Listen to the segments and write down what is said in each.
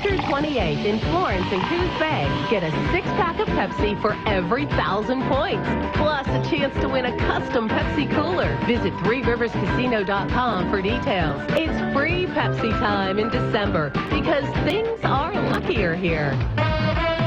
through 28th in Florence and Coos Bay, get a 6-pack of Pepsi for every 1,000 points. Plus a chance to win a custom Pepsi cooler. Visit threeriverscasino.com for details. It's free Pepsi time in December because things are luckier here.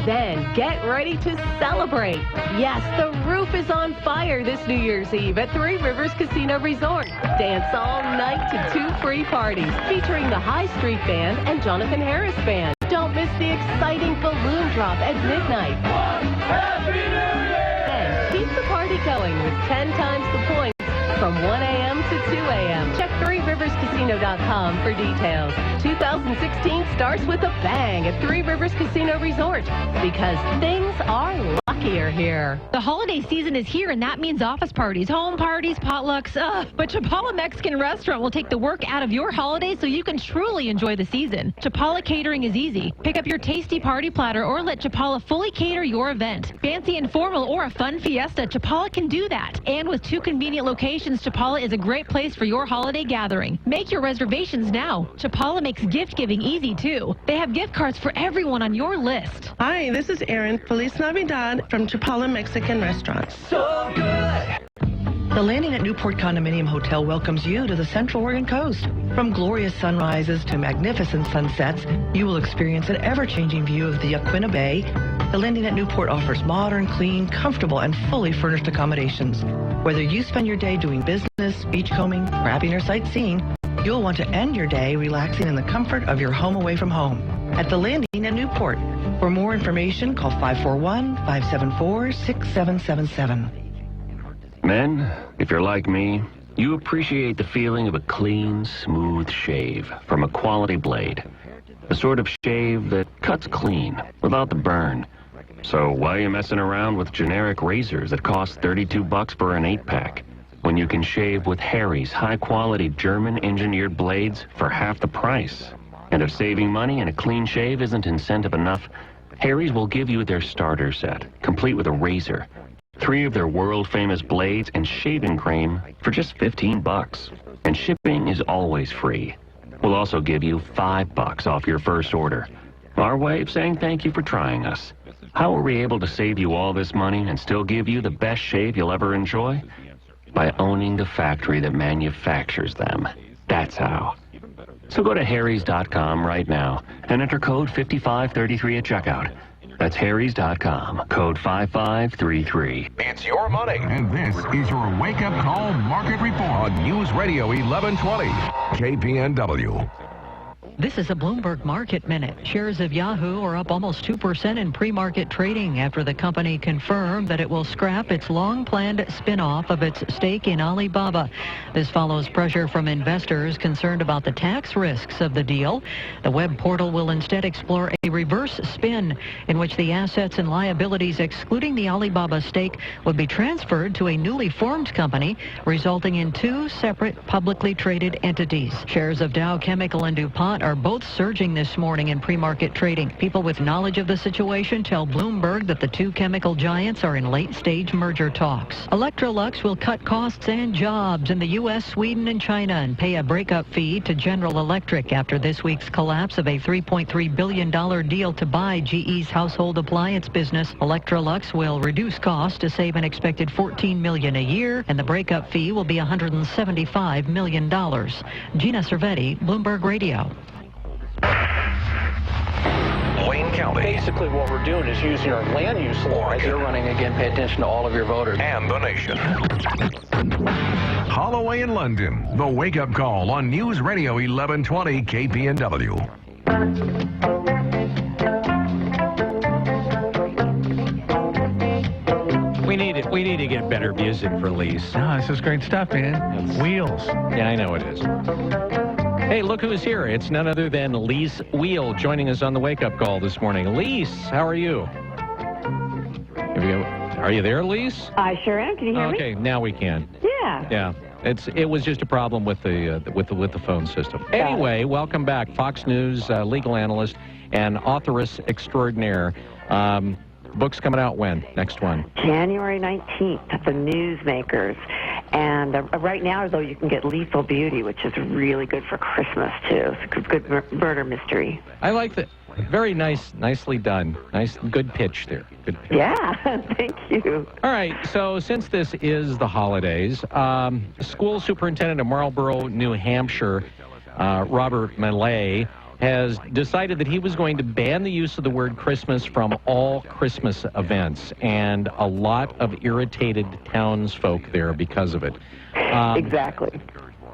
Then get ready to celebrate. Yes, the roof is on fire this New Year's Eve at Three Rivers Casino Resort. Dance all night to 2 free parties featuring the High Street Band and Jonathan Harris Band. Don't miss the exciting balloon drop at midnight. Happy New Year! And keep the party going with 10 times the points from 1 a.m. to 2 a.m. Check threeriverscasino.com for details. 2016 starts with a bang at Three Rivers Casino Resort because things are luckier here. The holiday season is here, and that means office parties, home parties, potlucks. But Chapala Mexican Restaurant will take the work out of your holiday so you can truly enjoy the season. Chapala catering is easy. Pick up your tasty party platter or let Chapala fully cater your event. Fancy and formal or a fun fiesta, Chapala can do that. And with 2 convenient locations, Chapala is a great place for your holiday gathering. Make your reservations now. Chapala makes gift giving easy, too. They have gift cards for everyone on your list. Hi, this is Erin. Feliz Navidad from Chapala Mexican Restaurant. So good! The Landing at Newport Condominium Hotel welcomes you to the Central Oregon coast. From glorious sunrises to magnificent sunsets, you will experience an ever-changing view of the Yaquina Bay. The Landing at Newport offers modern, clean, comfortable, and fully furnished accommodations. Whether you spend your day doing business, beachcombing, crabbing, or sightseeing, you'll want to end your day relaxing in the comfort of your home away from home at the Landing at Newport. For more information, call 541-574-6777. Men, if you're like me, you appreciate the feeling of a clean, smooth shave from a quality blade. The sort of shave that cuts clean, without the burn. So why are you messing around with generic razors that cost $32 for an 8-pack, when you can shave with Harry's high-quality German-engineered blades for half the price? And if saving money and a clean shave isn't incentive enough, Harry's will give you their starter set, complete with a razor, 3 of their world-famous blades and shaving cream for just $15. And shipping is always free. We'll also give you $5 off your first order. Our way of saying thank you for trying us. How are we able to save you all this money and still give you the best shave you'll ever enjoy? By owning the factory that manufactures them. That's how. So go to harrys.com right now and enter code 5533 at checkout. That's harrys.com, code 5533. It's your money. And this is your wake-up call market report on News Radio 1120, KPNW. This is a Bloomberg Market Minute. Shares of Yahoo are up almost 2% in pre-market trading after the company confirmed that it will scrap its long-planned spin-off of its stake in Alibaba. This follows pressure from investors concerned about the tax risks of the deal. The web portal will instead explore a reverse spin in which the assets and liabilities excluding the Alibaba stake would be transferred to a newly formed company, resulting in 2 separate publicly traded entities. Shares of Dow Chemical and DuPont are both surging this morning in pre-market trading. People with knowledge of the situation tell Bloomberg that the 2 chemical giants are in late-stage merger talks. Electrolux will cut costs and jobs in the U.S., Sweden, and China and pay a breakup fee to General Electric after this week's collapse of a $3.3 billion deal to buy GE's household appliance business. Electrolux will reduce costs to save an expected $14 million a year, and the breakup fee will be $175 million. Gina Cervetti, Bloomberg Radio. Wayne County. Basically, what we're doing is using our land use law. As you're running again, pay attention to all of your voters. And the nation. Holloway in London. The wake-up call on News Radio 1120 KPNW. We need to get better music for Lise. Oh, this is great stuff, man. Wheels. Yeah, I know it is. Hey, look who's here. It's none other than Lise Wheel joining us on the wake-up call this morning. Lise, how are you? Are you there, Lise? I sure am. Can you hear me? Okay, now we can. Yeah. Yeah. It was just a problem with the phone system. Anyway, welcome back, Fox News legal analyst and authoress extraordinaire. Book's coming out when? Next one? January 19th at the Newsmakers. And right now, though, you can get Lethal Beauty, which is really good for Christmas, too. It's a good murder mystery. I like that. Very nice, nicely done. Nice, good pitch there. Good pitch. Yeah, thank you. All right, so since this is the holidays, school superintendent of Marlborough, New Hampshire, Robert Millay, has decided that he was going to ban the use of the word Christmas from all Christmas events, and a lot of irritated townsfolk there because of it. Exactly.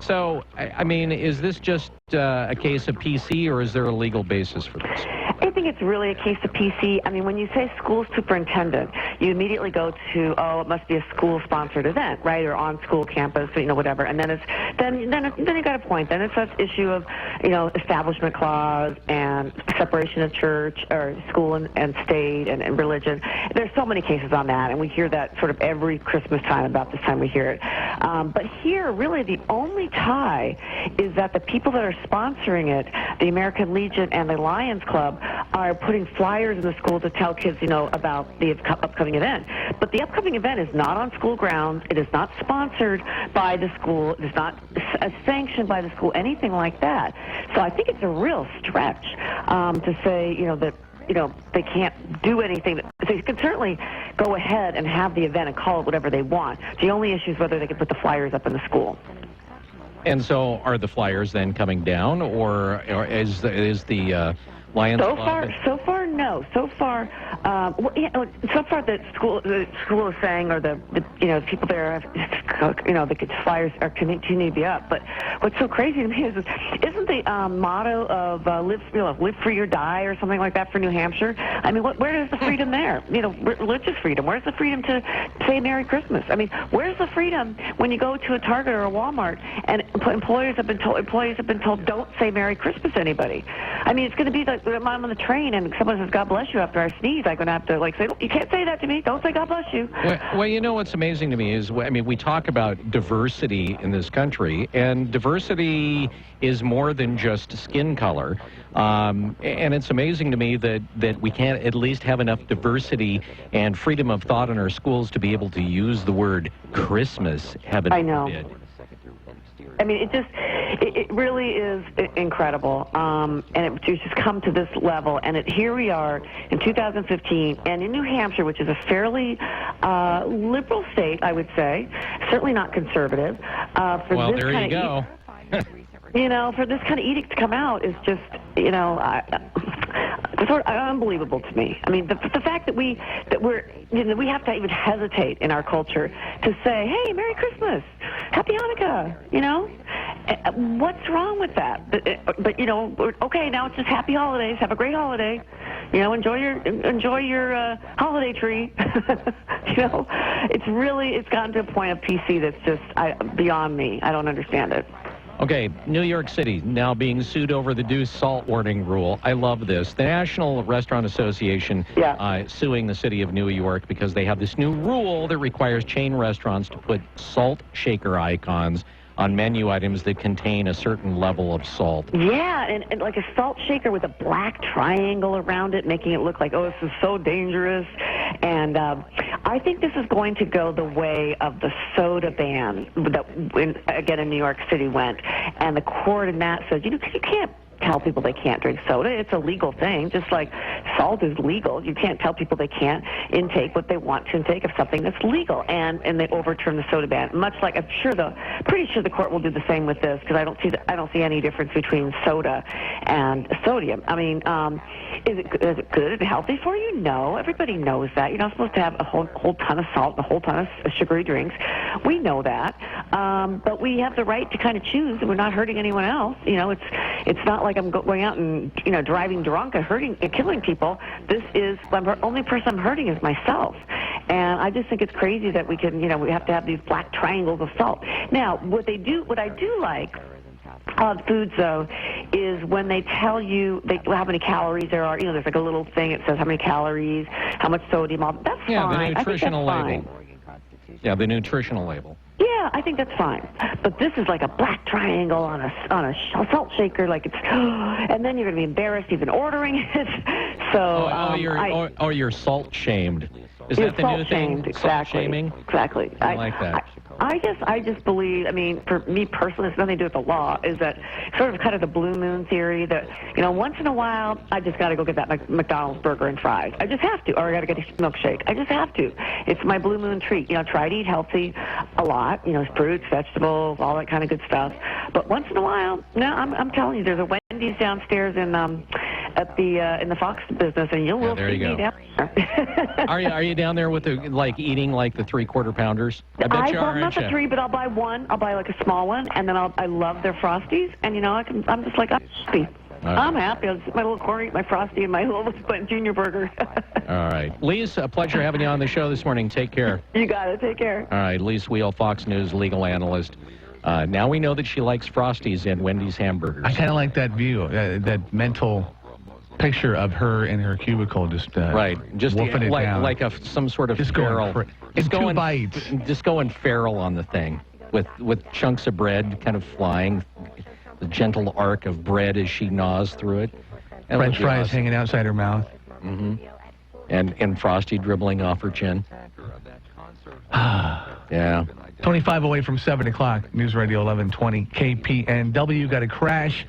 So, I mean, is this just a case of PC, or is there a legal basis for this? I think it's really a case of PC. I mean, when you say school superintendent, you immediately go to, oh, it must be a school-sponsored event, right, or on school campus, you know, whatever. And then then you got a point. Then it's that issue of, you know, establishment clause and separation of church or school and state and religion. There's so many cases on that, and we hear that sort of every Christmas time. About this time we hear it. But here, really, the only tie is that the people that are sponsoring it, the American Legion and the Lions Club, are putting flyers in the school to tell kids, you know, about the upcoming event. But the upcoming event is not on school grounds. It is not sponsored by the school. It is not sanctioned by the school, anything like that. So I think it's a real stretch to say, you know, that, you know, they can't do anything. They can certainly go ahead and have the event and call it whatever they want. The only issue is whether they can put the flyers up in the school. And so are the flyers then coming down, or is the Lions Club? So far, no. So far, the school is saying, or the you know, people there, you know, the flyers are continue to be up. But what's so crazy to me is, isn't the motto of live free or die or something like that for New Hampshire? I mean, where is the freedom there? You know, religious freedom. Where's the freedom to say Merry Christmas? I mean, where's the freedom when you go to a Target or a Walmart and employees have been told don't say Merry Christmas to anybody? I mean, it's going to be like I'm on the train and someone says God bless you after I sneeze. I'm going to have to say, you can't say that to me. Don't say God bless you. Well, you know what's amazing to me is, I mean, we talk about diversity in this country, and diversity is more than just skin color. And it's amazing to me that we can't at least have enough diversity and freedom of thought in our schools to be able to use the word Christmas. Heaven forbid. I mean, it really is incredible, and it's just come to this level. And here we are in 2015, and in New Hampshire, which is a fairly liberal state, I would say, certainly not conservative. Well, there you go. You know, for this kind of edict to come out is just, you know, sort of unbelievable to me. I mean, the fact that we have to even hesitate in our culture to say, hey, Merry Christmas, Happy Hanukkah, you know? What's wrong with that? But you know, okay, now it's just happy holidays. Have a great holiday. You know, enjoy your holiday tree. You know, it's gotten to a point of PC that's just beyond me. I don't understand it. Okay, New York City now being sued over the new salt warning rule. I love this. The National Restaurant Association suing the city of New York because they have this new rule that requires chain restaurants to put salt shaker icons on menu items that contain a certain level of salt. Yeah, and like a salt shaker with a black triangle around it, making it look like, oh, this is so dangerous. And I think this is going to go the way of the soda ban that, again, in New York City went. And the court in that said, you know, you can't tell people they can't drink soda. It's a legal thing, just like salt is legal. You can't tell people they can't intake what they want to intake of something that's legal. And they overturn the soda ban. Much like pretty sure the court will do the same with this, because I don't see any difference between soda and sodium. I mean, is it good and healthy for you? No, everybody knows that. You're not supposed to have a whole ton of salt and a whole ton of sugary drinks. We know that, but we have the right to kind of choose, and we're not hurting anyone else. You know, it's not like I'm going out and, you know, driving drunk and killing people. The only person I'm hurting is myself. And I just think it's crazy that we have to have these black triangles of salt. Now, what I do like foods, though, is when they tell you how many calories there are. You know, there's like a little thing that says how many calories, how much sodium. That's fine. Yeah, the nutritional label. Fine. Yeah, the nutritional label. Yeah, I think that's fine. But this is like a black triangle on a salt shaker, like it's, and then you're going to be embarrassed even ordering it. So you're salt shamed. Is you're that the new thing? Exactly. Salt shaming? Exactly. I like that. I just believe, I mean, for me personally, it's nothing to do with the law, is that sort of kind of the blue moon theory that, once in a while, I just got to go get that McDonald's burger and fries. I just have to, or I got to get a milkshake. I just have to. It's my blue moon treat. Try to eat healthy a lot, fruits, vegetables, all that kind of good stuff. But once in a while, no, I'm telling you, there's a Wendy's downstairs in the Fox business, and you will see me down there. Are you down there with eating like the 3/4 pounders? I bet you are. Not the 3, but I'll buy one. I'll buy like a small one, and then I love their Frosties, and I'm just like, I'm happy. I'm happy. I'll just my little corn, eat my Frosty, and my little junior burger. All right. Lise, a pleasure having you on the show this morning. Take care. You got it. Take care. All right. Lise Wheel, Fox News legal analyst. Now we know that she likes Frosties and Wendy's hamburgers. I kind of like that view, that mental picture of her in her cubicle, just wolfing it down. Like some sort of just feral. Two bites. Just going feral on the thing, with chunks of bread kind of flying, the gentle arc of bread as she gnaws through it. French fries hanging outside her mouth. Mm-hmm. And Frosty dribbling off her chin. Yeah. 25 away from 7 o'clock. News Radio 1120 KPNW. Got a crash.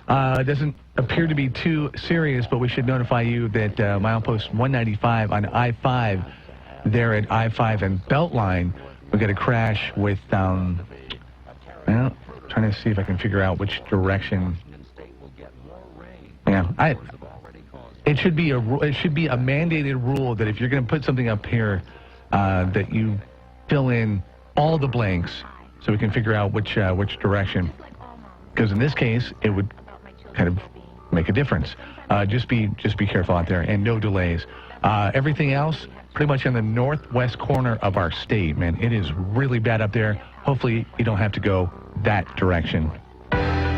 It doesn't appear to be too serious, but we should notify you that milepost 195 on I-5, there at I-5 and Beltline, we got a crash with, trying to see if I can figure out which direction. Yeah, it should be a mandated rule that if you're going to put something up here, that you fill in all the blanks so we can figure out which direction. Because in this case, it would kind of make a difference. Just be careful out there, and no delays. Everything else, pretty much in the northwest corner of our state, man. It is really bad up there. Hopefully, you don't have to go that direction.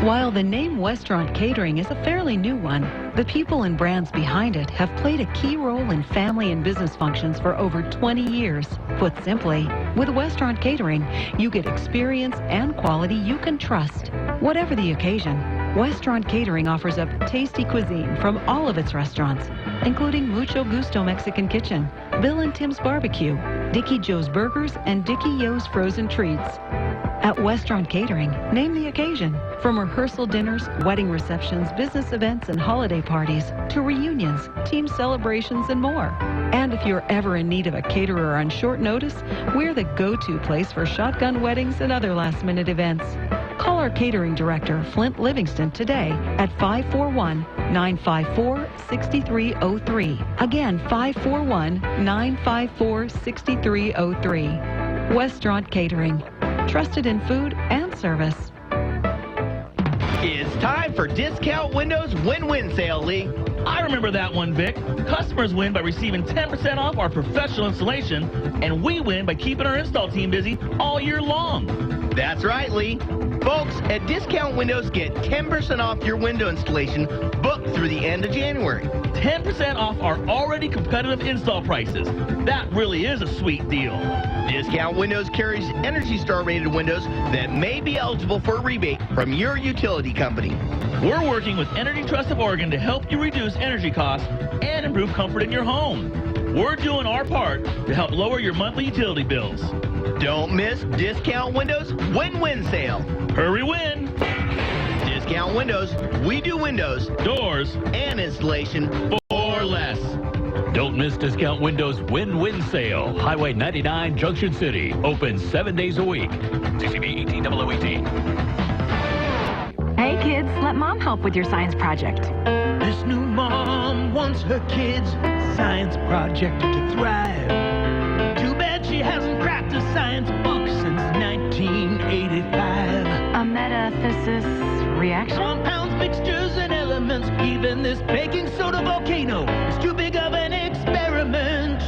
While the name Westraunt Catering is a fairly new one, the people and brands behind it have played a key role in family and business functions for over 20 years. Put simply, with Westraunt Catering, you get experience and quality you can trust. Whatever the occasion, Westraunt Catering offers up tasty cuisine from all of its restaurants, including Mucho Gusto Mexican Kitchen, Bill and Tim's Barbecue, Dickie Joe's Burgers, and Dickie Yo's Frozen Treats. At Westraunt Catering, name the occasion. From rehearsal dinners, wedding receptions, business events, and holiday parties, to reunions, team celebrations, and more. And if you're ever in need of a caterer on short notice, we're the go-to place for shotgun weddings and other last-minute events. Call our catering director, Flint Livingston, today at 541-954-6303. Again, 541-954-6303. Westraunt Catering. Trusted in food and service. It's time for Discount Windows Win-Win Sale, Lee. I remember that one, Vic. Customers win by receiving 10% off our professional installation, and we win by keeping our install team busy all year long. That's right, Lee. Folks, at Discount Windows, get 10% off your window installation booked through the end of January. 10% off our already competitive install prices. That really is a sweet deal. Discount Windows carries Energy Star rated windows that may be eligible for a rebate from your utility company. We're working with Energy Trust of Oregon to help you reduce energy costs and improve comfort in your home. We're doing our part to help lower your monthly utility bills. Don't miss Discount Windows Win-Win Sale. Hurry win! Discount Windows, we do windows, doors, and installation for less. Don't miss Discount Windows Win-Win Sale. Highway 99, Junction City. Open 7 days a week. CCB 180018. Hey kids, let Mom help with your science project. This new mom wants her kids' science project to thrive. Too bad she hasn't cracked a science book since 1985. A metathesis reaction? Compounds, mixtures, and elements. Even this baking soda volcano is too big of an experiment.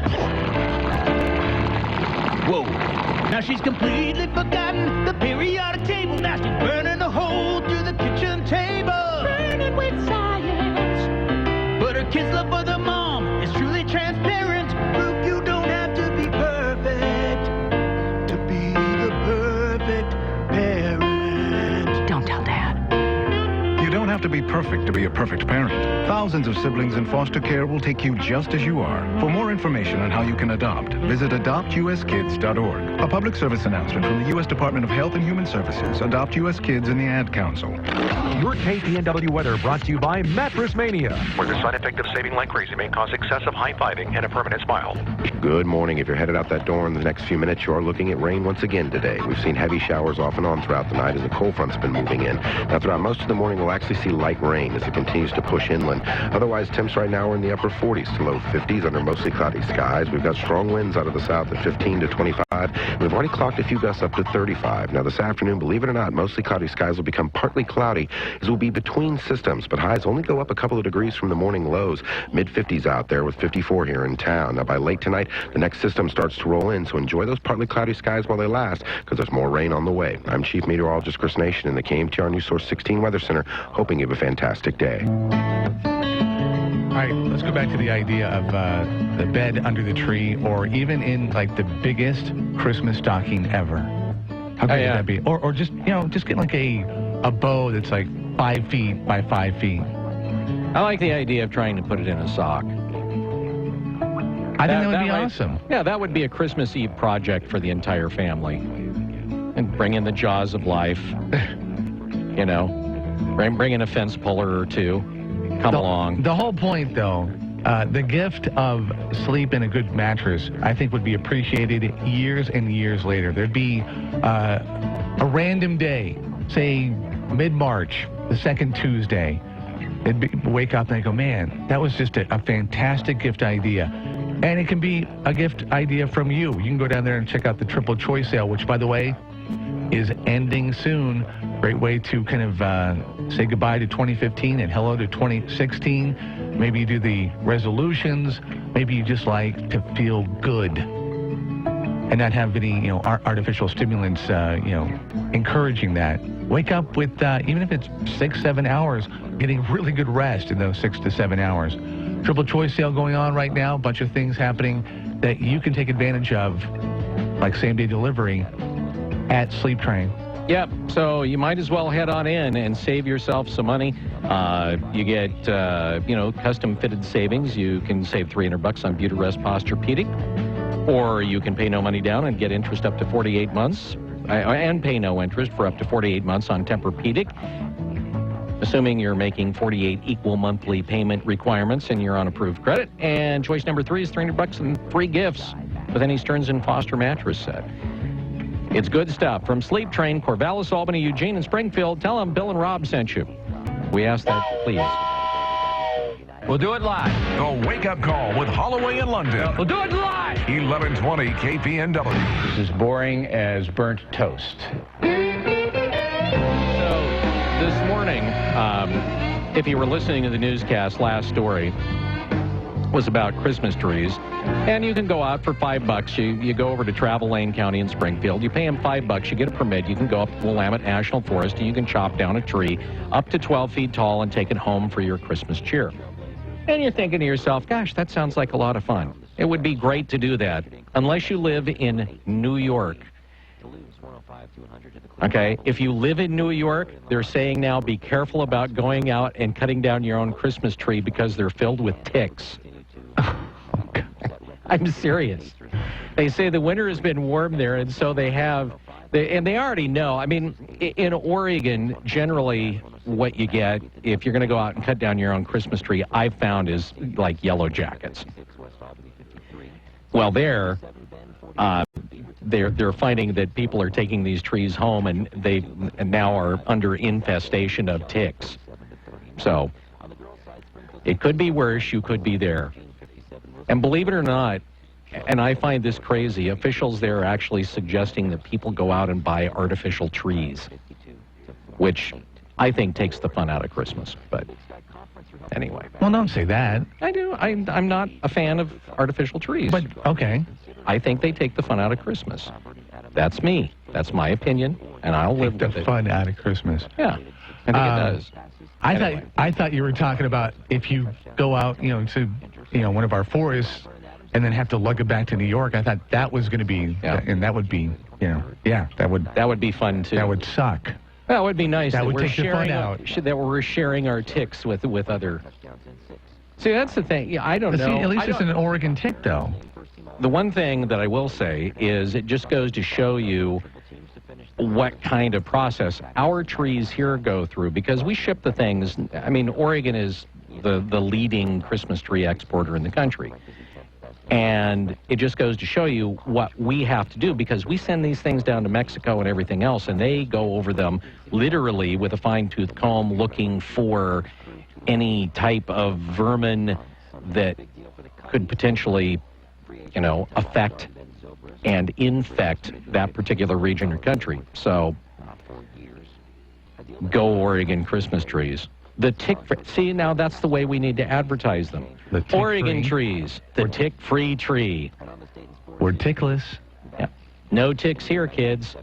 Whoa. Now she's completely forgotten the periodic table. Now she's burning a hole through the kitchen table. Burning with science. But her kids' love for the mom is truly transparent. Proof you don't have to be perfect to be the perfect parent. Don't tell Dad. You don't have to be perfect to be a perfect parent. Thousands of siblings in foster care will take you just as you are. For more information on how you can adopt, visit adoptuskids.org. A public service announcement from the U.S. Department of Health and Human Services, Adopt U.S. Kids, and the Ad Council. Your KPNW weather brought to you by Mattress Mania, where the side effect of saving like crazy may cause excessive high-fiving and a permanent smile. Good morning. If you're headed out that door in the next few minutes, you're looking at rain once again today. We've seen heavy showers off and on throughout the night as the cold front's been moving in. Now, throughout most of the morning, we'll actually see light rain as it continues to push inland. Otherwise, temps right now are in the upper 40s to low 50s under mostly cloudy skies. We've got strong winds out of the south at 15 to 25. We've already clocked a few gusts up to 35. Now, this afternoon, believe it or not, mostly cloudy skies will become partly cloudy as we'll be between systems, but highs only go up a couple of degrees from the morning lows. Mid-50s out there with 54 here in town. Now, by late tonight, the next system starts to roll in, so enjoy those partly cloudy skies while they last, because there's more rain on the way. I'm Chief Meteorologist Chris Nation in the KMTR News Source 16 Weather Center, hoping you have a fantastic day. All right, let's go back to the idea of the bed under the tree, or even in like the biggest Christmas stocking ever. How great would that be? Or just, just get like a bow that's like 5 feet by 5 feet. I like the idea of trying to put it in a sock. I think that would be awesome. Yeah, that would be a Christmas Eve project for the entire family. And bring in the jaws of life. Bring in a fence puller or two. Come along. The whole point, though, the gift of sleep in a good mattress, I think, would be appreciated years and years later. There'd be a random day, say mid-March, the second Tuesday. Wake up and I go, man, that was just a fantastic gift idea. And it can be a gift idea from you. You can go down there and check out the Triple Choice Sale, which, by the way, is ending soon. Great way to kind of say goodbye to 2015 and hello to 2016. Maybe you do the resolutions. Maybe you just like to feel good and not have any, artificial stimulants, encouraging that. Wake up with, even if it's 6-7 hours, getting really good rest in those 6 to 7 hours. Triple Choice Sale going on right now. A bunch of things happening that you can take advantage of, like same-day delivery at Sleep Train. Yep, so you might as well head on in and save yourself some money. You get, custom-fitted savings. You can save $300 on Buterest Posturepedic, or you can pay no money down and get interest up to 48 months, and pay no interest for up to 48 months on Tempur-Pedic, assuming you're making 48 equal monthly payment requirements and you're on approved credit. And choice number 3 is $300 and free gifts with any Stearns & Foster mattress set. It's good stuff. From Sleep Train, Corvallis, Albany, Eugene, and Springfield, tell them Bill and Rob sent you. We ask that, please. We'll do it live. The Wake Up Call with Holloway in London. We'll do it live. 1120 KPNW. This is boring as burnt toast. This morning, if you were listening to the newscast, last story was about Christmas trees. And you can go out for $5. You go over to Travel Lane County in Springfield. You pay them $5. You get a permit. You can go up to Willamette National Forest and you can chop down a tree up to 12 feet tall and take it home for your Christmas cheer. And you're thinking to yourself, gosh, that sounds like a lot of fun. It would be great to do that, unless you live in New York. Okay, if you live in New York, they're saying now be careful about going out and cutting down your own Christmas tree because they're filled with ticks. I'm serious. They say the winter has been warm there, and so they already know. I mean, in Oregon, generally what you get if you're going to go out and cut down your own Christmas tree, I've found, is like yellow jackets. Well, they're finding that people are taking these trees home, and they now are under infestation of ticks. So it could be worse. You could be there. And believe it or not, and I find this crazy, officials there are actually suggesting that people go out and buy artificial trees, which I think takes the fun out of Christmas. But anyway. Well, don't say that. I do. I'm not a fan of artificial trees. But, okay. I think they take the fun out of Christmas. That's me. That's my opinion, and I'll live with it. Take the fun out of Christmas. Yeah, I think it does. I thought you were talking about if you go out, to one of our forests and then have to lug it back to New York. I thought that was going to be, and that would be, that would be fun too. That would suck. Well, it would be nice That would we're take the fun out. that we're sharing our ticks with other. See, that's the thing. Yeah, I don't know. See, at least it's an Oregon tick, though. The one thing that I will say is it just goes to show you what kind of process our trees here go through, because we ship the things. I mean, Oregon is the leading Christmas tree exporter in the country. And it just goes to show you what we have to do, because we send these things down to Mexico and everything else, and they go over them literally with a fine-tooth comb looking for any type of vermin that could potentially, affect and infect that particular region or country. So, go Oregon Christmas trees. The see, now that's the way we need to advertise them. The Oregon trees, the tick-free tree. We're tickless. Yeah. No ticks here, kids.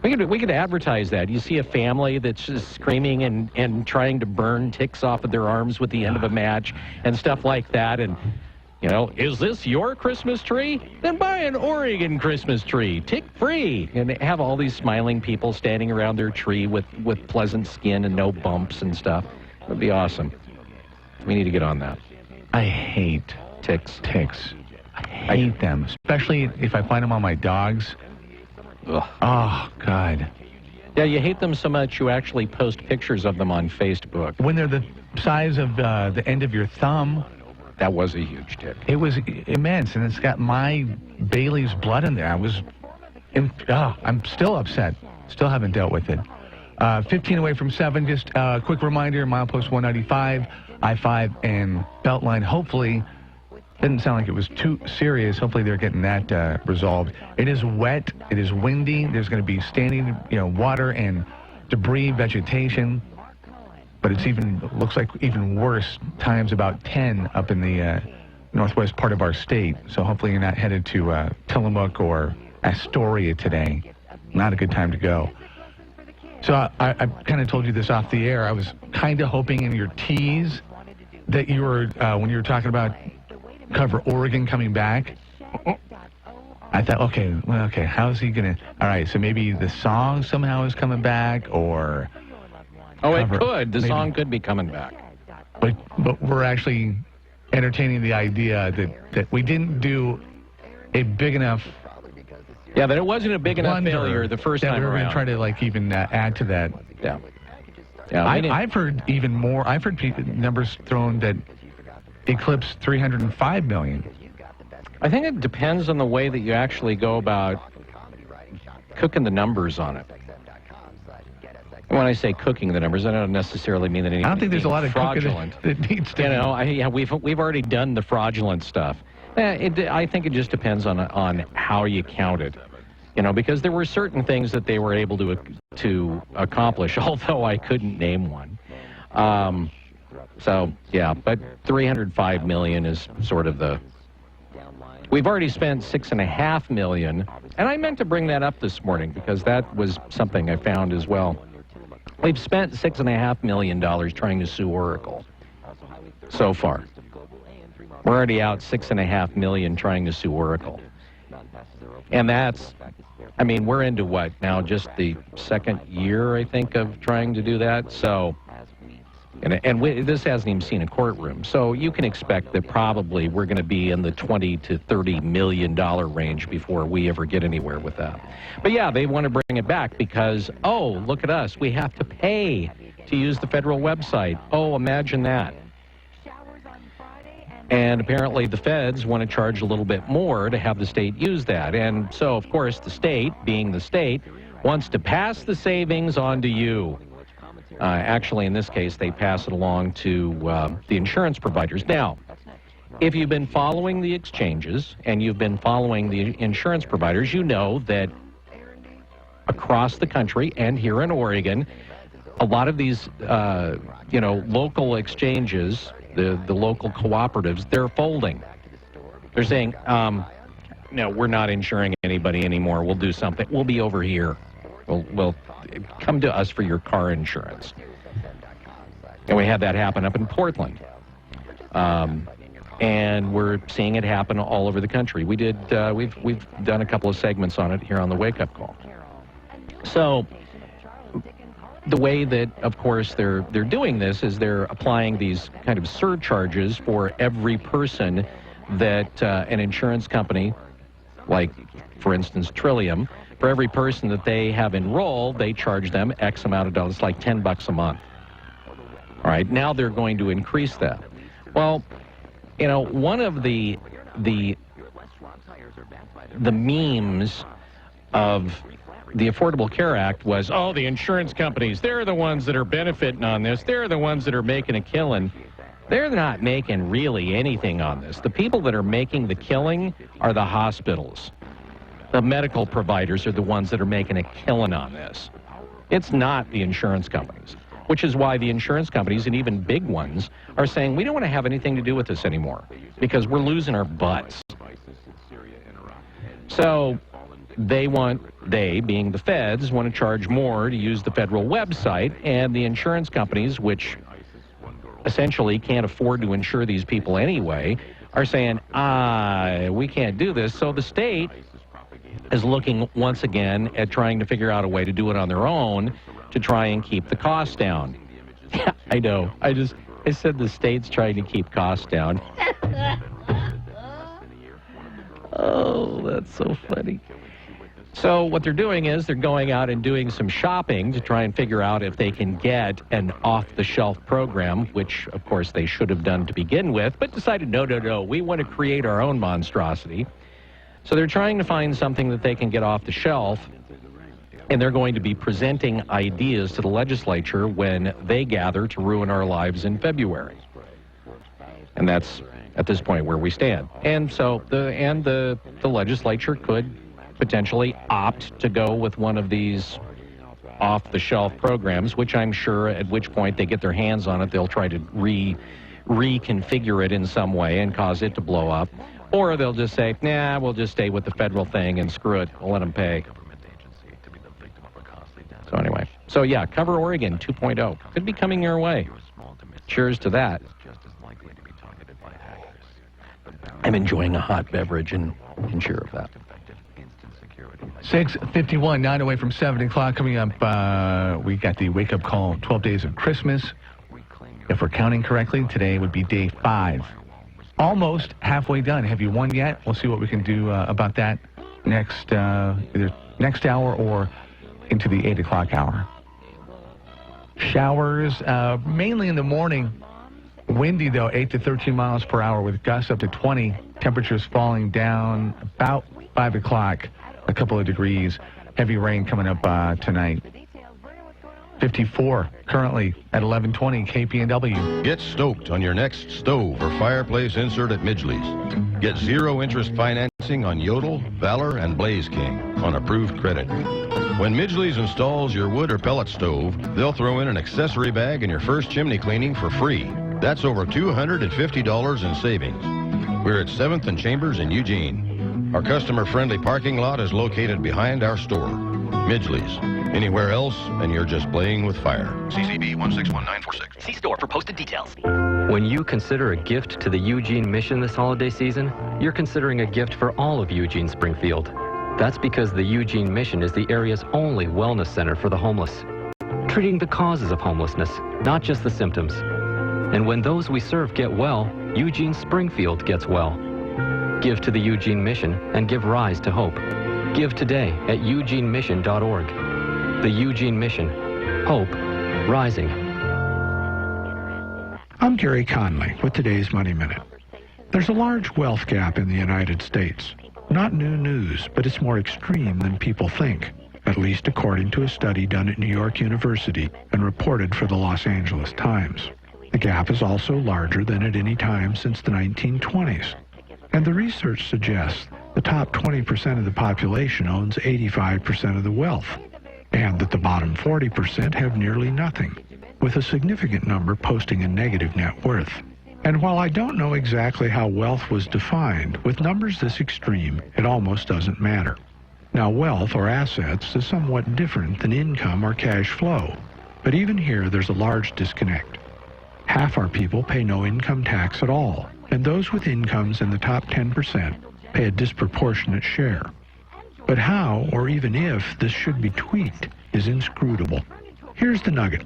We could advertise that. You see a family that's just screaming and trying to burn ticks off of their arms with the end of a match and stuff like that. And, is this your Christmas tree? Then buy an Oregon Christmas tree, tick-free. And they have all these smiling people standing around their tree with pleasant skin and no bumps and stuff. It would be awesome. We need to get on that. I hate ticks. I hate them, especially if I find them on my dogs. Ugh. Oh, God. Yeah, you hate them so much you actually post pictures of them on Facebook. When they're the size of the end of your thumb. That was a huge tick. It was immense, and it's got my Bailey's blood in there. I'm still upset. Still haven't dealt with it. 15 away from 7. Just a quick reminder, milepost 195, I-5, and Beltline. Hopefully, didn't sound like it was too serious. Hopefully, they're getting that resolved. It is wet. It is windy. There's going to be standing, water and debris, vegetation. But it's looks like even worse, times about 10 up in the northwest part of our state. So hopefully you're not headed to Tillamook or Astoria today. Not a good time to go. So I kind of told you this off the air. I was kind of hoping in your tease that you were, when you were talking about cover Oregon coming back, I thought, okay, how's he going to, all right, so maybe the song somehow is coming back, or... Oh, it could. The song could be coming back. But we're actually entertaining the idea that we didn't do a big enough... Yeah, that it wasn't a big enough failure the first time around. That we were going to try to, even add to that. Yeah. I've heard even more. I've heard numbers thrown that eclipse 305 million. I think it depends on the way that you actually go about cooking the numbers on it. When I say cooking the numbers, I don't necessarily mean that anything. I don't think there's a lot of fraudulent. Cooking that needs to. We've already done the fraudulent stuff. I think it just depends on how you count it, because there were certain things that they were able to accomplish, although I couldn't name one. So yeah, but 305 million is sort of the. We've already spent $6.5 million, and I meant to bring that up this morning because that was something I found as well. We've spent $6.5 million trying to sue Oracle so far. We're already out $6.5 million trying to sue Oracle. And we're into what now? Just the second year, I think, of trying to do that. So, this hasn't even seen a courtroom. So you can expect that probably we're going to be in the $20 to $30 million range before we ever get anywhere with that. But yeah, they want to bring it back because, look at us. We have to pay to use the federal website. Oh, imagine that. And apparently the feds want to charge a little bit more to have the state use that. And so, of course, the state, being the state, wants to pass the savings on to you. Actually, in this case, they pass it along to the insurance providers. Now, if you've been following the exchanges and you've been following the insurance providers, you know that across the country and here in Oregon, a lot of these, local exchanges, the local cooperatives, they're folding. They're saying, no, we're not insuring anybody anymore. We'll do something. We'll be over here. We'll come to us for your car insurance. And we had that happen up in Portland. And we're seeing it happen all over the country. We've done a couple of segments on it here on the Wake Up Call. So the way that, of course, they're doing this is they're applying these kind of surcharges for every person that an insurance company, like, for instance, Trillium, for every person that they have enrolled, they charge them X amount of dollars, like $10 a month. All right, now they're going to increase that. Well, you know, one of the memes of the Affordable Care Act was, oh, the insurance companies, they're the ones that are benefiting on this. They're the ones that are making a killing. They're not making really anything on this. The people that are making the killing are the hospitals. The medical providers are the ones that are making a killing on this. It's not the insurance companies, which is why the insurance companies, and even big ones, are saying, we don't want to have anything to do with this anymore because we're losing our butts. So they being the feds, want to charge more to use the federal website, and the insurance companies, which essentially can't afford to insure these people anyway, are saying, we can't do this. So the state is looking once again at trying to figure out a way to do it on their own to try and keep the costs down. Yeah, I know. I said the state's trying to keep costs down. Oh, that's so funny. So what they're doing is they're going out and doing some shopping to try and figure out if they can get an off-the-shelf program, which, of course, they should have done to begin with, but decided, no, we want to create our own monstrosity. So they're trying to find something that they can get off the shelf, and they're going to be presenting ideas to the legislature when they gather to ruin our lives in February. And that's, at this point, where we stand. And so the legislature could potentially opt to go with one of these off-the-shelf programs, which I'm sure at which point they get their hands on it, they'll try to reconfigure it in some way and cause it to blow up. Or they'll just say, nah, we'll just stay with the federal thing and screw it. We'll let them pay. So anyway. So yeah, Cover Oregon 2.0 could be coming your way. Cheers to that. I'm enjoying a hot beverage and sure of that. 6:51, 9 away from 7 o'clock. Coming up, we got the wake-up call, 12 days of Christmas. If we're counting correctly, today would be day 5. Almost halfway done. Have you won yet? We'll see what we can do about that next, either next hour or into the 8 o'clock hour. Showers, mainly in the morning. Windy, though, 8 to 13 miles per hour with gusts up to 20. Temperatures falling down about 5 o'clock, a couple of degrees. Heavy rain coming up tonight. 54 currently at 1120 KPNW. Get stoked on your next stove or fireplace insert at Midgley's. Get zero-interest financing on Yodel, Valor, and Blaze King on approved credit. When Midgley's installs your wood or pellet stove, they'll throw in an accessory bag and your first chimney cleaning for free. That's over $250 in savings. We're at 7th and Chambers in Eugene. Our customer-friendly parking lot is located behind our store. Midgley's. Anywhere else, and you're just playing with fire. CCB 161946. See store for posted details. When you consider a gift to the Eugene Mission this holiday season, you're considering a gift for all of Eugene Springfield. That's because the Eugene Mission is the area's only wellness center for the homeless, treating the causes of homelessness, not just the symptoms. And when those we serve get well, Eugene Springfield gets well. Give to the Eugene Mission and give rise to hope. Give today at eugenemission.org. The Eugene Mission. Hope. Rising. I'm Gary Conley with today's Money Minute. There's a large wealth gap in the United States. Not new news, but it's more extreme than people think, at least according to a study done at New York University and reported for the Los Angeles Times. The gap is also larger than at any time since the 1920s. And the research suggests the top 20% of the population owns 85% of the wealth, and that the bottom 40% have nearly nothing, with a significant number posting a negative net worth. And while I don't know exactly how wealth was defined, with numbers this extreme, it almost doesn't matter. Now, wealth or assets is somewhat different than income or cash flow, but even here there's a large disconnect. Half our people pay no income tax at all, and those with incomes in the top 10% pay a disproportionate share. But how, or even if, this should be tweaked is inscrutable. Here's the nugget.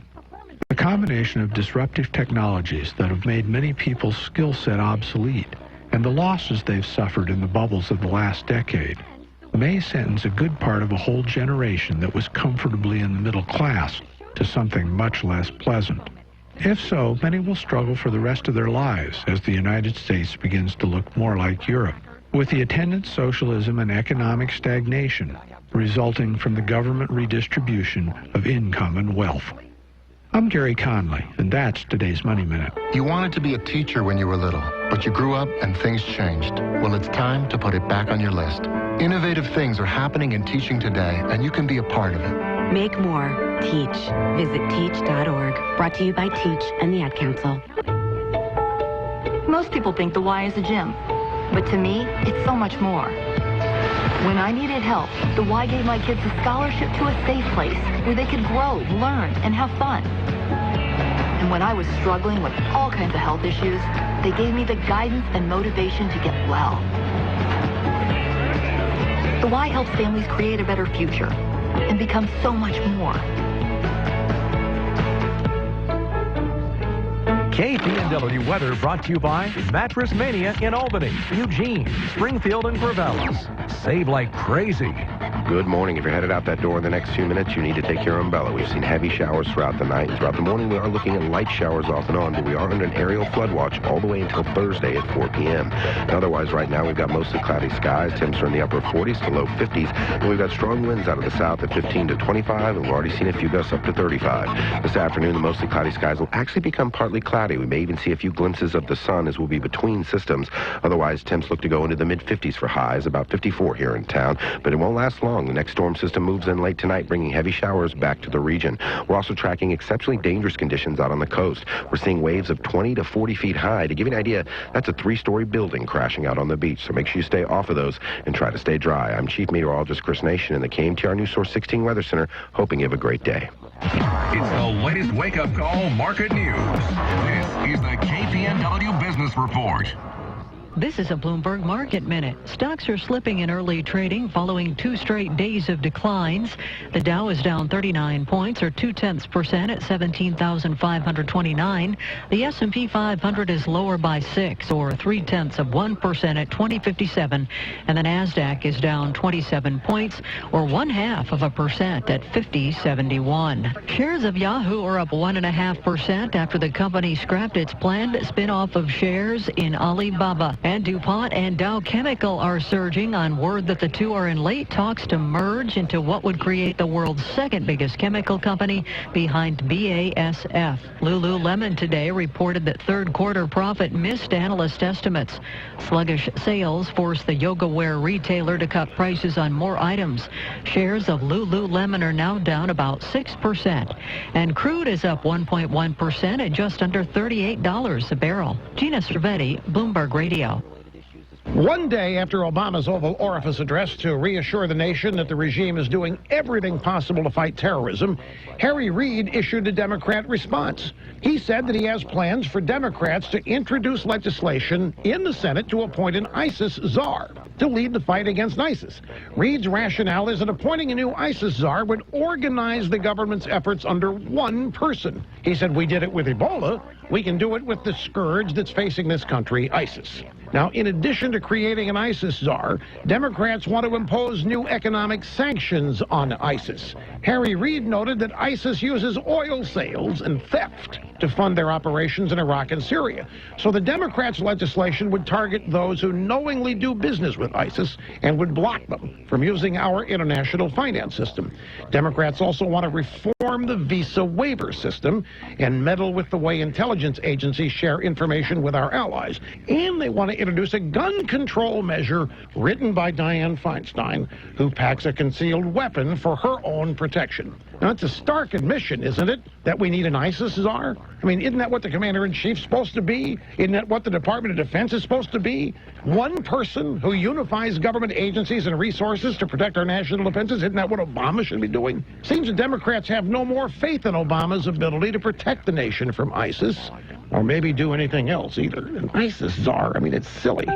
The combination of disruptive technologies that have made many people's skill set obsolete and the losses they've suffered in the bubbles of the last decade may sentence a good part of a whole generation that was comfortably in the middle class to something much less pleasant. If so, many will struggle for the rest of their lives as the United States begins to look more like Europe, with the attendant socialism and economic stagnation resulting from the government redistribution of income and wealth. I'm Gary Conley, and that's today's Money Minute. You wanted to be a teacher when you were little, but you grew up and things changed. Well, it's time to put it back on your list. Innovative things are happening in teaching today, and you can be a part of it. Make more. Teach. Visit teach.org. Brought to you by Teach and the Ad Council. Most people think the Y is a gym, but to me, it's so much more. When I needed help, the Y gave my kids a scholarship to a safe place where they could grow, learn, and have fun. And when I was struggling with all kinds of health issues, they gave me the guidance and motivation to get well. The Y helps families create a better future and become so much more. KPNW weather brought to you by Mattress Mania in Albany, Eugene, Springfield, and Corvallis. Save like crazy. Good morning. If you're headed out that door in the next few minutes, you need to take your umbrella. We've seen heavy showers throughout the night. Throughout the morning, we are looking at light showers off and on, but we are under an aerial flood watch all the way until Thursday at 4 p.m. And otherwise, right now, we've got mostly cloudy skies. Temps are in the upper 40s to low 50s, and we've got strong winds out of the south at 15 to 25, and we've already seen a few gusts up to 35. This afternoon, the mostly cloudy skies will actually become partly cloudy. We may even see a few glimpses of the sun as we'll be between systems. Otherwise, temps look to go into the mid-50s for highs, about 54 here in town, but it won't last long. The next storm system moves in late tonight, bringing heavy showers back to the region. We're also tracking exceptionally dangerous conditions out on the coast. We're seeing waves of 20 to 40 feet high. To give you an idea, that's a 3-story building crashing out on the beach, so make sure you stay off of those and try to stay dry. I'm Chief Meteorologist Chris Nation in the KMTR News Source 16 Weather Center, hoping you have a great day. It's the latest wake-up call market news. This is the KPNW Business Report. This is a Bloomberg Market Minute. Stocks are slipping in early trading following 2 straight days of declines. The Dow is down 39 points, or 0.2% at 17,529. The S&P 500 is lower by 6, or 0.3% at 2057. And the Nasdaq is down 27 points, or 0.5% at 5071. Shares of Yahoo are up 1.5% after the company scrapped its planned spin-off of shares in Alibaba. And DuPont and Dow Chemical are surging on word that the two are in late talks to merge into what would create the world's second biggest chemical company behind BASF. Lululemon today reported that third quarter profit missed analyst estimates. Sluggish sales forced the yoga wear retailer to cut prices on more items. Shares of Lululemon are now down about 6%. And crude is up 1.1% at just under $38 a barrel. Gina Cervetti, Bloomberg Radio. One day after Obama's Oval Office address to reassure the nation that the regime is doing everything possible to fight terrorism, Harry Reid issued a Democrat response. He said that he has plans for Democrats to introduce legislation in the Senate to appoint an ISIS czar to lead the fight against ISIS. Reid's rationale is that appointing a new ISIS czar would organize the government's efforts under one person. He said, "We did it with Ebola. We can do it with the scourge that's facing this country, ISIS." Now, in addition to creating an ISIS czar, Democrats want to impose new economic sanctions on ISIS. Harry Reid noted that ISIS uses oil sales and theft to fund their operations in Iraq and Syria. So the Democrats' legislation would target those who knowingly do business with ISIS and would block them from using our international finance system. Democrats also want to reform the visa waiver system and meddle with the way intelligence agencies share information with our allies. And they want to introduce a gun control measure written by Dianne Feinstein, who packs a concealed weapon for her own protection. Now, it's a stark admission, isn't it, that we need an ISIS czar? I mean, isn't that what the commander-in-chief's supposed to be? Isn't that what the Department of Defense is supposed to be? One person who unifies government agencies and resources to protect our national defenses? Isn't that what Obama should be doing? Seems the Democrats have no more faith in Obama's ability to protect the nation from ISIS, or maybe do anything else either. An ISIS czar, I mean, it's silly.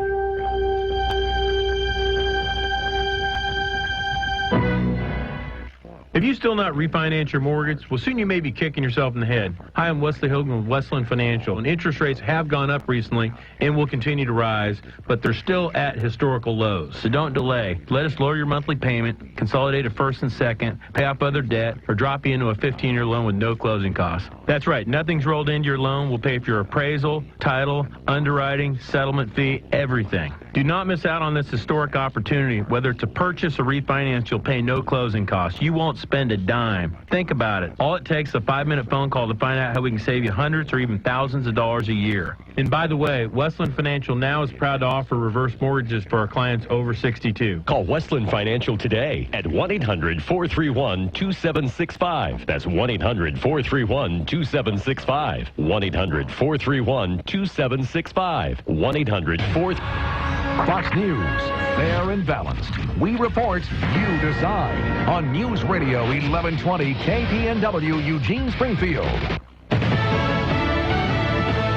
If Have you still not refinanced your mortgage? Well, soon you may be kicking yourself in the head. Hi, I'm Wesley Hogan with Westland Financial, and interest rates have gone up recently and will continue to rise, but they're still at historical lows. So don't delay. Let us lower your monthly payment, consolidate a first and second, pay off other debt, or drop you into a 15-year loan with no closing costs. That's right. Nothing's rolled into your loan. We'll pay for your appraisal, title, underwriting, settlement fee, everything. Do not miss out on this historic opportunity. Whether it's a purchase or refinance, you'll pay no closing costs. You won't spend a dime. Think about it. All it takes is a 5-minute phone call to find out how we can save you hundreds or even thousands of dollars a year. And by the way, Westland Financial now is proud to offer reverse mortgages for our clients over 62. Call Westland Financial today at 1-800-431-2765. That's 1-800-431-2765. 1-800-431-2765. 1-800-4... Fox News, fair and balanced. We report, you decide. On News Radio 1120 KPNW, Eugene, Springfield.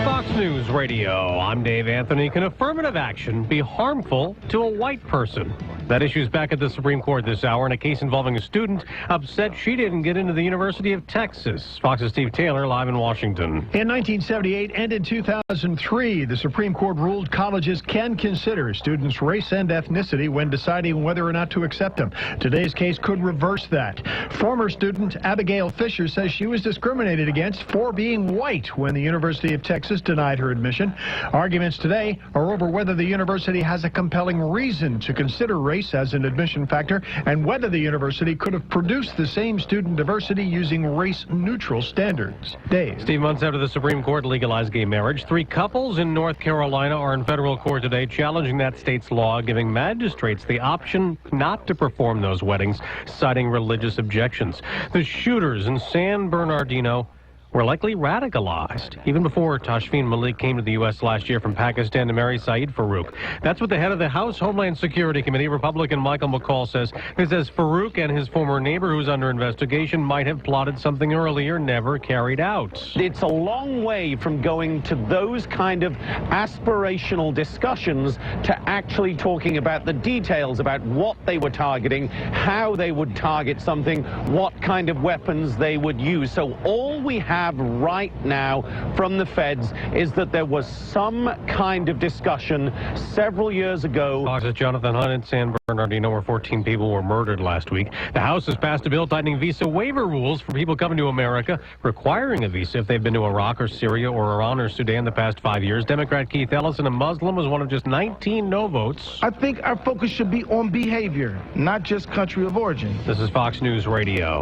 Fox News Radio, I'm Dave Anthony. Can affirmative action be harmful to a white person? That issue's back at the Supreme Court this hour in a case involving a student upset she didn't get into the University of Texas. Fox's Steve Taylor live in Washington. In 1978 and in 2003, the Supreme Court ruled colleges can consider students' race and ethnicity when deciding whether or not to accept them. Today's case could reverse that. Former student Abigail Fisher says she was discriminated against for being white when the University of Texas denied her admission. Arguments today are over whether the university has a compelling reason to consider race as an admission factor and whether the university could have produced the same student diversity using race-neutral standards. Dave. Steve, months after the Supreme Court legalized gay marriage, 3 couples in North Carolina are in federal court today challenging that state's law, giving magistrates the option not to perform those weddings, citing religious objections. The shooters in San Bernardino were likely radicalized, even before Tashfeen Malik came to the U.S. last year from Pakistan to marry Saeed Farouk. That's what the head of the House Homeland Security Committee, Republican Michael McCall, says. He says Farouk and his former neighbor, who's under investigation, might have plotted something earlier, never carried out. It's a long way from going to those kind of aspirational discussions to actually talking about the details about what they were targeting, how they would target something, what kind of weapons they would use. So all we have right now from the feds is that there was some kind of discussion several years ago. Fox's Jonathan Hunt in San Bernardino, where 14 people were murdered last week. The House has passed a bill tightening visa waiver rules for people coming to America, requiring a visa if they've been to Iraq or Syria or Iran or Sudan the past 5 years. Democrat Keith Ellison, a Muslim, was one of just 19 no votes. I think our focus should be on behavior, not just country of origin. This is Fox News Radio,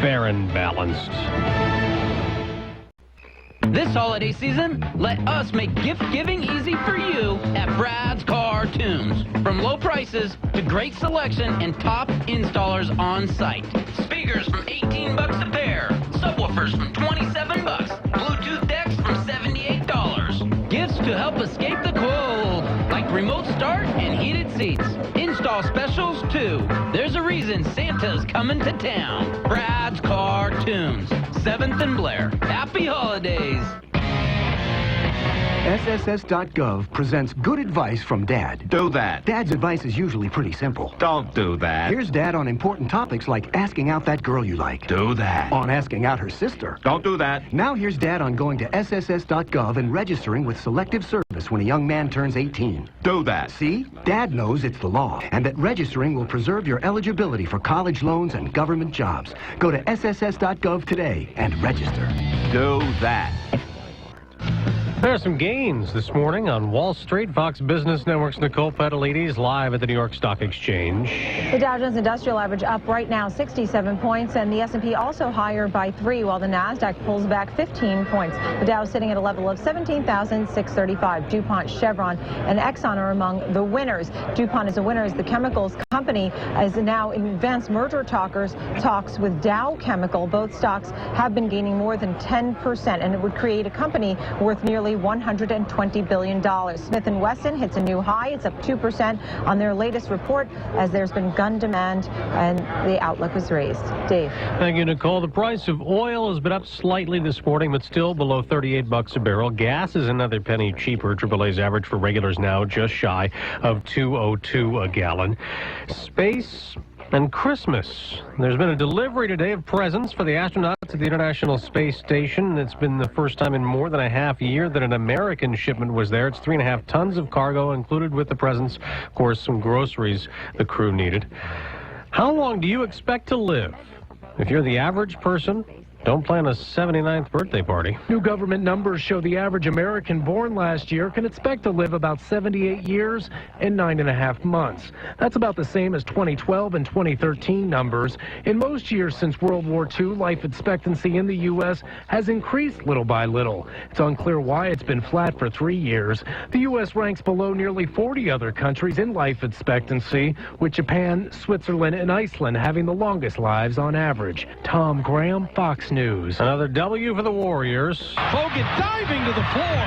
fair and balanced. This holiday season, let us make gift-giving easy for you at Brad's Cartoons. From low prices to great selection and top installers on site. Speakers from $18 a pair. Subwoofers from $27. Bluetooth decks from $78. Gifts to help escape the cold, like remote start and heated seats. Install specials, too. There's a reason Santa's coming to town. Brad's Cartoons. 7th and Blair. Happy holidays. SSS.gov presents good advice from Dad. Do that. Dad's advice is usually pretty simple. Don't do that. Here's Dad on important topics like asking out that girl you like. Do that. On asking out her sister. Don't do that. Now here's Dad on going to SSS.gov and registering with Selective Service when a young man turns 18. Do that. See? Dad knows it's the law, and that registering will preserve your eligibility for college loans and government jobs. Go to SSS.gov today and register. Do that. There are some gains this morning on Wall Street. Fox Business Network's Nicole Petalides live at the New York Stock Exchange. The Dow Jones Industrial Average up right now 67 points, and the S&P also higher by 3, while the Nasdaq pulls back 15 points. The Dow is sitting at a level of 17,635. DuPont, Chevron, and Exxon are among the winners. DuPont is a winner as the chemicals company is now in advanced merger talks with Dow Chemical. Both stocks have been gaining more than 10%, and it would create a company worth nearly $120 billion. Smith & Wesson hits a new high. It's up 2% on their latest report as there's been gun demand and the outlook was raised. Dave. Thank you, Nicole. The price of oil has been up slightly this morning, but still below $38 a barrel. Gas is another penny cheaper. AAA's average for regulars now just shy of $2.02 a gallon. Space And Christmas. There's been a delivery today of presents for the astronauts at the International Space Station. It's been the first time in more than a half year that an American shipment was there. It's 3.5 tons of cargo included with the presents. Of course, some groceries the crew needed. How long do you expect to live? If you're the average person, don't plan a 79th birthday party. New government numbers show the average American born last year can expect to live about 78 years and 9.5 months. That's about the same as 2012 and 2013 numbers. In most years since World War II, life expectancy in the U.S. has increased little by little. It's unclear why it's been flat for 3 years. The U.S. ranks below nearly 40 other countries in life expectancy, with Japan, Switzerland, and Iceland having the longest lives on average. Tom Graham, Fox News. Another W for the Warriors. Bogut diving to the floor.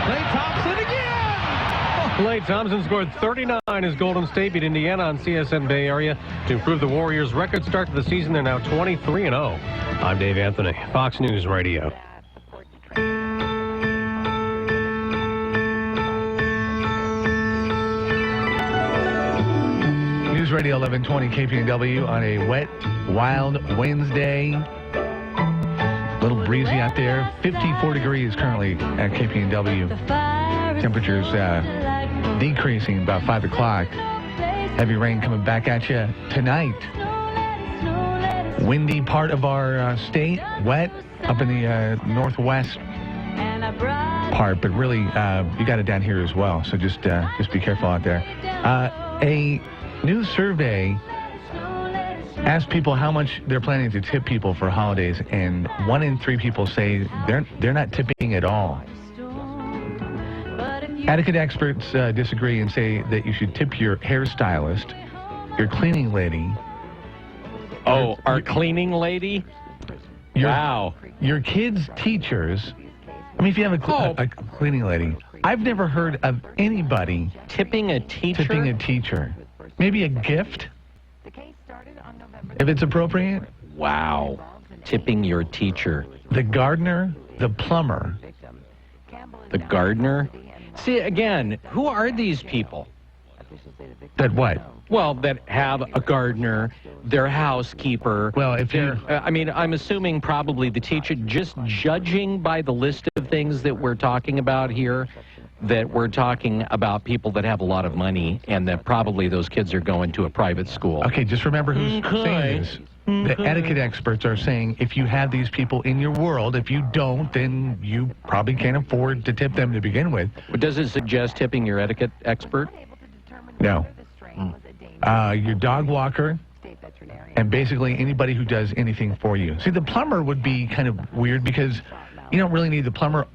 Klay Thompson again. Klay Thompson scored 39 as Golden State beat Indiana on CSN Bay Area to improve the Warriors' record start to the season. They're now 23-0. I'm Dave Anthony, Fox News Radio. News Radio 1120 KPNW on a wet, wild Wednesday. A little breezy out there. 54 degrees currently at KPNW. Temperatures decreasing about 5 o'clock. Heavy rain coming back at you tonight. Windy part of our state. Wet up in the northwest part. But really, you got it down here as well. So just be careful out there. A new survey asked people how much they're planning to tip people for holidays, and 1 in 3 people say they're not tipping at all. Etiquette experts disagree and say that you should tip your hairstylist, your cleaning lady. Oh, our cleaning lady? Wow. Your kids' teachers. I mean, if you have a cleaning lady, I've never heard of anybody tipping a teacher. Maybe a gift, if it's appropriate. Wow. Tipping your teacher. The gardener, the plumber. The gardener? See, again, who are these people? That what? Well, that have a gardener, their housekeeper. Well, if you... I mean, I'm assuming probably the teacher, just judging by the list of things that we're talking about here, that we're talking about people that have a lot of money and that probably those kids are going to a private school. Okay, just remember who's saying this. The etiquette experts are saying if you have these people in your world, if you don't, then you probably can't afford to tip them to begin with. But does it suggest tipping your etiquette expert? No. Your dog walker, and basically anybody who does anything for you. See, the plumber would be kind of weird because you don't really need the plumber,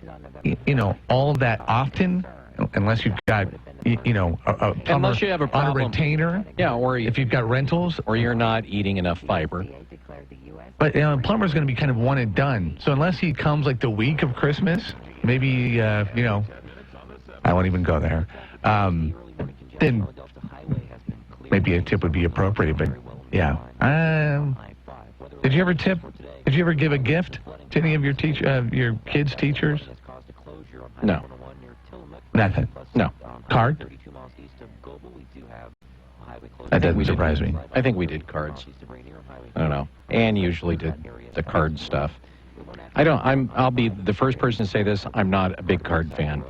all that often, unless you've got, a plumber unless you have a problem. On a retainer. Yeah, or if you've got rentals. Or you're not eating enough fiber. But a plumber's going to be kind of one and done. So unless he comes like the week of Christmas, maybe, I won't even go there. Then maybe a tip would be appropriate, but yeah. Did you ever tip? Did you ever give a gift to any of your your kids' teachers? No. Nothing? No. Card? That doesn't surprise me. I think we did cards. I don't know. Ann usually did the card stuff. I'll be the first person to say this. I'm not a big card fan.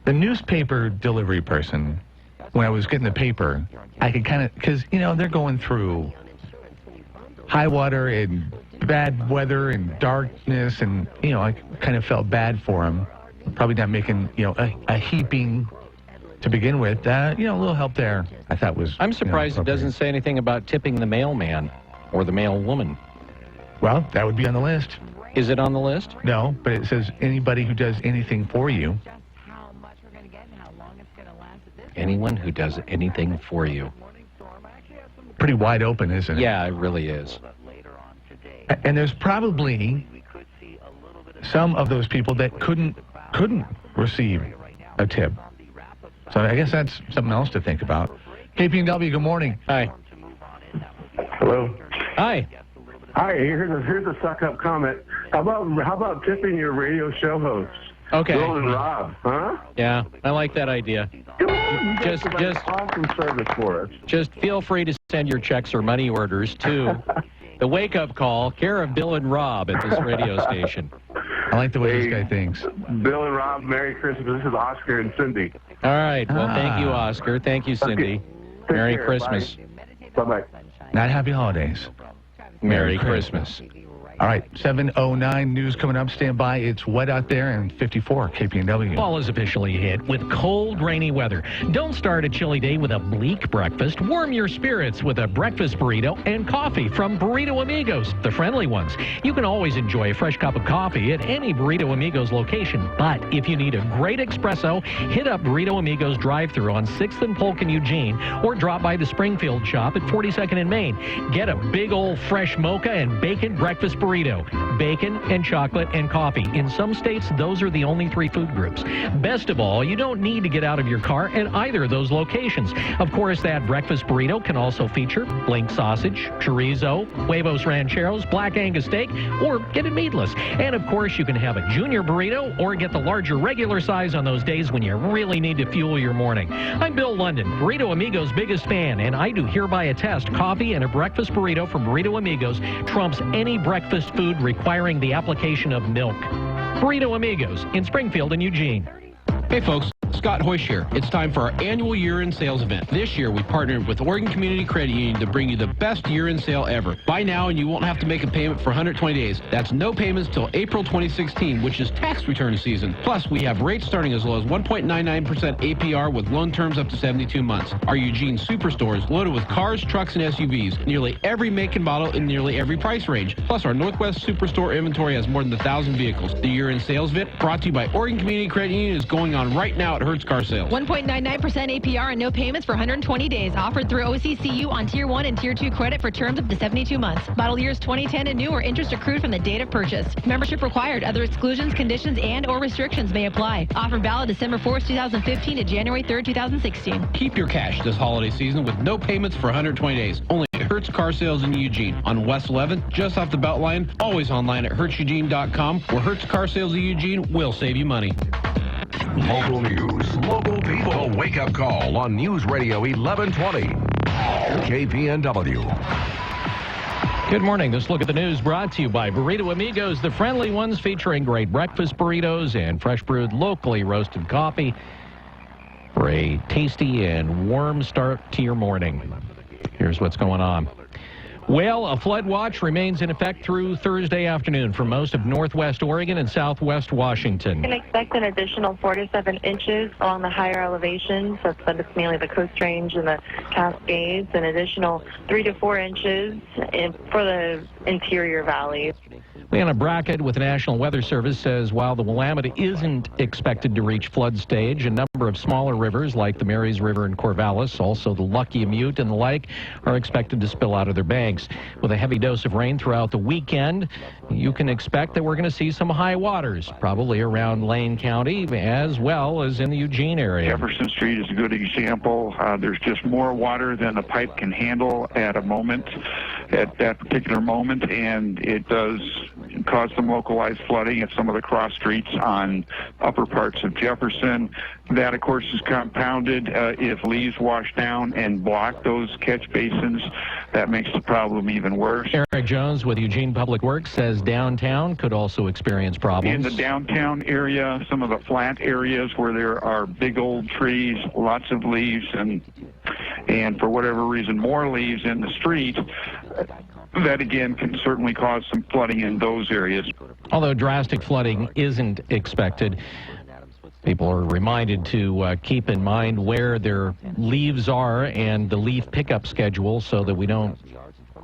The newspaper delivery person, when I was getting the paper, I could kind of, because, they're going through high water and bad weather and darkness, and, I kind of felt bad for them. Probably not making, a heaping to begin with. A little help there, I thought was... I'm surprised it doesn't say anything about tipping the mailman or the mailwoman. Well, that would be on the list. Is it on the list? No, but it says anybody who does anything for you. Anyone who does anything for you. Pretty wide open, isn't it? Yeah, it really is. And there's probably some of those people that couldn't receive a tip. So I guess that's something else to think about. KPNW, good morning. Hi. Hello. Hi. Hi, here's a suck-up comment. How about tipping your radio show hosts? Okay. Bill and Rob, huh? Yeah, I like that idea. Just awesome service for us. Just feel free to send your checks or money orders to the Wake Up Call, care of Bill and Rob at this radio station. I like the way this guy thinks. Bill and Rob, Merry Christmas. This is Oscar and Cindy. All right. Well, thank you, Oscar. Thank you, Cindy. Okay. Merry care. Christmas. Bye-bye. Not happy holidays. Merry Christmas. All right, 7:09 news coming up. Stand by. It's wet out there and 54 KPNW. Fall is officially hit with cold, rainy weather. Don't start a chilly day with a bleak breakfast. Warm your spirits with a breakfast burrito and coffee from Burrito Amigos, the friendly ones. You can always enjoy a fresh cup of coffee at any Burrito Amigos location. But if you need a great espresso, hit up Burrito Amigos drive-thru on 6th and Polk in Eugene, or drop by the Springfield shop at 42nd and Main. Get a big old fresh mocha and bacon breakfast burrito. Bacon and chocolate and coffee. In some states, those are the only 3 food groups. Best of all, you don't need to get out of your car at either of those locations. Of course, that breakfast burrito can also feature blink sausage, chorizo, huevos rancheros, black Angus steak, or get it meatless. And of course, you can have a junior burrito or get the larger regular size on those days when you really need to fuel your morning. I'm Bill London, Burrito Amigos' biggest fan, and I do hereby attest coffee and a breakfast burrito from Burrito Amigos trumps any breakfast food requiring the application of milk. Burrito Amigos in Springfield and Eugene. Hey folks, Scott Hoysh here. It's time for our annual year-end sales event. This year, we partnered with Oregon Community Credit Union to bring you the best year-end sale ever. Buy now and you won't have to make a payment for 120 days. That's no payments till April 2016, which is tax return season. Plus, we have rates starting as low as 1.99% APR with loan terms up to 72 months. Our Eugene Superstore is loaded with cars, trucks, and SUVs. Nearly every make and model in nearly every price range. Plus, our Northwest Superstore inventory has more than 1,000 vehicles. The year-end sales event, brought to you by Oregon Community Credit Union, is going on right now at Hertz Car Sales. 1.99% APR and no payments for 120 days. Offered through OCCU on Tier 1 and Tier 2 credit for terms up to 72 months. Model years 2010 and newer. Interest accrued from the date of purchase. Membership required. Other exclusions, conditions, and or restrictions may apply. Offer valid December 4th, 2015 to January 3rd, 2016. Keep your cash this holiday season with no payments for 120 days. Only at Hertz Car Sales in Eugene. On West 11th, just off the Beltline. Always online at HertzEugene.com, where Hertz Car Sales in Eugene will save you money. Local news, local people. Wake Up Call on News Radio 1120. KPNW. Good morning. This look at the news brought to you by Burrito Amigos, the friendly ones, featuring great breakfast burritos and fresh brewed locally roasted coffee for a tasty and warm start to your morning. Here's what's going on. Well, a flood watch remains in effect through Thursday afternoon for most of northwest Oregon and southwest Washington. You can expect an additional 4 to 7 inches along the higher elevations. That's mainly the Coast Range and the Cascades. An additional 3 to 4 inches for the interior valleys. Leanna Brackett with the National Weather Service says while the Willamette isn't expected to reach flood stage, a number of smaller rivers like the Marys River and Corvallis, also the Lucky Mute and the like, are expected to spill out of their banks. With a heavy dose of rain throughout the weekend, you can expect that we're going to see some high waters, probably around Lane County as well as in the Eugene area. Jefferson Street is a good example. There's just more water than the pipe can handle at that particular moment, and it does cause some localized flooding at some of the cross streets on upper parts of Jefferson. That, of course, is compounded if leaves wash down and block those catch basins. That makes the problem even worse. Eric Jones with Eugene Public Works says downtown could also experience problems. In the downtown area, some of the flat areas where there are big old trees, lots of leaves, and for whatever reason, more leaves in the street, that again can certainly cause some flooding in those areas. Although drastic flooding isn't expected, people are reminded to keep in mind where their leaves are and the leaf pickup schedule so that we don't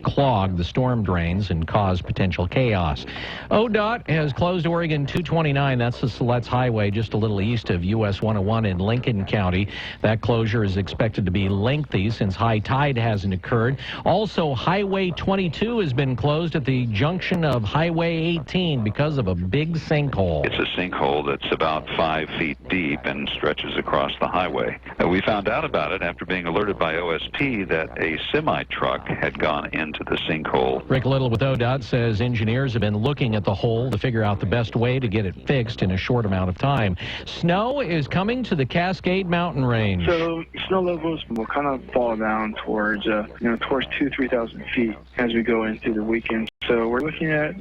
clog the storm drains and cause potential chaos. ODOT has closed Oregon 229. That's the Siletz Highway just a little east of US 101 in Lincoln County. That closure is expected to be lengthy since high tide hasn't occurred. Also, Highway 22 has been closed at the junction of Highway 18 because of a big sinkhole. It's a sinkhole that's about 5 feet deep and stretches across the highway. We found out about it after being alerted by OSP that a semi-truck had gone into into the sinkhole. Rick Little with ODOT says engineers have been looking at the hole to figure out the best way to get it fixed in a short amount of time. Snow is coming to the Cascade Mountain Range. So snow levels will kind of fall down towards, towards 2,000-3,000 feet as we go into the weekend. So we're looking at,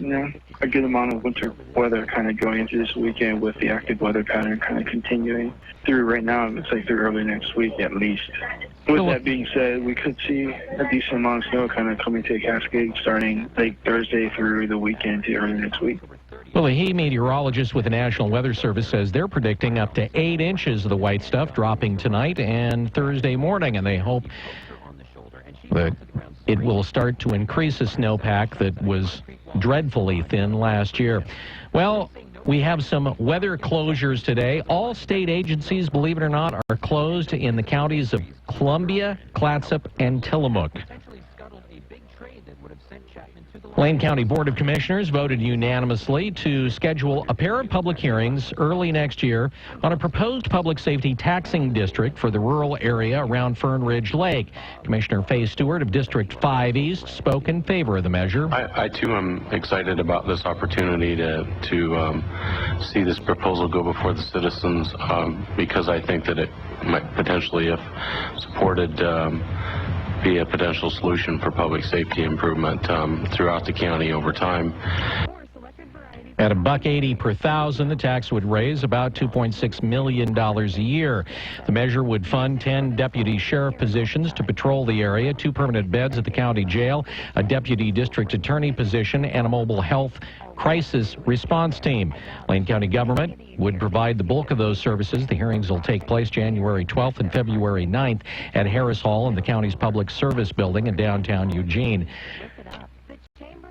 a good amount of winter weather kind of going into this weekend with the active weather pattern kind of continuing through right now. It looks like through early next week at least. With that being said, we could see a decent amount of snow kind of coming to the Cascade starting late Thursday through the weekend to early next week. Well, a meteorologist with the National Weather Service says they're predicting up to 8 inches of the white stuff dropping tonight and Thursday morning, and they hope that it will start to increase a snowpack that was dreadfully thin last year. Well, we have some weather closures today. All state agencies, believe it or not, are closed in the counties of Columbia, Clatsop, and Tillamook. Lane County Board of Commissioners voted unanimously to schedule a pair of public hearings early next year on a proposed public safety taxing district for the rural area around Fern Ridge Lake. Commissioner Faye Stewart of District 5 East spoke in favor of the measure. I too am excited about this opportunity to see this proposal go before the citizens because I think that it might potentially, if supported, be a potential solution for public safety improvement throughout the county over time. At $1.80 per thousand, the tax would raise about $2.6 million a year. The measure would fund 10 deputy sheriff positions to patrol the area, 2 permanent beds at the county jail, a deputy district attorney position, and a mobile health crisis response team. Lane County government would provide the bulk of those services. The hearings will take place January 12th and February 9th at Harris Hall in the county's public service building in downtown Eugene.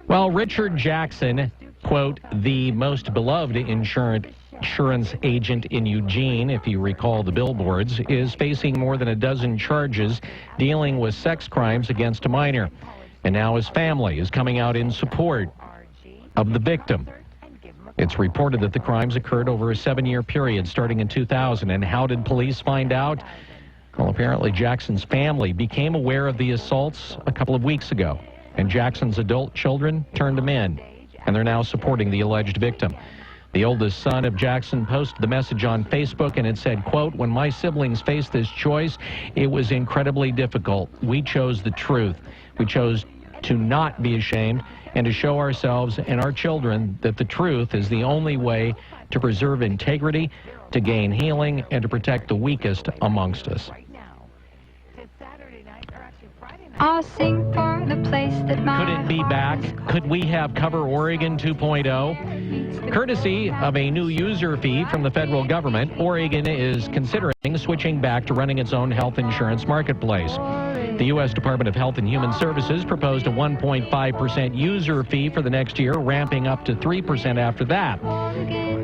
Well, Richard Jackson, quote, the most beloved insurance agent in Eugene, if you recall the billboards, is facing more than a dozen charges dealing with sex crimes against a minor. And now his family is coming out in support of the victim. It's reported that the crimes occurred over a 7-year period starting in 2000. And how did police find out? Well, apparently Jackson's family became aware of the assaults a couple of weeks ago, and Jackson's adult children turned him in, and they're now supporting the alleged victim. The oldest son of Jackson posted the message on Facebook, and it said, quote, when my siblings faced this choice, it was incredibly difficult. We chose the truth. We chose to not be ashamed and to show ourselves and our children that the truth is the only way to preserve integrity, to gain healing, and to protect the weakest amongst us. I'll sing for the place that my Could it be back? Could we have Cover Oregon 2.0? Courtesy of a new user fee from the federal government, Oregon is considering switching back to running its own health insurance marketplace. The U.S. Department of Health and Human Services proposed a 1.5% user fee for the next year, ramping up to 3% after that.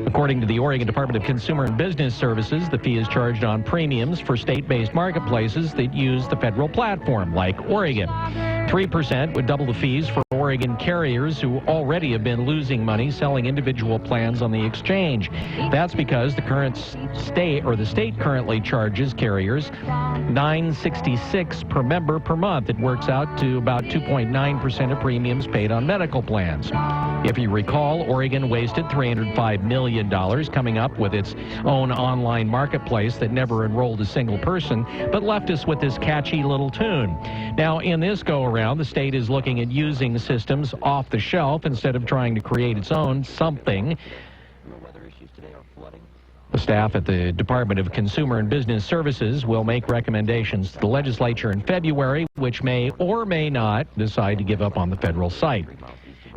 According to the Oregon Department of Consumer and Business Services, the fee is charged on premiums for state-based marketplaces that use the federal platform, like Oregon. 3% would double the fees for Oregon carriers who already have been losing money selling individual plans on the exchange. That's because the state currently charges carriers $9.66 per member per month. It works out to about 2.9% of premiums paid on medical plans. If you recall, Oregon wasted $305 million coming up with its own online marketplace that never enrolled a single person, but left us with this catchy little tune. Now, in this go-around, the state is looking at using systems off the shelf instead of trying to create its own something. The staff at the Department of Consumer and Business Services will make recommendations to the legislature in February, which may or may not decide to give up on the federal site.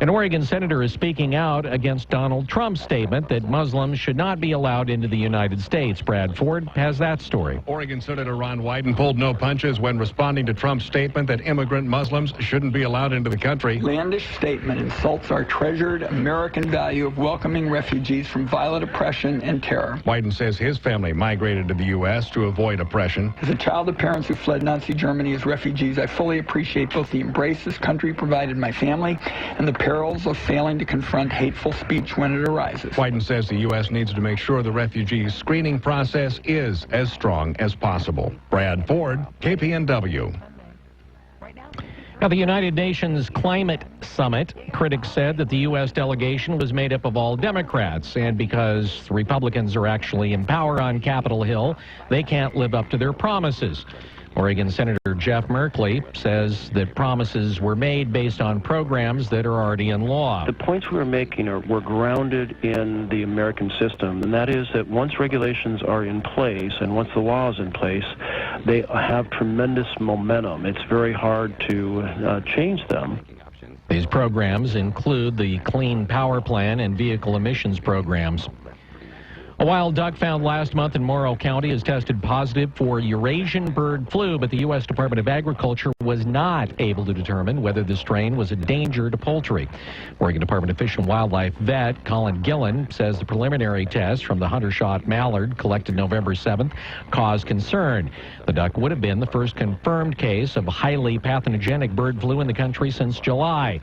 An Oregon senator is speaking out against Donald Trump's statement that Muslims should not be allowed into the United States. Brad Ford has that story. Oregon Senator Ron Wyden pulled no punches when responding to Trump's statement that immigrant Muslims shouldn't be allowed into the country. Outlandish statement insults our treasured American value of welcoming refugees from violent oppression and terror. Wyden says his family migrated to the U.S. to avoid oppression. As a child of parents who fled Nazi Germany as refugees, I fully appreciate both the embrace this country provided my family and the perils of failing to confront hateful speech when it arises. Wyden says the U.S. needs to make sure the refugee screening process is as strong as possible. Brad Ford, KPNW. At the United Nations Climate Summit, critics said that the U.S. delegation was made up of all Democrats, and because the Republicans are actually in power on Capitol Hill, they can't live up to their promises. Oregon Senator Jeff Merkley says that promises were made based on programs that are already in law. The points we were making were grounded in the American system, and that is that once regulations are in place and once the law is in place, they have tremendous momentum. It's very hard to change them. These programs include the Clean Power Plan and vehicle emissions programs. A wild duck found last month in Morrow County has tested positive for Eurasian bird flu, but the U.S. Department of Agriculture was not able to determine whether the strain was a danger to poultry. Oregon Department of Fish and Wildlife vet Colin Gillen says the preliminary test from the hunter-shot mallard collected November 7th caused concern. The duck would have been the first confirmed case of highly pathogenic bird flu in the country since July.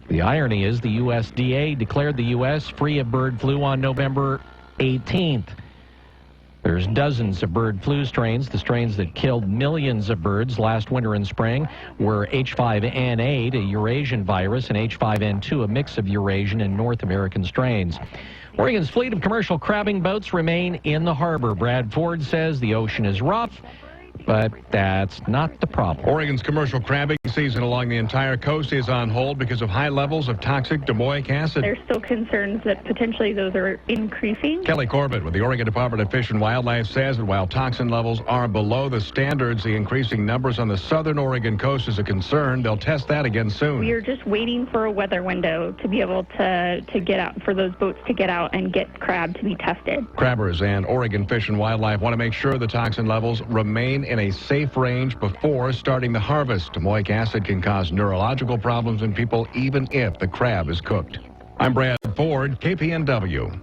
The irony is the USDA declared the U.S. free of bird flu on November 18th. There's dozens of bird flu strains. The strains that killed millions of birds last winter and spring were H5N8, a Eurasian virus, and H5N2, a mix of Eurasian and North American strains. Oregon's fleet of commercial crabbing boats remain in the harbor. Brad Ford says the ocean is rough, but that's not the problem. Oregon's commercial crabbing season along the entire coast is on hold because of high levels of toxic domoic acid. There's still concerns that potentially those are increasing. Kelly Corbett with the Oregon Department of Fish and Wildlife says that while toxin levels are below the standards, the increasing numbers on the southern Oregon coast is a concern. They'll test that again soon. We are just waiting for a weather window to be able to get out, for those boats to get out and get crab to be tested. Crabbers and Oregon Fish and Wildlife want to make sure the toxin levels remain in a safe range before starting the harvest. Domoic acid can cause neurological problems in people even if the crab is cooked. I'm Brad Ford, KPNW.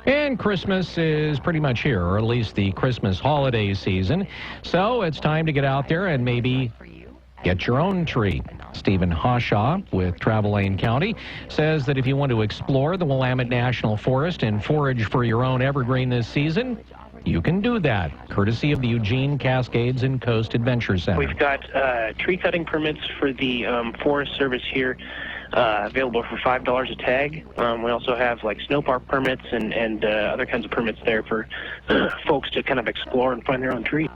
And Christmas is pretty much here, or at least the Christmas holiday season. So it's time to get out there and maybe get your own tree. Stephen Hawshaw with Travel Lane County says that if you want to explore the Willamette National Forest and forage for your own evergreen this season, you can do that, courtesy of the Eugene Cascades and Coast Adventure Center. We've got tree cutting permits for the Forest Service here, available for $5 a tag. We also have like snow park permits and other kinds of permits there for folks to kind of explore and find their own tree.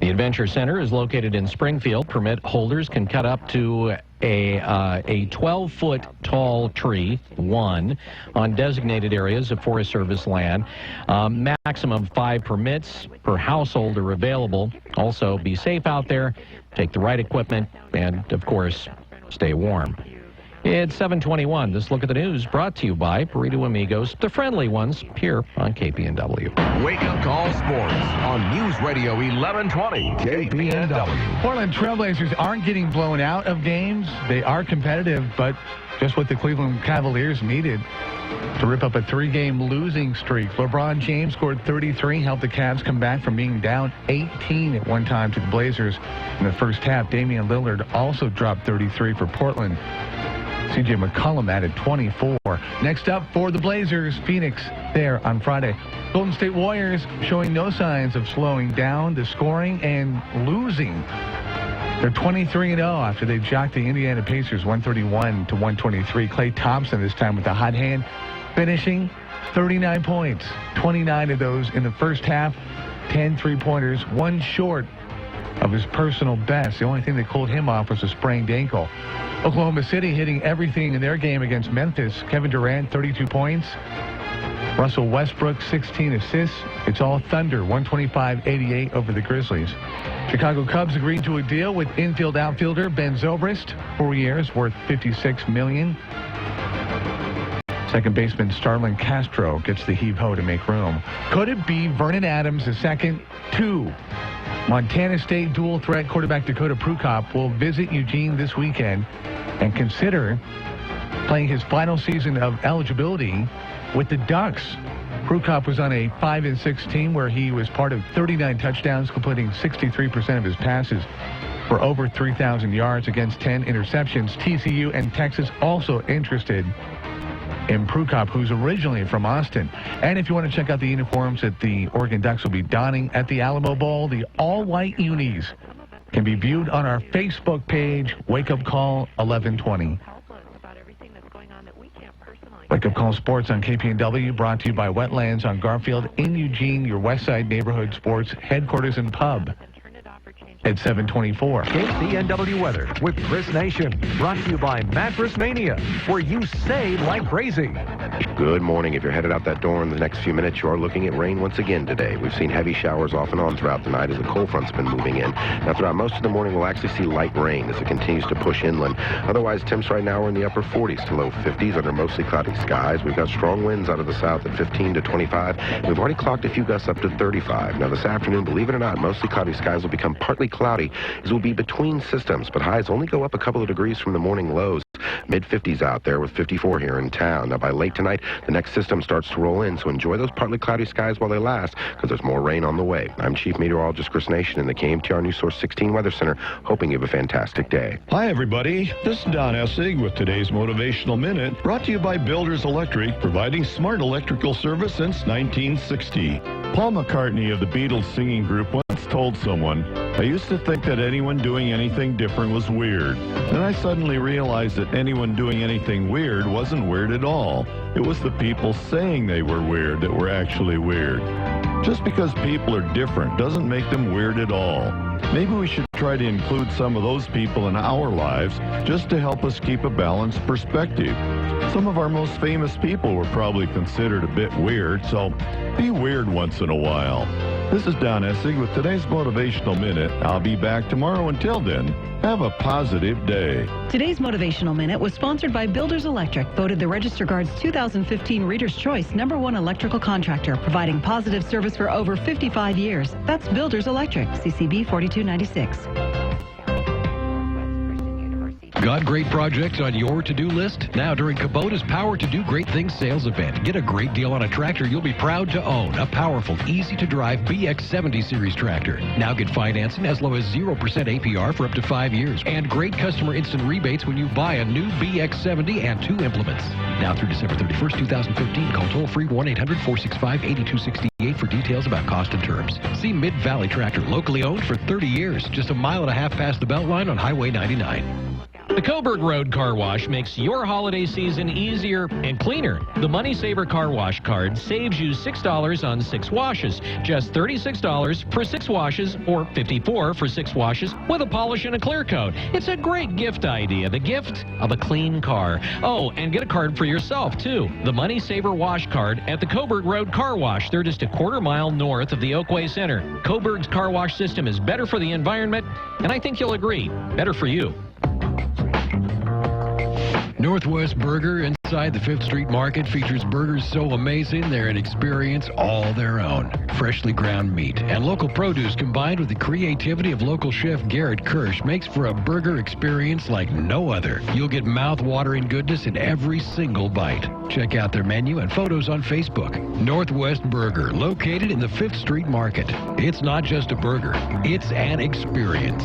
The Adventure Center is located in Springfield. Permit holders can cut up to a 12-foot tall tree, one, on designated areas of Forest Service land. Maximum 5 permits per household are available. Also, be safe out there, take the right equipment, and, of course, stay warm. It's 7:21. This look at the news brought to you by Burrito Amigos, the friendly ones, here on KPNW. Wake Up Call Sports on News Radio 1120 KPNW. Portland Trailblazers aren't getting blown out of games. They are competitive, but just what the Cleveland Cavaliers needed to rip up a 3-game losing streak. LeBron James scored 33, helped the Cavs come back from being down 18 at one time to the Blazers in the first half. Damian Lillard also dropped 33 for Portland. C.J. McCollum added 24. Next up for the Blazers, Phoenix there on Friday. Golden State Warriors showing no signs of slowing down the scoring and losing. They're 23-0 after they jocked the Indiana Pacers 131-123. Klay Thompson this time with a hot hand, finishing 39 points. 29 of those in the first half, 10 3-pointers, one short of his personal best. The only thing that cooled him off was a sprained ankle. Oklahoma City hitting everything in their game against Memphis. Kevin Durant, 32 points. Russell Westbrook, 16 assists. It's all Thunder, 125-88 over the Grizzlies. Chicago Cubs agreed to a deal with infield outfielder Ben Zobrist, 4 years, worth $56 million. Second baseman Starlin Castro gets the heave-ho to make room. Could it be Vernon Adams, the second? 2. Montana State dual-threat quarterback Dakota Prukop will visit Eugene this weekend and consider playing his final season of eligibility with the Ducks. Prukop was on a 5-6 team where he was part of 39 touchdowns, completing 63% of his passes for over 3,000 yards against 10 interceptions. TCU and Texas also interested in Prukop, who's originally from Austin. And if you want to check out the uniforms that the Oregon Ducks will be donning at the Alamo Bowl, the all-white unis can be viewed on our Facebook page, Wake Up Call 1120. Wake Up Call Sports on KPNW, brought to you by Wetlands on Garfield in Eugene, your Westside neighborhood sports headquarters and pub. At 7:24. KPNW weather with Chris Nation. Brought to you by Mattress Mania, where you save like crazy. Good morning. If you're headed out that door in the next few minutes, you are looking at rain once again today. We've seen heavy showers off and on throughout the night as the cold front's been moving in. Now, throughout most of the morning, we'll actually see light rain as it continues to push inland. Otherwise, temps right now are in the upper 40s to low 50s under mostly cloudy skies. We've got strong winds out of the south at 15 to 25. We've already clocked a few gusts up to 35. Now, this afternoon, believe it or not, mostly cloudy skies will become partly cloudy as we'll be between systems, but highs only go up a couple of degrees from the morning lows. Mid-50s out there with 54 here in town. Now, by late tonight, the next system starts to roll in, so enjoy those partly cloudy skies while they last, because there's more rain on the way. I'm Chief Meteorologist Chris Nation in the KMTR News Source 16 Weather Center, hoping you have a fantastic day. Hi, everybody. This is Don Essig with today's Motivational Minute, brought to you by Builders Electric, providing smart electrical service since 1960. Paul McCartney of the Beatles singing group once told someone, "I used to think that anyone doing anything different was weird. Then I suddenly realized that anyone doing anything weird wasn't weird at all. It was the people saying they were weird that were actually weird. Just because people are different doesn't make them weird at all. Maybe we should try to include some of those people in our lives just to help us keep a balanced perspective. Some of our most famous people were probably considered a bit weird, so be weird once in a while." This is Don Essig with today's Motivational Minute. I'll be back tomorrow. Until then, have a positive day. Today's Motivational Minute was sponsored by Builders Electric, voted the Register Guard's 2015 Reader's Choice #1 electrical contractor, providing positive service for over 55 years. That's Builders Electric, CCB 4296. Got great projects on your to-do list? Now during Kubota's Power to Do Great Things sales event, get a great deal on a tractor you'll be proud to own. A powerful, easy-to-drive BX70 series tractor. Now get financing as low as 0% APR for up to 5 years. And great customer instant rebates when you buy a new BX70 and 2 implements. Now through December 31st, 2015, call toll-free 1-800-465-8268 for details about cost and terms. See Mid-Valley Tractor, locally owned for 30 years, just a mile and a half past the Beltline on Highway 99. The Coburg Road Car Wash makes your holiday season easier and cleaner. The Money Saver Car Wash card saves you $6 on 6 washes. Just $36 for 6 washes or $54 for 6 washes with a polish and a clear coat. It's a great gift idea, the gift of a clean car. Oh, and get a card for yourself, too. The Money Saver Wash card at the Coburg Road Car Wash. They're just a quarter mile north of the Oakway Center. Coburg's car wash system is better for the environment, and I think you'll agree, better for you. Northwest Burger inside the 5th Street Market features burgers so amazing they're an experience all their own. Freshly ground meat and local produce combined with the creativity of local chef Garrett Kirsch makes for a burger experience like no other. You'll get mouth-watering goodness in every single bite. Check out their menu and photos on Facebook. Northwest Burger, located in the 5th Street Market. It's not just a burger, it's an experience.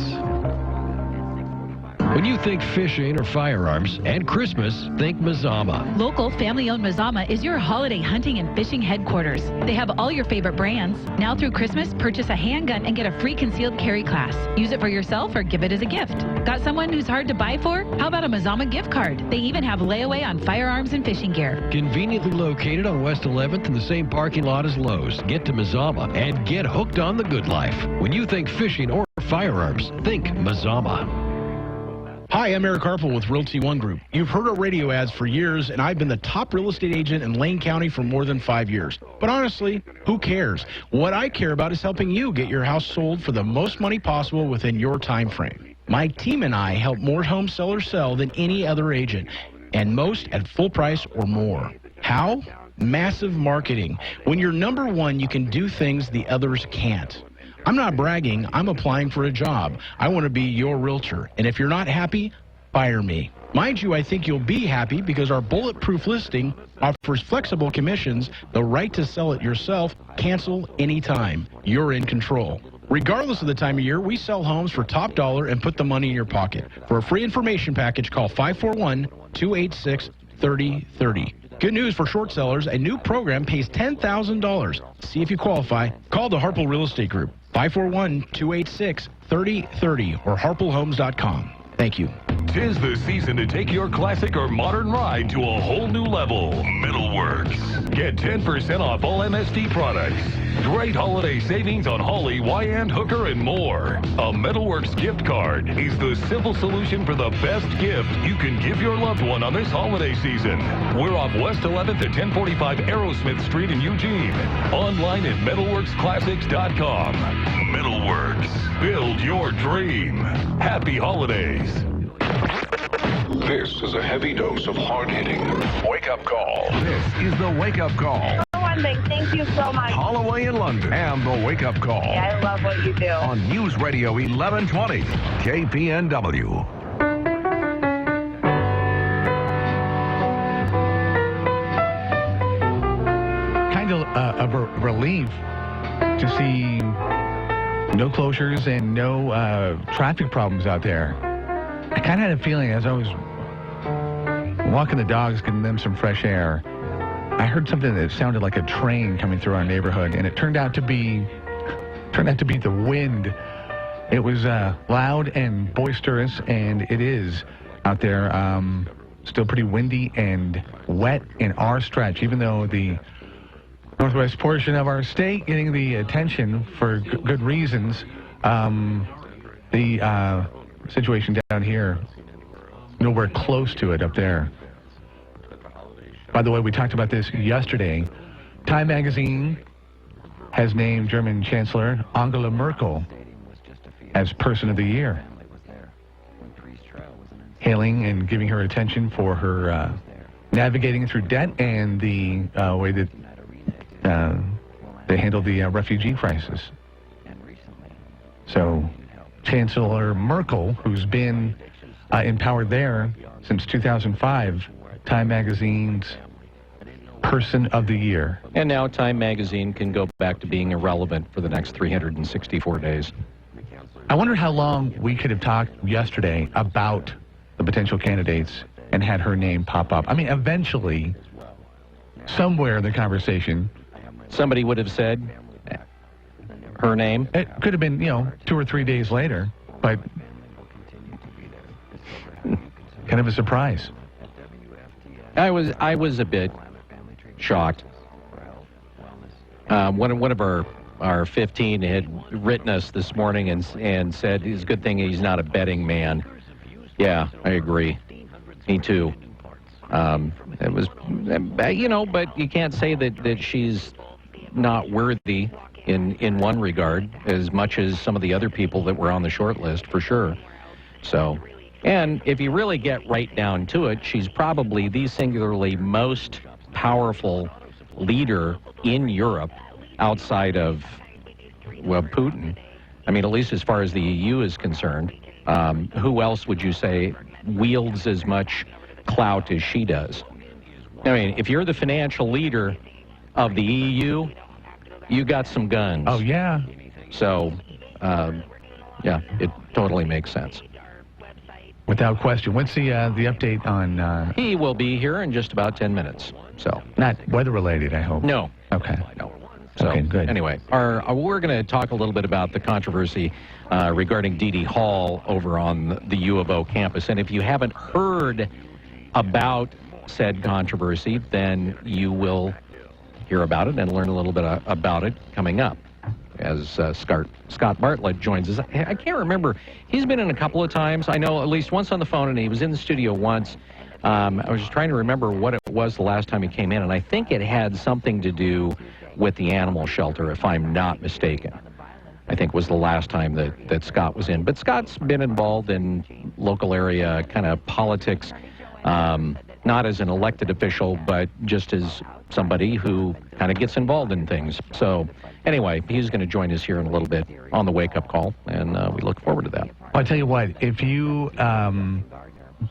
When you think fishing or firearms and Christmas, think Mazama. Local family-owned Mazama is your holiday hunting and fishing headquarters. They have all your favorite brands. Now through Christmas, purchase a handgun and get a free concealed carry class. Use it for yourself or give it as a gift. Got someone who's hard to buy for? How about a Mazama gift card? They even have layaway on firearms and fishing gear. Conveniently located on West 11th in the same parking lot as Lowe's. Get to Mazama and get hooked on the good life. When you think fishing or firearms, think Mazama. Hi, I'm Eric Harpel with Realty One Group. You've heard our radio ads for years, and I've been the top real estate agent in Lane County for more than 5 years. But honestly, who cares? What I care about is helping you get your house sold for the most money possible within your time frame. My team and I help more home sellers sell than any other agent, and most at full price or more. How? Massive marketing. When you're number one, you can do things the others can't. I'm not bragging. I'm applying for a job. I want to be your realtor. And if you're not happy, fire me. Mind you, I think you'll be happy because our bulletproof listing offers flexible commissions, the right to sell it yourself, cancel anytime. You're in control. Regardless of the time of year, we sell homes for top dollar and put the money in your pocket. For a free information package, call 541-286-3030. Good news for short sellers. A new program pays $10,000. See if you qualify. Call the Harple Real Estate Group, 541-286-3030 or harplehomes.com. Thank you. 'Tis the season to take your classic or modern ride to a whole new level. Metalworks. Get 10% off all MSD products. Great holiday savings on Holly, Wyand, Hooker, and more. A Metalworks gift card is the simple solution for the best gift you can give your loved one on this holiday season. We're off West 11th at 1045 Aerosmith Street in Eugene. Online at metalworksclassics.com. Metalworks. Build your dream. Happy holidays. This is a heavy dose of hard-hitting wake-up call. This is the Wake Up Call. One thing, thank you so much. Holloway in London and the Wake Up Call. Yeah, I love what you do. On News Radio 1120, KPNW. Kind of a relief to see no closures and no traffic problems out there. I kind of had a feeling as I was walking the dogs, getting them some fresh air, I heard something that sounded like a train coming through our neighborhood, and it turned out to be the wind. It was loud and boisterous, and it is out there. Still pretty windy and wet in our stretch, even though the northwest portion of our state getting the attention for good reasons. The situation down here, nowhere close to it up there. By the way, we talked about this yesterday. Time magazine has named German Chancellor Angela Merkel as Person of the Year, hailing and giving her attention for her navigating through debt and the way that they handled the refugee crisis. So Chancellor Merkel, who's been in power there since 2005, Time Magazine's Person of the Year. And now Time Magazine can go back to being irrelevant for the next 364 days. I wonder how long we could have talked yesterday about the potential candidates and had her name pop up. I mean, eventually, somewhere in the conversation, somebody would have said her name. It could have been, 2 or 3 days later, but kind of a surprise. I was a bit shocked. One of our 15 had written us this morning and said it's a good thing he's not a betting man. Yeah, I agree. Me too. It was, but you can't say that she's not worthy in one regard as much as some of the other people that were on the short list, for sure. So, and if you really get right down to it, she's probably the singularly most powerful leader in Europe outside of, well, Putin. I mean, at least as far as the EU is concerned. Who else would you say wields as much clout as she does? I mean, if you're the financial leader of the EU, you got some guns. Oh, yeah. So, yeah, it totally makes sense. Without question. What's the update on... He will be here in just about 10 minutes. So not weather-related, I hope. No. Okay. No. So, okay, good. Anyway, we're going to talk a little bit about the controversy regarding Dee Hall over on the U of O campus. And if you haven't heard about said controversy, then you will hear about it and learn a little bit about it coming up as Scott Bartlett joins us. I can't remember. He's been in a couple of times. I know at least once on the phone, and he was in the studio once. I was just trying to remember what it was the last time he came in, and I think it had something to do with the animal shelter, if I'm not mistaken. I think was the last time that Scott was in. But Scott's been involved in local area kind of politics, not as an elected official, but just as somebody who kind of gets involved in things. So anyway, he's going to join us here in a little bit on the Wake Up Call, and we look forward to that. I'll tell you what, if you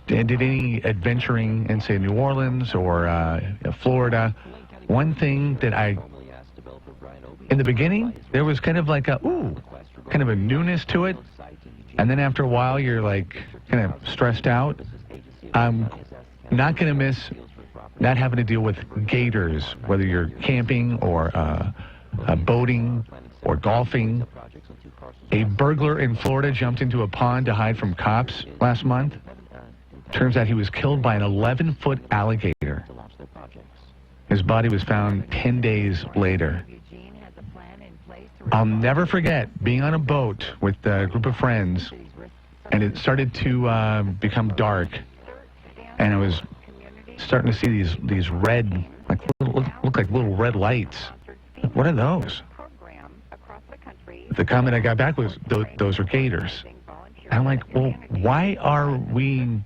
did any adventuring in, say, New Orleans or Florida, one thing that in the beginning, there was kind of like kind of a newness to it. And then after a while, you're like kind of stressed out. I'm not going to miss not having to deal with gators, whether you're camping or boating or golfing. A burglar in Florida jumped into a pond to hide from cops last month. Turns out he was killed by an 11-foot alligator. His body was found 10 days later. I'll never forget being on a boat with a group of friends, and it started to become dark, and I was starting to see these red, like look like little red lights. What are those? The comment I got back was, those are gators. And I'm like, well, why are we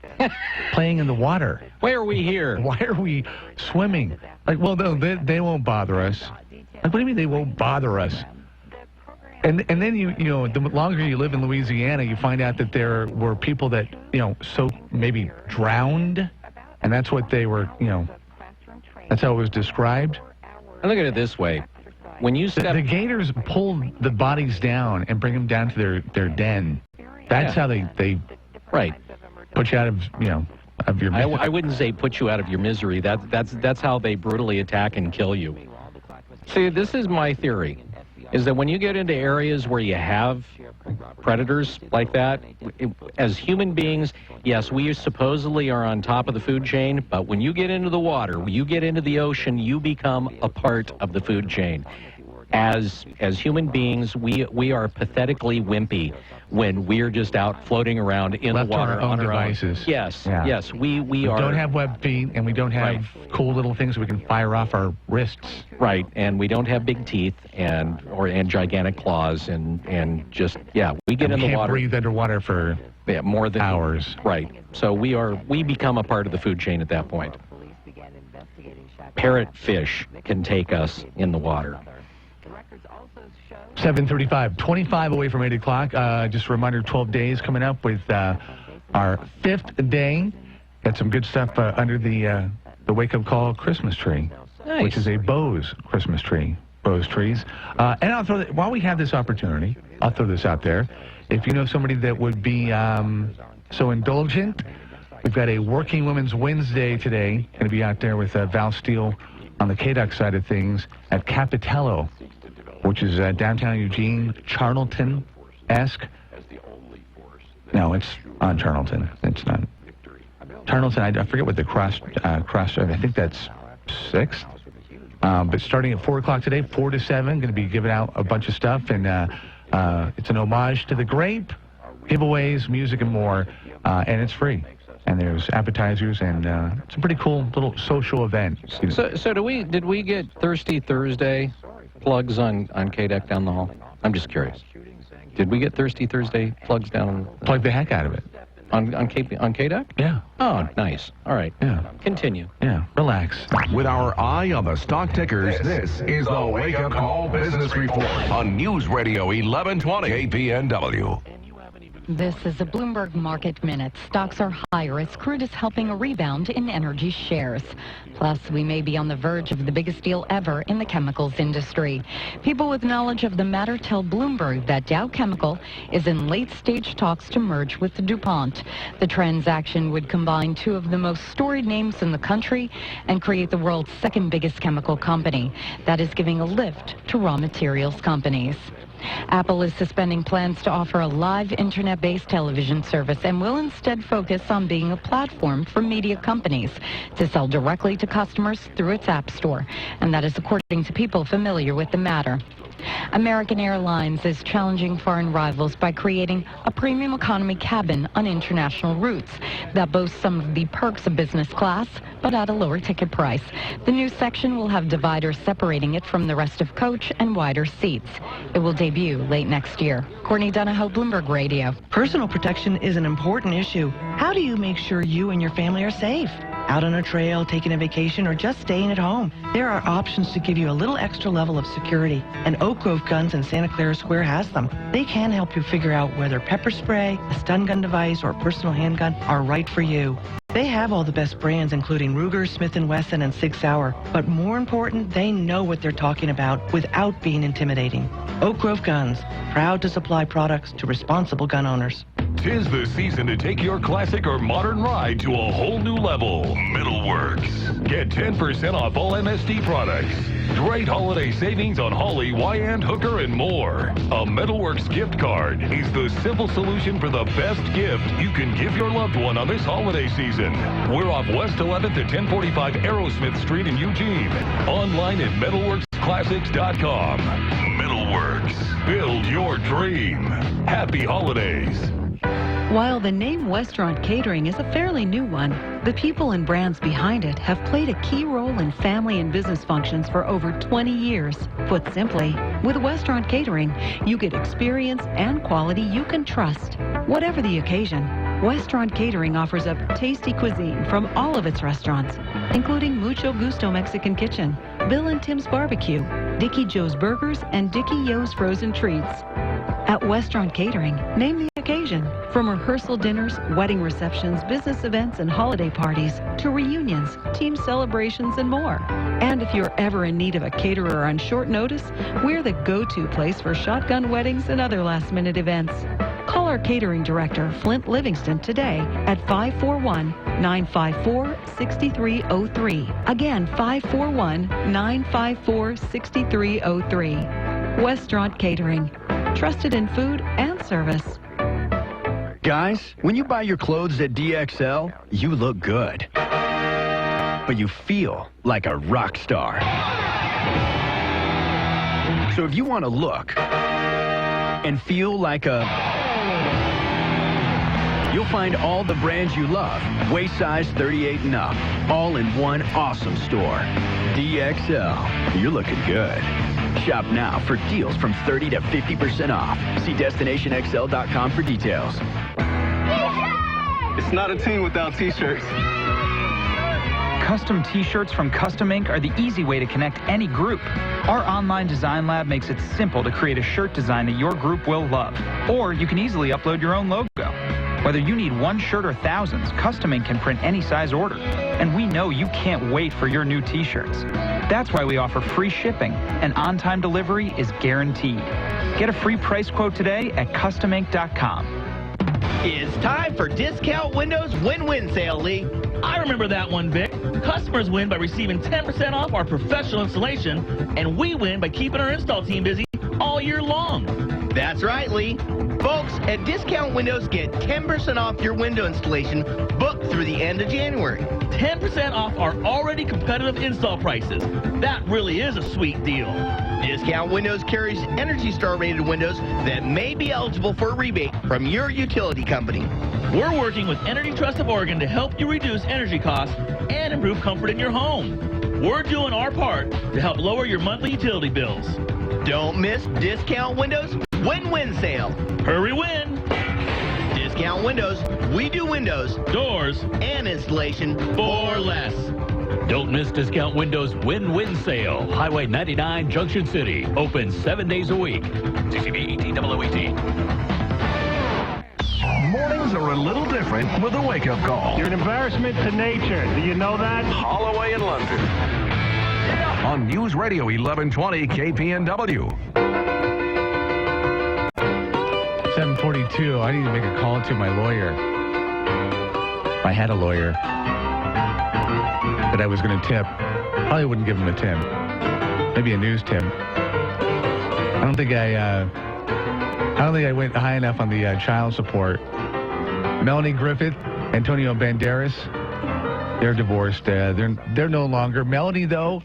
playing in the water? Why are we here? Why are we swimming? Like, well, no, they won't bother us. Like, what do you mean they won't bother us? And then you know, the longer you live in Louisiana, you find out that there were people that, you know, so maybe drowned, and that's what they were, you know, that's how it was described. I look at it this way. When you step... The gators pull the bodies down and bring them down to their den. That's how they right put you out of, you know, of your misery. I wouldn't say put you out of your misery. That's how they brutally attack and kill you. See, this is my theory, is that when you get into areas where you have predators like that, as human beings, yes, we supposedly are on top of the food chain, but when you get into the water, when you get into the ocean, you become a part of the food chain. As human beings, we are pathetically wimpy when we're just out floating around in the water on our devices. Own. Yes, yes, we don't have web feet, and we don't have cool little things we can fire off our wrists. Right, and we don't have big teeth and gigantic claws and just we get in the water. We can't breathe underwater for more than hours. Right, so we become a part of the food chain at that point. Parrotfish can take us in the water. 7:35, 25 away from 8 o'clock. Just a reminder, 12 days coming up with our 5th day. Got some good stuff under the Wake Up Call Christmas tree, which is a Bose Christmas tree, Bose trees. And I'll throw while we have this opportunity, I'll throw this out there. If you know somebody that would be so indulgent, we've got a Working Women's Wednesday today. Going to be out there with Val Steele on the KDUC side of things at Capitello, which is downtown Eugene, Charlton-esque. No, it's on Charlton. It's not. Charlton, I forget what the cross, I think that's 6th. But starting at 4 o'clock today, 4 to 7, going to be giving out a bunch of stuff. And it's an homage to the grape, giveaways, music, and more. And it's free. And there's appetizers, and it's a pretty cool little social event. So did we get Thirsty Thursday plugs on KDUC down the hall? I'm just curious. Did we get Thirsty Thursday plugs down? Plug the heck out of it. On KDUC? Yeah. Oh, nice. All right. Yeah. Continue. Yeah. Relax. With our eye on the stock tickers, this is the Wake Up Call Business Report on News Radio 1120 KPNW. This is a Bloomberg Market Minute. Stocks are higher as crude is helping a rebound in energy shares. Plus, we may be on the verge of the biggest deal ever in the chemicals industry. People with knowledge of the matter tell Bloomberg that Dow Chemical is in late-stage talks to merge with DuPont. The transaction would combine two of the most storied names in the country and create the world's second biggest chemical company. That is giving a lift to raw materials companies. Apple is suspending plans to offer a live internet-based television service and will instead focus on being a platform for media companies to sell directly to customers through its app store. And that is according to people familiar with the matter. American Airlines is challenging foreign rivals by creating a premium economy cabin on international routes that boasts some of the perks of business class, but at a lower ticket price. The new section will have dividers separating it from the rest of coach and wider seats. It will debut late next year. Courtney Donahoe, Bloomberg Radio. Personal protection is an important issue. How do you make sure you and your family are safe? Out on a trail, taking a vacation, or just staying at home? There are options to give you a little extra level of security, and Oak Grove Guns in Santa Clara Square has them. They can help you figure out whether pepper spray, a stun gun device, or a personal handgun are right for you. They have all the best brands, including Ruger, Smith & Wesson, and Sig Sauer. But more important, they know what they're talking about without being intimidating. Oak Grove Guns, proud to supply products to responsible gun owners. 'Tis the season to take your classic or modern ride to a whole new level. Metalworks. Get 10% off all MSD products. Great holiday savings on Holly, Wyand, Hooker, and more. A Metalworks gift card is the simple solution for the best gift you can give your loved one on this holiday season. We're off West 11th at 1045 Aerosmith Street in Eugene. Online at metalworksclassics.com. Metalworks. Build your dream. Happy holidays. While the name Westrant Catering is a fairly new one, the people and brands behind it have played a key role in family and business functions for over 20 years. Put simply, with Westrant Catering, you get experience and quality you can trust. Whatever the occasion, Westrant Catering offers up tasty cuisine from all of its restaurants, including Mucho Gusto Mexican Kitchen, Bill and Tim's Barbecue, Dickie Joe's Burgers, and Dickie Yo's Frozen Treats. At Westrant Catering, name the occasion. From rehearsal dinners, wedding receptions, business events, and holiday parties, to reunions, team celebrations, and more. And if you're ever in need of a caterer on short notice, we're the go-to place for shotgun weddings and other last-minute events. Call our catering director, Flint Livingston, today at 541-954-6303. Again, 541-954-6303. Westrant Catering. Trusted in food and service. Guys, when you buy your clothes at DXL, you look good. But you feel like a rock star. So if you want to look and feel like a... You'll find all the brands you love, waist size 38 and up, all in one awesome store. DXL, you're looking good. Shop now for deals from 30 to 50% off. See DestinationXL.com for details. It's not a team without T-shirts. Custom T-shirts from Custom Ink are the easy way to connect any group. Our online design lab makes it simple to create a shirt design that your group will love. Or you can easily upload your own logo. Whether you need one shirt or thousands, Custom Ink can print any size order. And we know you can't wait for your new T-shirts. That's why we offer free shipping, and on-time delivery is guaranteed. Get a free price quote today at customink.com. It's time for Discount Windows Win-Win Sale, Lee. I remember that one, Vic. Customers win by receiving 10% off our professional installation, and we win by keeping our install team busy all year long. That's right, Lee. Folks, at Discount Windows, get 10% off your window installation booked through the end of January. 10% off our already competitive install prices. That really is a sweet deal. Discount Windows carries Energy Star rated windows that may be eligible for a rebate from your utility company. We're working with Energy Trust of Oregon to help you reduce energy costs and improve comfort in your home. We're doing our part to help lower your monthly utility bills. Don't miss Discount Windows Win-Win Sale. Hurry win. Discount Windows, we do windows, doors, and installation for less. Don't miss Discount Windows Win-Win Sale. Highway 99, Junction City. Open 7 days a week. CCB 1800. Mornings are a little different with a wake-up call. You're an embarrassment to nature. Do you know that? Holloway in London. On News Radio 1120 KPNW. 7:42. I need to make a call to my lawyer. If I had a lawyer that I was going to tip, probably wouldn't give him a tip. Maybe a news tip. I don't think I went high enough on the child support. Melanie Griffith, Antonio Banderas, they're divorced. They're no longer. Melanie, though,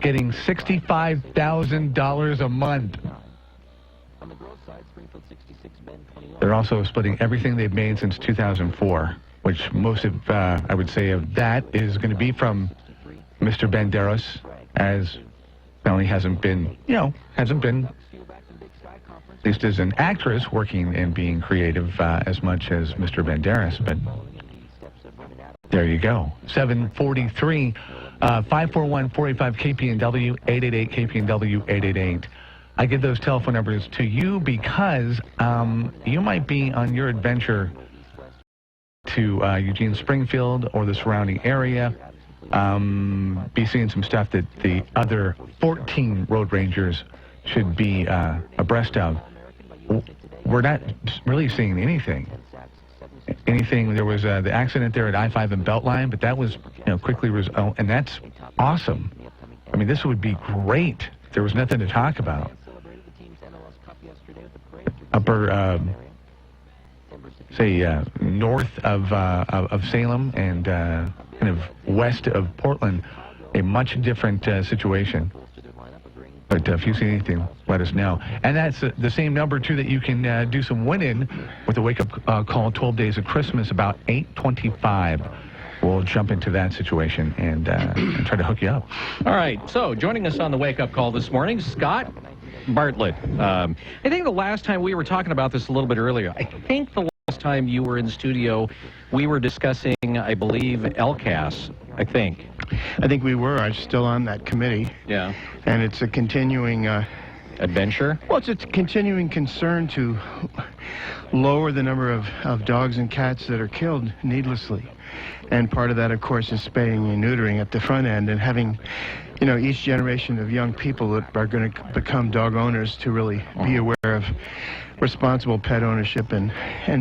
getting $65,000 a month. They're also splitting everything they've made since 2004, which most of, I would say, of that is going to be from Mr. Banderas, as Melanie hasn't been, at least as an actress, working and being creative as much as Mr. Banderas, but there you go. 743, 541-485-KPNW, 888-KPNW, 888. I give those telephone numbers to you because you might be on your adventure to Eugene, Springfield, or the surrounding area, be seeing some stuff that the other 14 road rangers should be abreast of. We're not really seeing anything. anything. There was the accident there at I-5 and Beltline, but that was quickly resolved, and that's awesome. I mean, this would be great. There was nothing to talk about. Upper, north of Salem and kind of west of Portland, a much different situation. But if you see anything, let us know. And that's the same number, too, that you can do some winning with the Wake Up Call 12 Days of Christmas about 8:25. We'll jump into that situation and try to hook you up. All right. So joining us on the Wake Up Call this morning, Scott Bartlett. I think the last time we were talking about this a little bit earlier, I think the last time you were in the studio, we were discussing, I believe, LCAS, I think. I think we were. I'm still on that committee. Yeah. And it's a continuing... adventure? Well, it's a continuing concern to lower the number of dogs and cats that are killed needlessly. And part of that, of course, is spaying and neutering at the front end and having, each generation of young people that are going to become dog owners to really be aware of responsible pet ownership and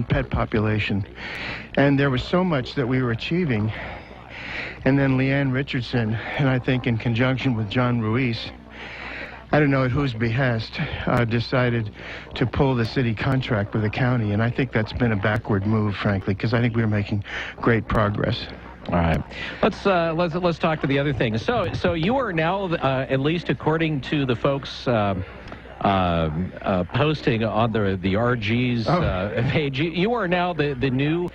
pet population. And there was so much that we were achieving. And then Leanne Richardson, and I think in conjunction with John Ruiz, I don't know at whose behest, decided to pull the city contract with the county. And I think that's been a backward move, frankly, because I think we were making great progress. All right. Let's talk to the other thing. So you are now, at least according to the folks posting on the RG's page, you are now the new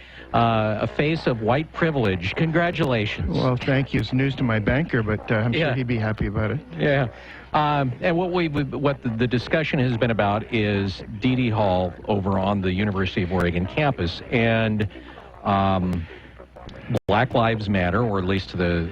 face of white privilege. Congratulations. Well, thank you. It's news to my banker, but I'm sure he'd be happy about it. Yeah. And what the discussion has been about is Dee Hall over on the University of Oregon campus, and Black Lives Matter, or at least the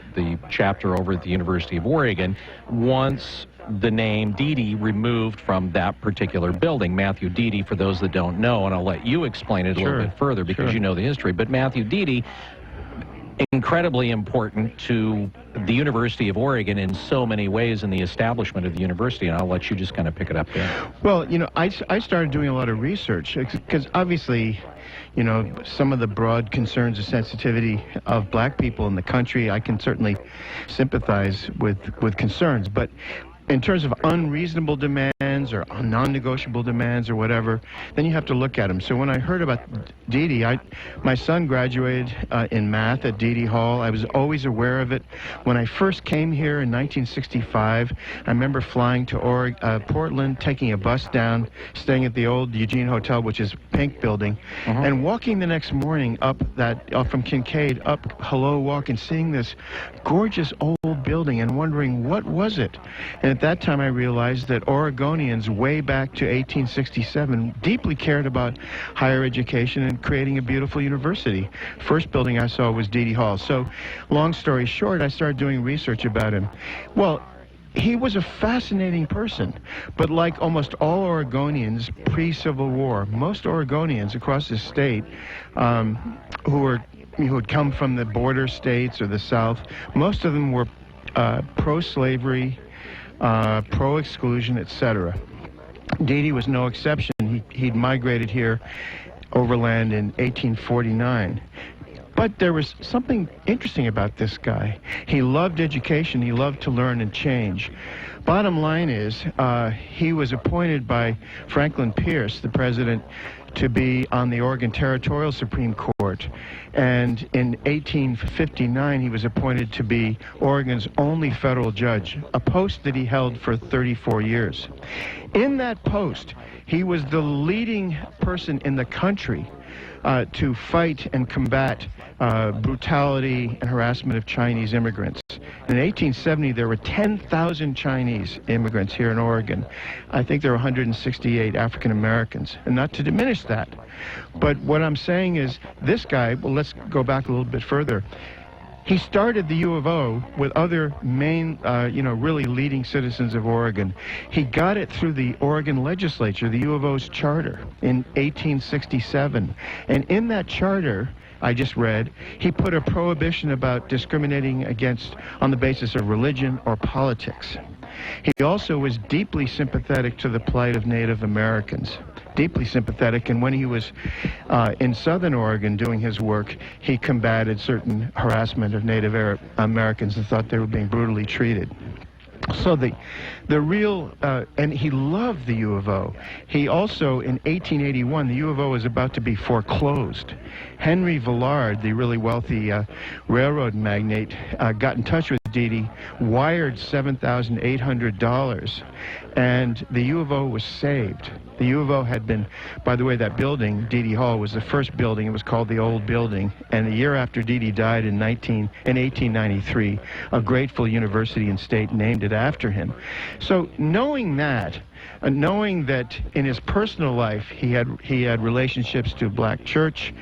chapter over at the University of Oregon, wants the name Dee removed from that particular building. Matthew Dee, for those that don't know, and I'll let you explain it a little bit further because you know the history, but Matthew Dee, incredibly important to the University of Oregon in so many ways in the establishment of the university, and I'll let you just kind of pick it up there. Well, I started doing a lot of research because obviously, some of the broad concerns of sensitivity of black people in the country, I can certainly sympathize with concerns, but in terms of unreasonable demands or non-negotiable demands or whatever, then you have to look at them. So when I heard about Dee, my son graduated in math at Dee Hall. I was always aware of it. When I first came here in 1965, I remember flying to Portland, taking a bus down, staying at the old Eugene Hotel, which is Pink Building, and walking the next morning up from Kincaid, up Hello Walk, and seeing this gorgeous old building and wondering what was it. And at that time, I realized that Oregonians way back to 1867 deeply cared about higher education and creating a beautiful university. First building I saw was Dee Hall. So, long story short, I started doing research about him. Well, he was a fascinating person, but like almost all Oregonians pre-Civil War, most Oregonians across the state who had come from the border states or the South, most of them were pro-slavery, pro-exclusion, etc. Dee was no exception. He'd migrated here overland in 1849. But there was something interesting about this guy. He loved education. He loved to learn and change. Bottom line is, he was appointed by Franklin Pierce, the president, to be on the Oregon Territorial Supreme Court. And in 1859, he was appointed to be Oregon's only federal judge, a post that he held for 34 years. In that post, he was the leading person in the country to fight and combat brutality and harassment of Chinese immigrants. In 1870, there were 10,000 Chinese immigrants here in Oregon. I think there were 168 African Americans, and not to diminish that. But what I'm saying is, this guy, well, let's go back a little bit further. He started the U of O with other main, really leading citizens of Oregon. He got it through the Oregon legislature, the U of O's charter, in 1867. And in that charter, I just read, he put a prohibition about discriminating on the basis of religion or politics. He also was deeply sympathetic to the plight of Native Americans. deeply sympathetic. And when he was in Southern Oregon doing his work, he combated certain harassment of Native Americans and thought they were being brutally treated. So the real, and he loved the U of O. He also, in 1881, the U of O was about to be foreclosed. Henry Villard, the really wealthy railroad magnate, got in touch with Dede, wired $7,800, and the U of O was saved. The U of O had been, by the way, that building, Dede Hall, was the first building. It was called the Old Building. And the year after Dede died in 1893, a grateful university and state named it after him. So knowing that in his personal life he had relationships to a black church.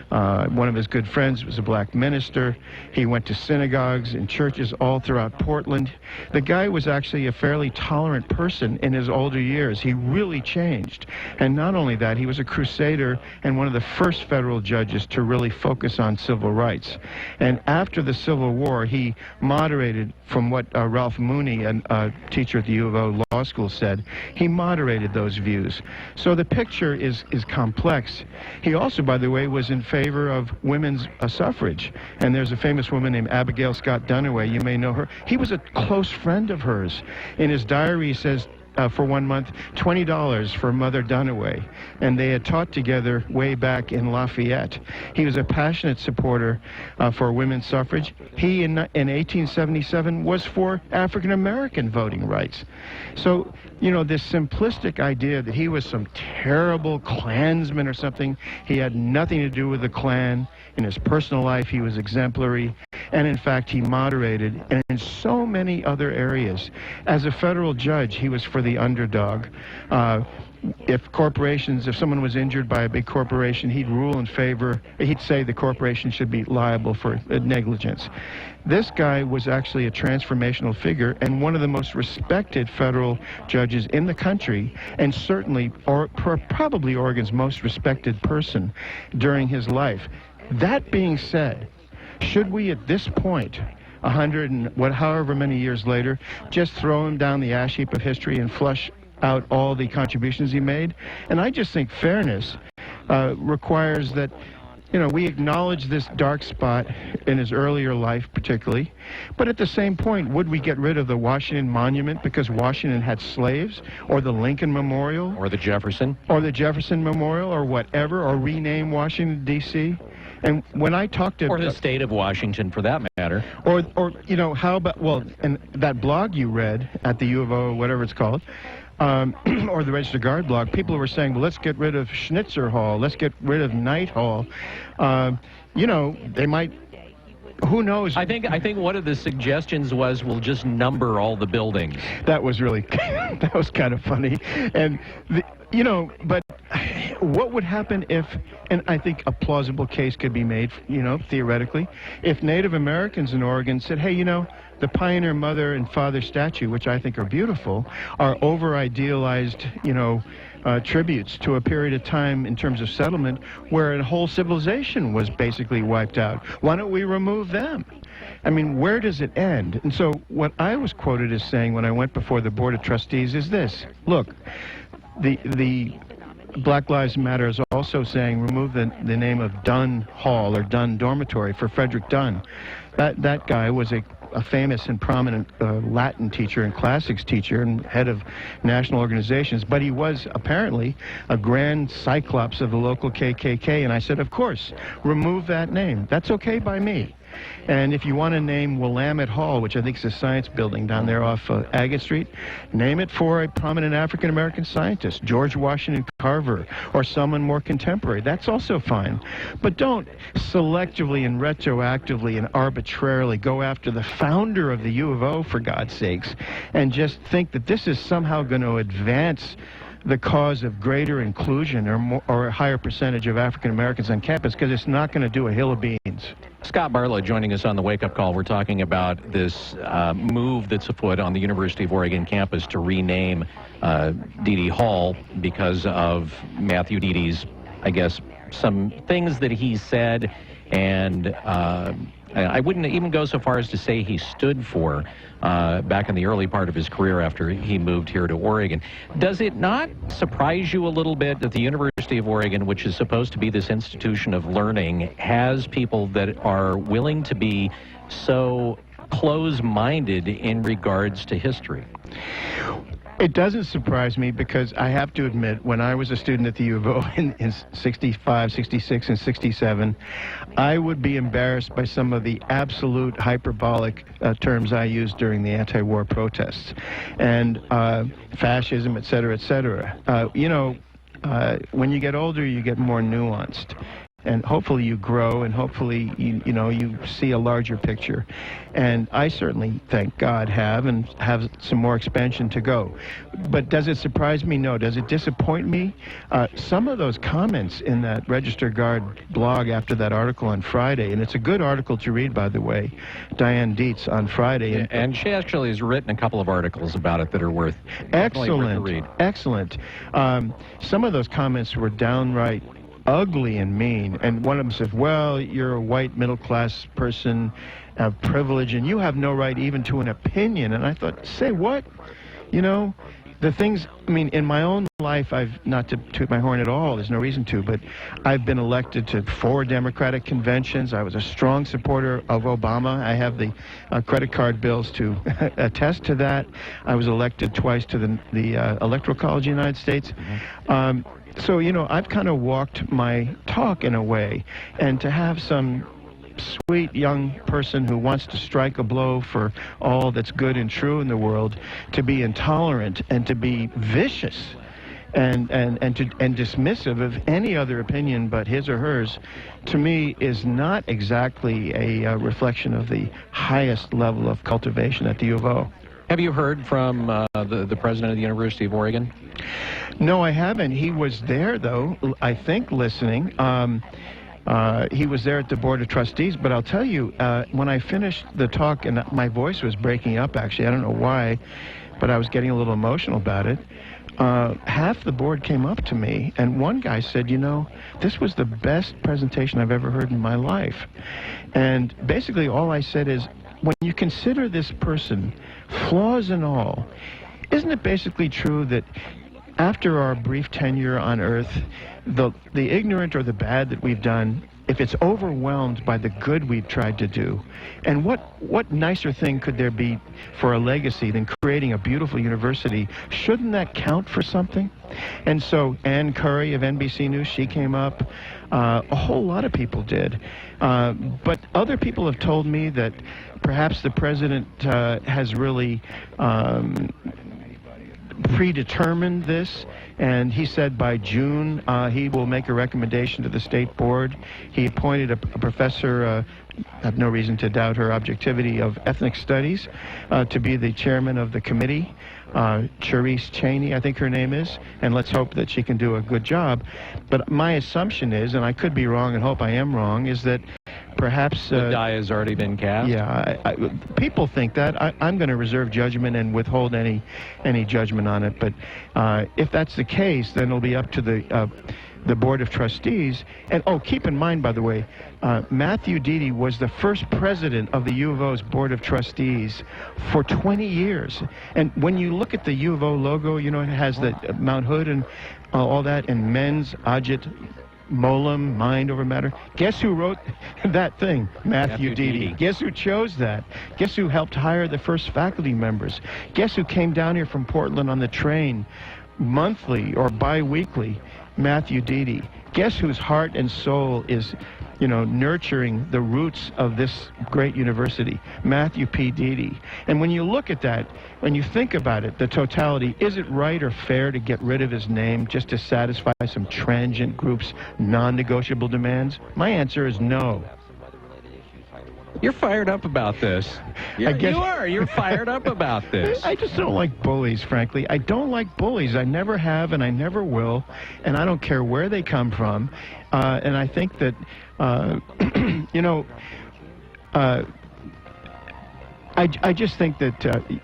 One of his good friends was a black minister. He went to synagogues and churches all throughout Portland. The guy was actually a fairly tolerant person in his older years. He really changed. And not only that, he was a crusader and one of the first federal judges to really focus on civil rights. And after the Civil War, he moderated, from what Ralph Mooney, a teacher at the U of O Law School, said, he moderated those views. So the picture is complex. He also, by the way, was in favor of women's suffrage. And there's a famous woman named Abigail Scott Duniway. You may know her. He was a close friend of hers. In his diary, he says, for 1 month, $20 for Mother Duniway. And they had taught together way back in Lafayette. He was a passionate supporter for women's suffrage. He, in 1877, was for African-American voting rights. So, you know, this simplistic idea that he was some terrible Klansman or something, he had nothing to do with the Klan. In his personal life, he was exemplary. And in fact, he moderated. And in so many other areas, as a federal judge, he was for the underdog. If someone was injured by a big corporation, he'd rule in favor. He'd say the corporation should be liable for negligence. This guy was actually a transformational figure and one of the most respected federal judges in the country, and certainly, probably Oregon's most respected person during his life. That being said, should we at this point, however many years later, just throw him down the ash heap of history and flush out all the contributions he made? And I just think fairness requires that, you know, we acknowledge this dark spot in his earlier life particularly, but at the same point, would we get rid of the Washington Monument because Washington had slaves, or the Lincoln Memorial, or the Jefferson Memorial, or whatever, or rename Washington, D.C.? And when I talk to... Or the state of Washington, for that matter. Or you know, how about, well, and that blog you read at the U of O, whatever it's called, or the Register Guard blog, people were saying, well, let's get rid of Schnitzer Hall, let's get rid of Knight Hall. You know, they might... Who knows? I think one of the suggestions was we'll just number all the buildings. That was really... that was kind of funny. And, you know, but... What would happen if, and I think a plausible case could be made, you know, theoretically, if Native Americans in Oregon said, hey, you know, the Pioneer Mother and Father statue, which I think are beautiful, are over-idealized, you know, tributes to a period of time in terms of settlement where a whole civilization was basically wiped out. Why don't we remove them? I mean, where does it end? And so what I was quoted as saying when I went before the Board of Trustees is this. Look, the Black Lives Matter is also saying remove the name of Dunn Hall or Dunn Dormitory for Frederick Dunn. That guy was a famous and prominent Latin teacher and classics teacher and head of national organizations, but he was apparently a grand cyclops of the local KKK, and I said, of course, remove that name. That's okay by me. And if you want to name Willamette Hall, which I think is a science building down there off Agate Street, name it for a prominent African-American scientist, George Washington Carver, or someone more contemporary. That's also fine. But don't selectively and retroactively and arbitrarily go after the founder of the U of O, for God's sakes, and just think that this is somehow going to advance the cause of greater inclusion or a higher percentage of African Americans on campus, because it's not going to do a hill of beans. Scott Barlow joining us on the Wake Up Call. We're talking about this move that's afoot on the University of Oregon campus to rename Dede Hall because of Matthew Dede's, I guess, some things that he said and I wouldn't even go so far as to say he stood for back in the early part of his career after he moved here to Oregon. Does it not surprise you a little bit that the University of Oregon, which is supposed to be this institution of learning, has people that are willing to be so close-minded in regards to history? It doesn't surprise me because I have to admit, when I was a student at the U of O in 65, 66, and 67, I would be embarrassed by some of the absolute hyperbolic terms I used during the anti-war protests and fascism, et cetera, et cetera. When you get older, you get more nuanced. And hopefully you grow, and hopefully you see a larger picture. And I certainly, thank God, have some more expansion to go. But does it surprise me? No. Does it disappoint me? Some of those comments in that Register Guard blog after that article on Friday, and it's a good article to read, by the way, Diane Dietz on Friday. And she actually has written a couple of articles about it that are worth excellent, read. Excellent. Some of those comments were downright ugly and mean, and one of them said, well, you're a white middle-class person of privilege and you have no right even to an opinion. And I thought, say what? The things, in my own life, I've, not to toot my horn at all, there's no reason to, but I've been elected to 4 Democratic conventions. I was a strong supporter of Obama. I have the credit card bills to attest to that. I was elected twice to the Electoral College of the United States. So, I've kind of walked my talk in a way, and to have some sweet young person who wants to strike a blow for all that's good and true in the world, to be intolerant and to be vicious and dismissive of any other opinion but his or hers, to me is not exactly a reflection of the highest level of cultivation at the U of O. Have you heard from the president of the University of Oregon? No, I haven't. He was there, though, I think, listening. He was there at the Board of Trustees, but I'll tell you, when I finished the talk, and my voice was breaking up, actually, I don't know why, but I was getting a little emotional about it, half the board came up to me, and one guy said, this was the best presentation I've ever heard in my life. And basically all I said is, when you consider this person, flaws and all, isn't it basically true that after our brief tenure on Earth, the ignorant or the bad that we've done, if it's overwhelmed by the good we've tried to do, and what nicer thing could there be for a legacy than creating a beautiful university? Shouldn't that count for something? And so Ann Curry of NBC News, she came up. A whole lot of people did. But other people have told me that perhaps the president has really predetermined this, and he said by June he will make a recommendation to the state board. He appointed a professor, I have no reason to doubt her objectivity, of ethnic studies to be the chairman of the committee. Charisse Cheney, I think her name is, and let's hope that she can do a good job. But my assumption is, and I could be wrong and hope I am wrong, is that perhaps the die has already been cast. Yeah, people think that. I'm going to reserve judgment and withhold any judgment on it. But if that's the case, then it'll be up to the Board of Trustees. And keep in mind, by the way, Matthew Deedy was the first president of the U of O's Board of Trustees for 20 years. And when you look at the U of O logo, it has the Mount Hood and all that, and men's Ajit Molam, mind over matter. Guess who wrote that thing? Matthew Deedy. Guess who chose that? Guess who helped hire the first faculty members? Guess who came down here from Portland on the train monthly or bi-weekly? Matthew Deedy. Guess whose heart and soul is, nurturing the roots of this great university? Matthew P. Deedy. And when you look at that, when you think about it, the totality, is it right or fair to get rid of his name just to satisfy some transient group's non-negotiable demands? My answer is no. You're fired up about this. You are. You're fired up about this. I just don't like bullies, frankly. I don't like bullies. I never have, and I never will, and I don't care where they come from. And I think that, I just think that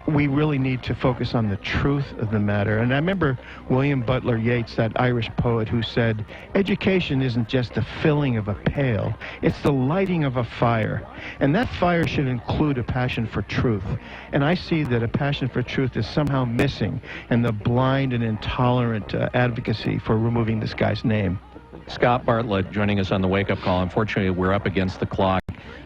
we really need to focus on the truth of the matter. And I remember William Butler Yeats, that Irish poet, who said, education isn't just the filling of a pail, it's the lighting of a fire. And that fire should include a passion for truth. And I see that a passion for truth is somehow missing in the blind and intolerant advocacy for removing this guy's name. Scott Bartlett joining us on the Wake Up Call. Unfortunately, we're up against the clock.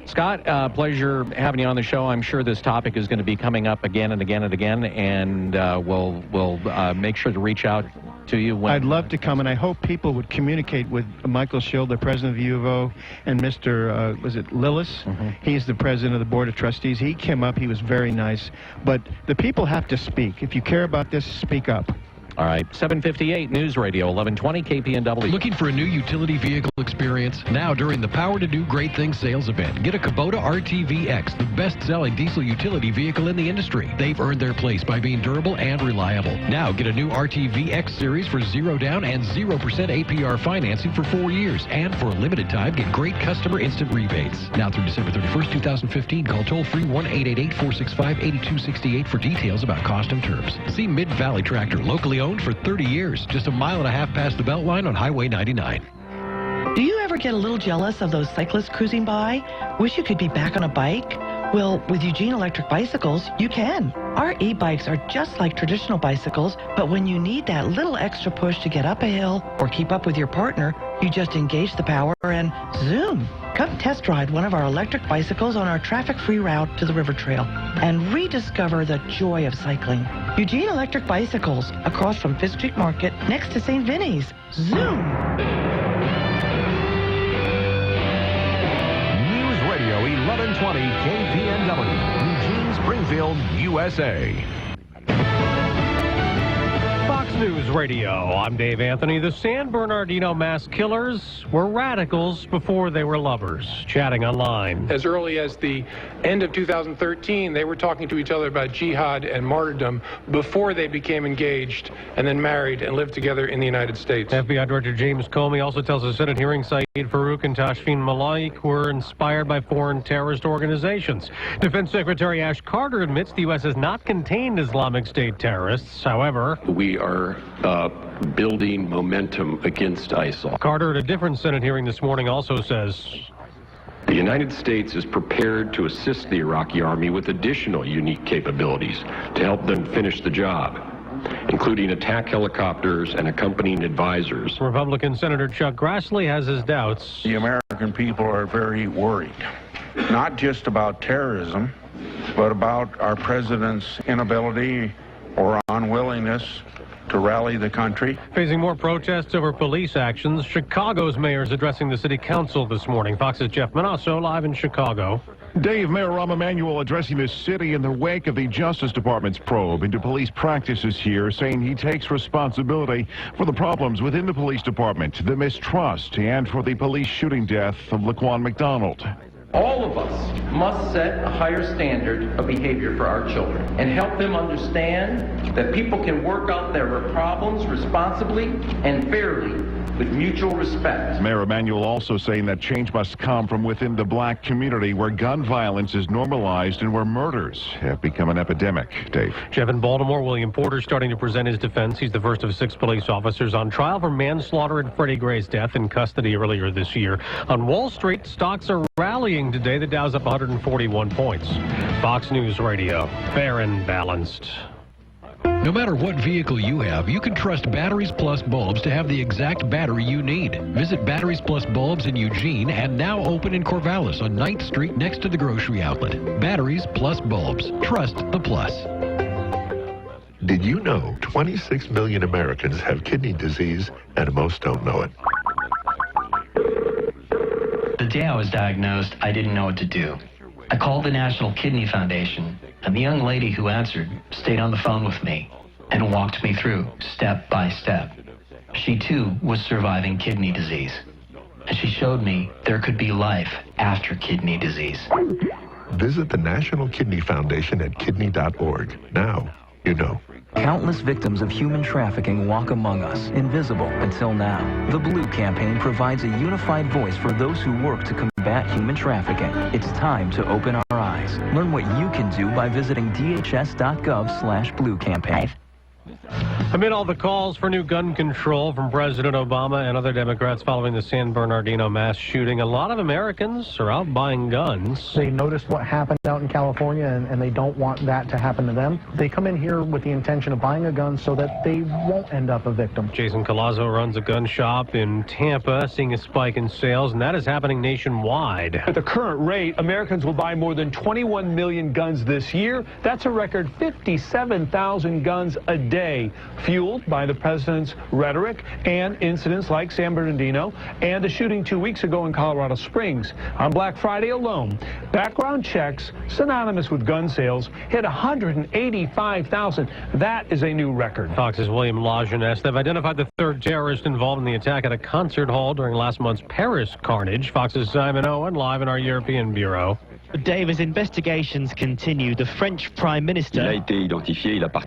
Scott, pleasure having you on the show. I'm sure this topic is going to be coming up again and again and again, and we'll make sure to reach out to you. I'd love to come, and I hope people would communicate with Michael Schill, the president of the U of O, and Mr. Was it Lillis? Mm-hmm. He's the president of the Board of Trustees. He came up. He was very nice. But the people have to speak. If you care about this, speak up. All right, 758 News Radio, 1120 KPNW. Looking for a new utility vehicle experience? Now during the Power to Do Great Things sales event, get a Kubota RTVX, the best-selling diesel utility vehicle in the industry. They've earned their place by being durable and reliable. Now get a new RTVX series for 0 down and 0% APR financing for 4 years. And for a limited time, get great customer instant rebates. Now through December 31st, 2015, call toll-free 1-888-465-8268 for details about cost and terms. See Mid-Valley Tractor, locally owned for 30 years, just a mile and a half past the Beltline on Highway 99. Do you ever get a little jealous of those cyclists cruising by? Wish you could be back on a bike? Well, with Eugene Electric Bicycles, you can. Our e-bikes are just like traditional bicycles, but when you need that little extra push to get up a hill or keep up with your partner, you just engage the power and zoom. Come test ride one of our electric bicycles on our traffic-free route to the River Trail and rediscover the joy of cycling. Eugene Electric Bicycles, across from Fifth Street Market, next to St. Vinny's. Zoom! News Radio 1120 KPNW, Eugene, Springfield, USA. Fox News Radio, I'm Dave Anthony. The San Bernardino mass killers were radicals before they were lovers, chatting online. As early as the end of 2013, they were talking to each other about jihad and martyrdom before they became engaged and then married and lived together in the United States. FBI Director James Comey also tells the Senate hearing Saeed Farouk and Tashfeen Malik were inspired by foreign terrorist organizations. Defense Secretary Ash Carter admits the U.S. has not contained Islamic State terrorists. However, we are building momentum against ISIL. Carter, at a different Senate hearing this morning, also says the United States is prepared to assist the Iraqi army with additional unique capabilities to help them finish the job, including attack helicopters and accompanying advisors. Republican Senator Chuck Grassley has his doubts. The American people are very worried, not just about terrorism, but about our president's inability or unwillingness to rally the country. Facing more protests over police actions, Chicago's mayor is addressing the city council this morning. Fox's Jeff Manasso live in Chicago. Dave, Mayor Rahm Emanuel addressing the city in the wake of the Justice Department's probe into police practices here, saying he takes responsibility for the problems within the police department, the mistrust, and for the police shooting death of Laquan McDonald. All of us must set a higher standard of behavior for our children and help them understand that people can work out their problems responsibly and fairly with mutual respect. Mayor Emanuel also saying that change must come from within the black community, where gun violence is normalized and where murders have become an epidemic. Dave. Jeff in Baltimore, William Porter starting to present his defense. He's the first of 6 police officers on trial for manslaughter in Freddie Gray's death in custody earlier this year. On Wall Street, stocks are rallying today. The Dow's up 141 points. Fox News Radio, fair and balanced. No matter what vehicle you have, you can trust Batteries Plus Bulbs to have the exact battery you need. Visit Batteries Plus Bulbs in Eugene and now open in Corvallis on 9th Street next to the grocery outlet. Batteries Plus Bulbs. Trust the plus. Did you know 26 million Americans have kidney disease and most don't know it? The day I was diagnosed, I didn't know what to do. I called the National Kidney Foundation, and the young lady who answered stayed on the phone with me and walked me through step by step. She too was surviving kidney disease, and she showed me there could be life after kidney disease. Visit the National Kidney Foundation at kidney.org. Now you know. Countless victims of human trafficking walk among us, invisible until now. The Blue Campaign provides a unified voice for those who work to combat human trafficking. It's time to open our eyes. Learn what you can do by visiting dhs.gov/Blue Campaign. Amid all the calls for new gun control from President Obama and other Democrats following the San Bernardino mass shooting, a lot of Americans are out buying guns. They noticed what happened out in California, and they don't want that to happen to them. They come in here with the intention of buying a gun so that they won't end up a victim. Jason Colazzo runs a gun shop in Tampa, seeing a spike in sales, and that is happening nationwide. At the current rate, Americans will buy more than 21 million guns this year. That's a record 57,000 guns a day, fueled by the president's rhetoric and incidents like San Bernardino and the shooting 2 weeks ago in Colorado Springs. On Black Friday alone, background checks synonymous with gun sales hit 185,000. That is a new record. Fox's William Lajeunesse. They've identified the third terrorist involved in the attack at a concert hall during last month's Paris carnage. Fox's Simon Owen live in our European bureau. Dave, as investigations continue, the French Prime Minister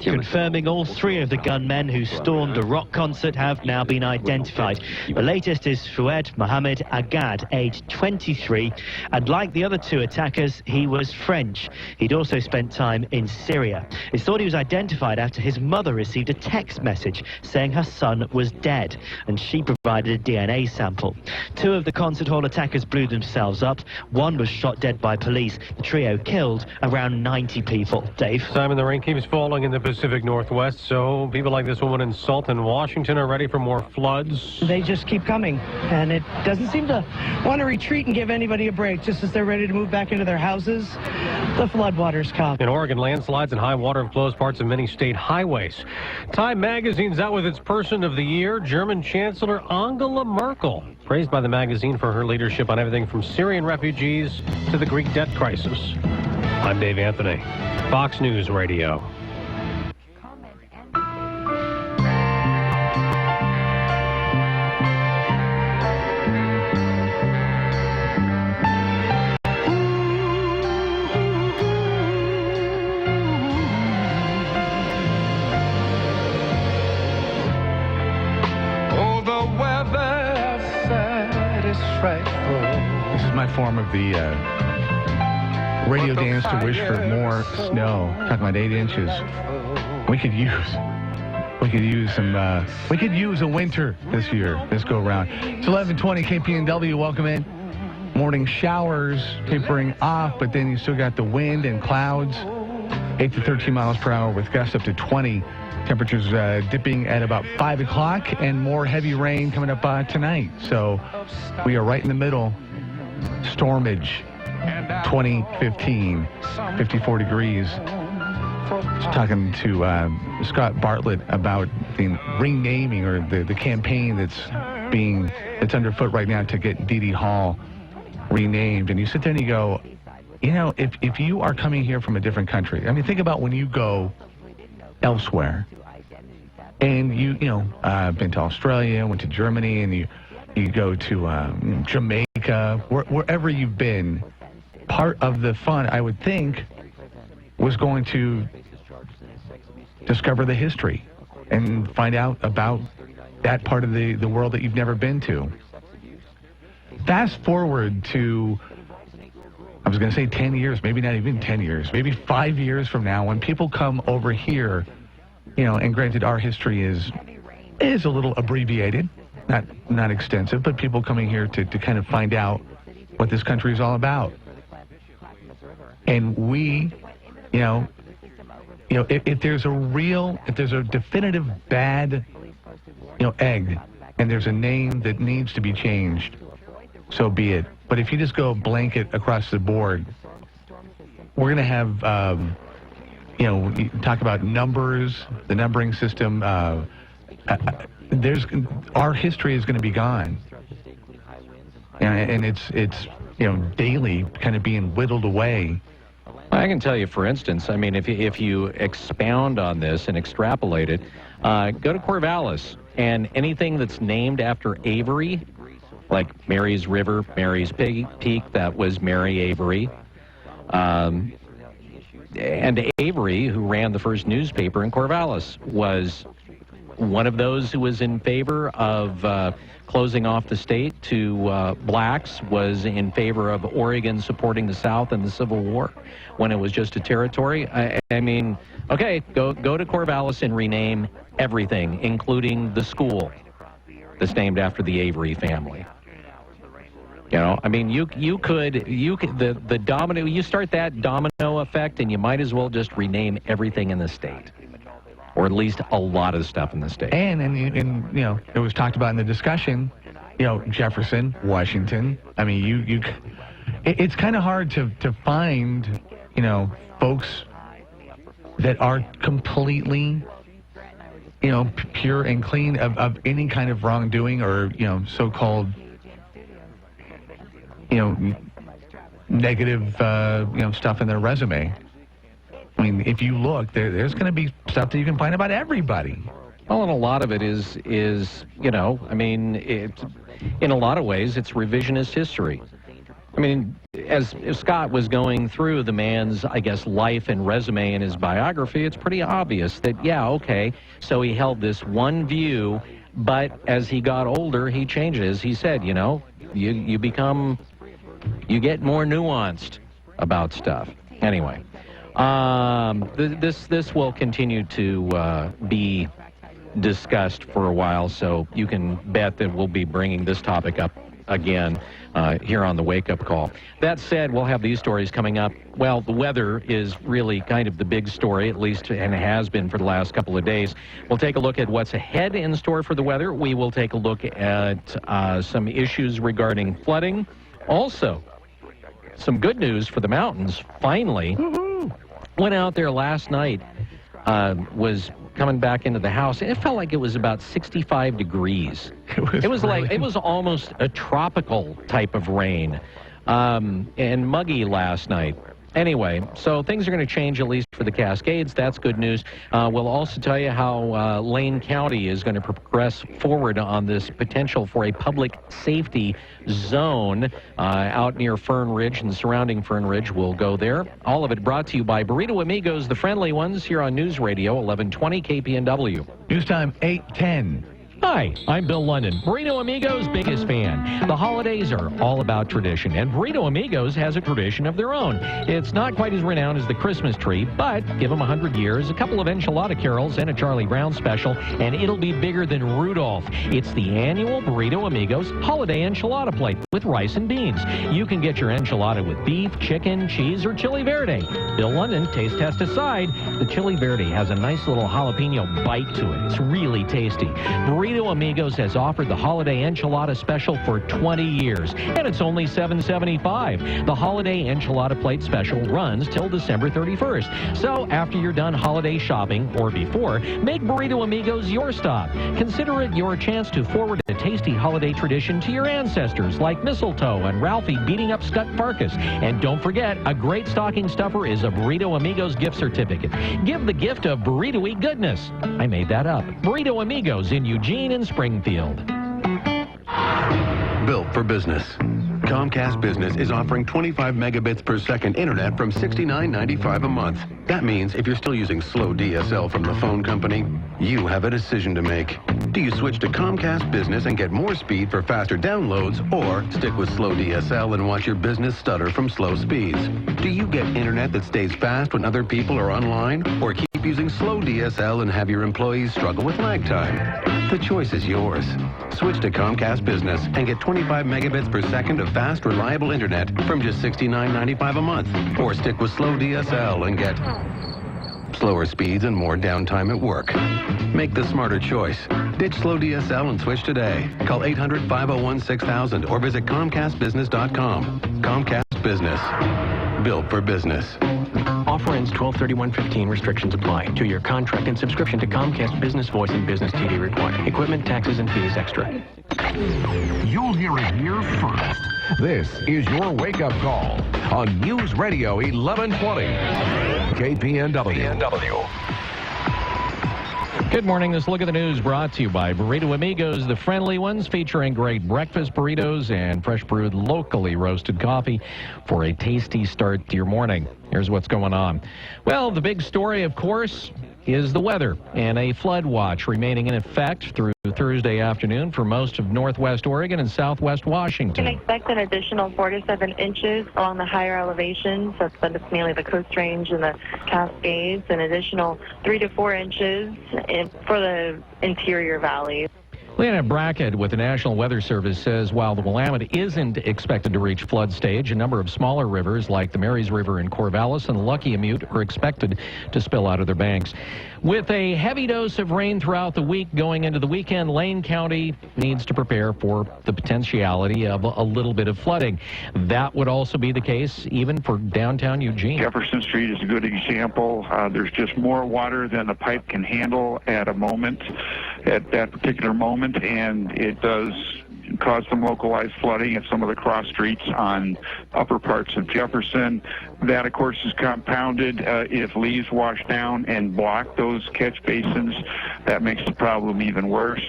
confirming all three of the gunmen who stormed a rock concert have now been identified. The latest is Fouad Mohamed Agad, aged 23, and like the other two attackers, he was French. He'd also spent time in Syria. It's thought he was identified after his mother received a text message saying her son was dead, and she provided a DNA sample. Two of the concert hall attackers blew themselves up. One was shot dead by police. The trio killed around 90 people. Dave? Simon, the rain keeps falling in the Pacific Northwest, so people like this woman in Sultan, Washington are ready for more floods. They just keep coming, and it doesn't seem to want to retreat and give anybody a break. Just as they're ready to move back into their houses, the floodwaters come. In Oregon, landslides and high water have closed parts of many state highways. Time magazine's out with its Person of the Year, German Chancellor Angela Merkel, praised by the magazine for her leadership on everything from Syrian refugees to the Greek debt crisis. I'm Dave Anthony, Fox News Radio. Oh, the weather outside is frightful. This is my form of the radio dance to wish for more snow. Talking about 8 inches. We could use a winter this year, this go around. It's 11:20 KPNW. Welcome in. Morning showers tapering off, but then you still got the wind and clouds. 8 to 13 miles per hour with gusts up to 20. Temperatures dipping at about 5 o'clock, and more heavy rain coming up tonight. So we are right in the middle. Stormage. 2015, 54 degrees. Just talking to Scott Bartlett about the renaming or the campaign that's underfoot right now to get Didi Hall renamed. And you sit there and you go, you know, if you are coming here from a different country, I mean, think about when you go elsewhere and you been to Australia, went to Germany, and you go to Jamaica, wherever you've been. Part of the fun, I would think, was going to discover the history and find out about that part of the world that you've never been to. Fast forward to, I was going to say 10 years, maybe not even 10 years, maybe 5 years from now, when people come over here, and granted our history is a little abbreviated, not extensive, but people coming here to kind of find out what this country is all about. And we, if there's a definitive bad, egg, and there's a name that needs to be changed, so be it. But if you just go blanket across the board, we're going to have, you talk about numbers, the numbering system. Our history is going to be gone, and it's daily kind of being whittled away. I can tell you, for instance, I mean, if you expound on this and extrapolate it, go to Corvallis, and anything that's named after Avery, like Mary's River, Mary's Peak, that was Mary Avery. Avery, who ran the first newspaper in Corvallis, was one of those who was in favor of closing off the state to blacks, was in favor of Oregon supporting the South in the Civil War when it was just a territory. I mean, okay, go to Corvallis and rename everything, including the school that's named after the Avery family. You know, I mean, you could the domino, you start that domino effect, and you might as well just rename everything in the state, or at least a lot of the stuff in the state. And you know, it was talked about in the discussion, you know, Jefferson, Washington. I mean, it's kind of hard to find, you know, folks that are completely, you know, pure and clean of any kind of wrongdoing or, you know, so-called, you know, negative, you know, stuff in their resume. I mean, if you look, there's going to be stuff that you can find about everybody. Well, and a lot of it is you know, I mean, in a lot of ways, it's revisionist history. I mean, as Scott was going through the man's, I guess, life and resume and his biography, it's pretty obvious that, yeah, okay, so he held this one view, but as he got older, he changes. He said, you know, you get more nuanced about stuff. Anyway. This will continue to be discussed for a while, so you can bet that we'll be bringing this topic up again here on the Wake Up Call. That said, we'll have these stories coming up. Well, the weather is really kind of the big story, at least, and has been for the last couple of days. We'll take a look at what's ahead in store for the weather. We will take a look at some issues regarding flooding. Also, some good news for the mountains, finally. Went out there last night, was coming back into the house, and it felt like it was about 65 degrees. It was almost a tropical type of rain, and muggy last night. Anyway, so things are going to change, at least for the Cascades. That's good news. We'll also tell you how Lane County is going to progress forward on this potential for a public safety zone out near Fern Ridge and surrounding Fern Ridge. We'll go there. All of it brought to you by Burrito Amigos, the friendly ones, here on News Radio 1120 KPNW. News time 8:10. Hi, I'm Bill London, Burrito Amigos' biggest fan. The holidays are all about tradition, and Burrito Amigos has a tradition of their own. It's not quite as renowned as the Christmas tree, but give them 100 years, a couple of enchilada carols, and a Charlie Brown special, and it'll be bigger than Rudolph. It's the annual Burrito Amigos Holiday Enchilada Plate with rice and beans. You can get your enchilada with beef, chicken, cheese, or chili verde. Bill London, taste test aside, the chili verde has a nice little jalapeno bite to it. It's really tasty. Burrito Amigos has offered the Holiday Enchilada Special for 20 years, and it's only $7.75. The Holiday Enchilada Plate Special runs till December 31st. So after you're done holiday shopping, or before, make Burrito Amigos your stop. Consider it your chance to forward a tasty holiday tradition to your ancestors, like mistletoe and Ralphie beating up Scut Farkas. And don't forget, a great stocking stuffer is a Burrito Amigos gift certificate. Give the gift of burrito-y goodness. I made that up. Burrito Amigos in Eugene and Springfield. Built for business. Comcast Business is offering 25 megabits per second internet from $69.95 a month. That means if you're still using slow DSL from the phone company, you have a decision to make. Do you switch to Comcast Business and get more speed for faster downloads, or stick with slow DSL and watch your business stutter from slow speeds? Do you get internet that stays fast when other people are online, or keep using slow DSL and have your employees struggle with lag time? The choice is yours. Switch to Comcast Business and get 25 megabits per second of fast, reliable internet from just $69.95 a month. Or stick with slow DSL and get slower speeds and more downtime at work. Make the smarter choice. Ditch slow DSL and switch today. Call 800-501-6000 or visit ComcastBusiness.com. Comcast Business. Built for business. Offer ends 12/31/15. Restrictions apply. 2-year contract and subscription to Comcast Business Voice and Business TV required. Equipment, taxes, and fees extra. You'll hear it here first. This is your wake-up call on News Radio 1120 KPNW. Good morning. This look at the news brought to you by Burrito Amigos, the friendly ones, featuring great breakfast burritos and fresh brewed locally roasted coffee for a tasty start to your morning. Here's what's going on. Well, the big story, of course, is the weather, and a flood watch remaining in effect through Thursday afternoon for most of northwest Oregon and southwest Washington. You can expect an additional 4 to 7 inches along the higher elevations. That's mainly the Coast Range and the Cascades, an additional 3 to 4 inches for the interior valleys. Leanna Brackett with the National Weather Service says while the Willamette isn't expected to reach flood stage, a number of smaller rivers like the Marys River in Corvallis and the Lucky Amute are expected to spill out of their banks. With a heavy dose of rain throughout the week going into the weekend, Lane County needs to prepare for the potentiality of a little bit of flooding. That would also be the case even for downtown Eugene. Jefferson Street is a good example. There's just more water than the pipe can handle at that particular moment, and it does cause some localized flooding at some of the cross streets on upper parts of Jefferson. That, of course, is compounded if leaves wash down and block those catch basins. That makes the problem even worse.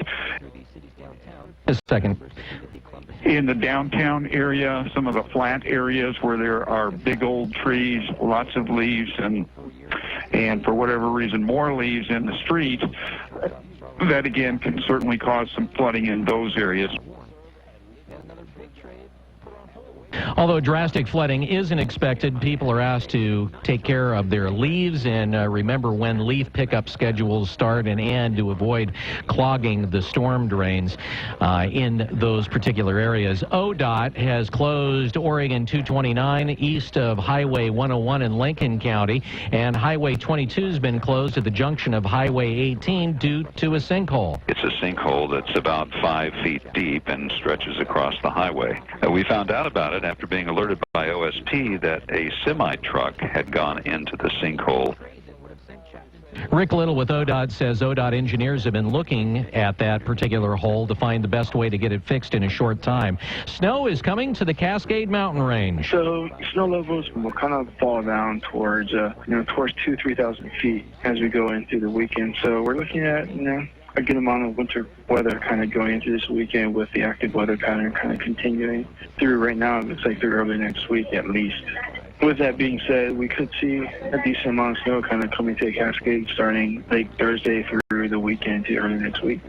A second. In the downtown area, some of the flat areas where there are big old trees, lots of leaves, and for whatever reason, more leaves in the street, that again can certainly cause some flooding in those areas. Although drastic flooding isn't expected, people are asked to take care of their leaves and remember when leaf pickup schedules start and end to avoid clogging the storm drains in those particular areas. ODOT has closed Oregon 229 east of Highway 101 in Lincoln County, and Highway 22 has been closed at the junction of Highway 18 due to a sinkhole. It's a sinkhole that's about 5 feet deep and stretches across the highway. We found out about it after being alerted by OSP that a semi-truck had gone into the sinkhole. Rick Little with ODOT says ODOT engineers have been looking at that particular hole to find the best way to get it fixed in a short time. Snow is coming to the Cascade Mountain Range. So snow levels will kind of fall down towards, towards 2,000 to 3,000 feet as we go into the weekend. So we're looking at, a good amount of winter weather kind of going into this weekend with the active weather pattern kind of continuing through right now. It looks like through early next week at least. With that being said, we could see a decent amount of snow kind of coming to the Cascade starting late Thursday through the weekend to early next week.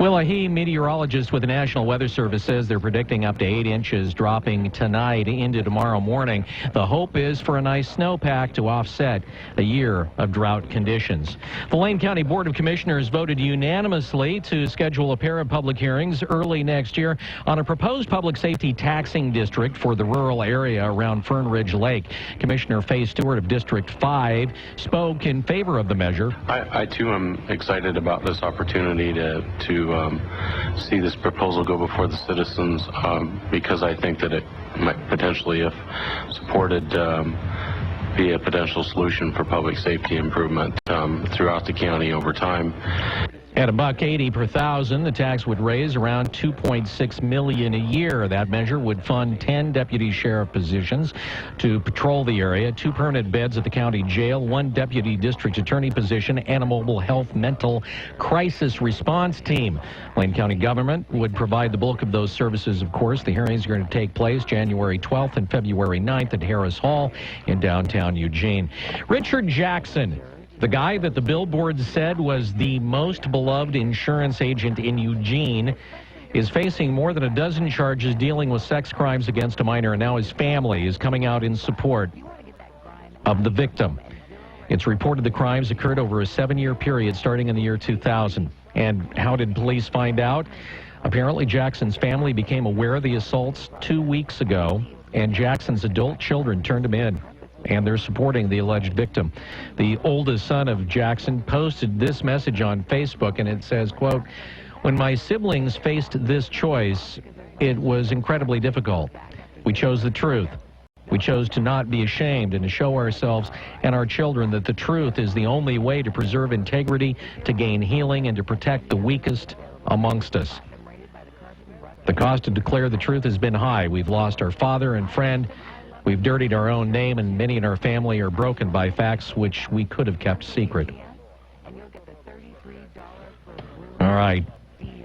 Will Ahee, meteorologist with the National Weather Service, says they're predicting up to 8 inches dropping tonight into tomorrow morning. The hope is for a nice snowpack to offset a year of drought conditions. The Lane County Board of Commissioners voted unanimously to schedule a pair of public hearings early next year on a proposed public safety taxing district for the rural area around Fern Ridge Lake. Commissioner Faye Stewart of District 5 spoke in favor of the measure. I too am excited about this opportunity to see this proposal go before the citizens because I think that it might potentially, if supported, be a potential solution for public safety improvement throughout the county over time. At $1.80 per thousand, the tax would raise around $2.6 million a year. That measure would fund 10 deputy sheriff positions to patrol the area, 2 permanent beds at the county jail, 1 deputy district attorney position, and a mobile health mental crisis response team. Lane County government would provide the bulk of those services, of course. The hearings are going to take place January 12th and February 9th at Harris Hall in downtown Eugene. Richard Jackson, the guy that the billboard said was the most beloved insurance agent in Eugene, is facing more than a dozen charges dealing with sex crimes against a minor, and now his family is coming out in support of the victim. It's reported the crimes occurred over a 7-year period starting in the year 2000. And how did police find out? Apparently, Jackson's family became aware of the assaults 2 weeks ago, and Jackson's adult children turned him in, and they're supporting the alleged victim. The oldest son of Jackson posted this message on Facebook, and it says, quote, "When my siblings faced this choice, it was incredibly difficult. We chose the truth. We chose to not be ashamed and to show ourselves and our children that the truth is the only way to preserve integrity, to gain healing, and to protect the weakest amongst us. The cost to declare the truth has been high. We've lost our father and friend. We've dirtied our own name, and many in our family are broken by facts which we could have kept secret." All right.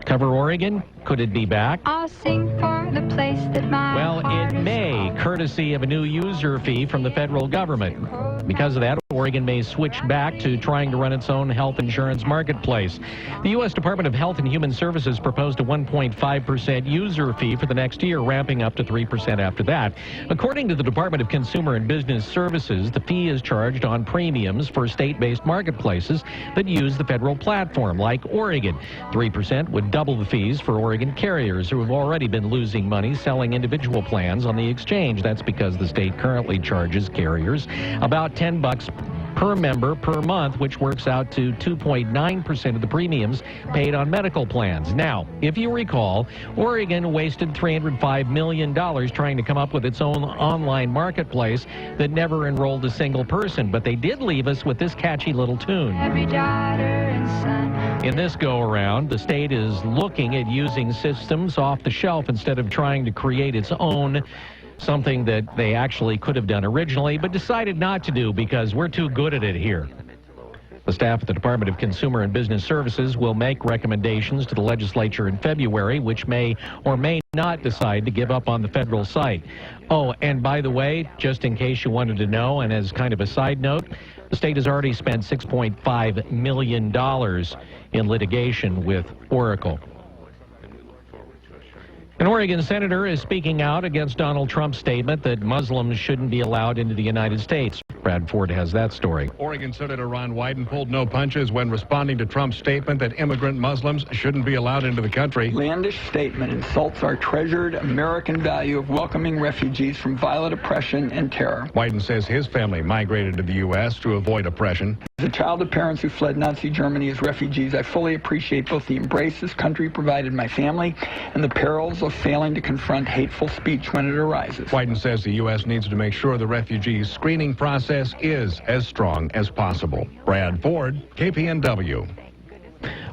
Cover Oregon? Could it be back? I'll sing for the place that my Well, it may, courtesy of a new user fee from the federal government. Because of that, Oregon may switch back to trying to run its own health insurance marketplace. The U.S. Department of Health and Human Services proposed a 1.5% user fee for the next year, ramping up to 3% after that. According to the Department of Consumer and Business Services, the fee is charged on premiums for state-based marketplaces that use the federal platform, like Oregon. 3% would double the fees for Oregon carriers who have already been losing money selling individual plans on the exchange. That's because the state currently charges carriers about $10 per member per month, which works out to 2.9% of the premiums paid on medical plans. Now, if you recall, Oregon wasted $305 million trying to come up with its own online marketplace that never enrolled a single person, but they did leave us with this catchy little tune. every daughter and son. In this go-around, the state is looking at using systems off the shelf instead of trying to create its own, something that they actually could have done originally, but decided not to do because we're too good at it here. The staff at the Department of Consumer and Business Services will make recommendations to the legislature in February, which may or may not decide to give up on the federal site. Oh, and by the way, just in case you wanted to know, and as kind of a side note, the state has already spent $6.5 million in litigation with Oracle. An Oregon senator is speaking out against Donald Trump's statement that Muslims shouldn't be allowed into the United States. Brad Ford has that story. Oregon Senator Ron Wyden pulled no punches when responding to Trump's statement that immigrant Muslims shouldn't be allowed into the country. Outlandish statement insults our treasured American value of welcoming refugees from violent oppression and terror. Wyden says his family migrated to the U.S. to avoid oppression. As a child of parents who fled Nazi Germany as refugees, I fully appreciate both the embrace this country provided my family and the perils of failing to confront hateful speech when it arises. Wyden says the U.S. needs to make sure the refugee screening process is as strong as possible. Brad Ford, KPNW.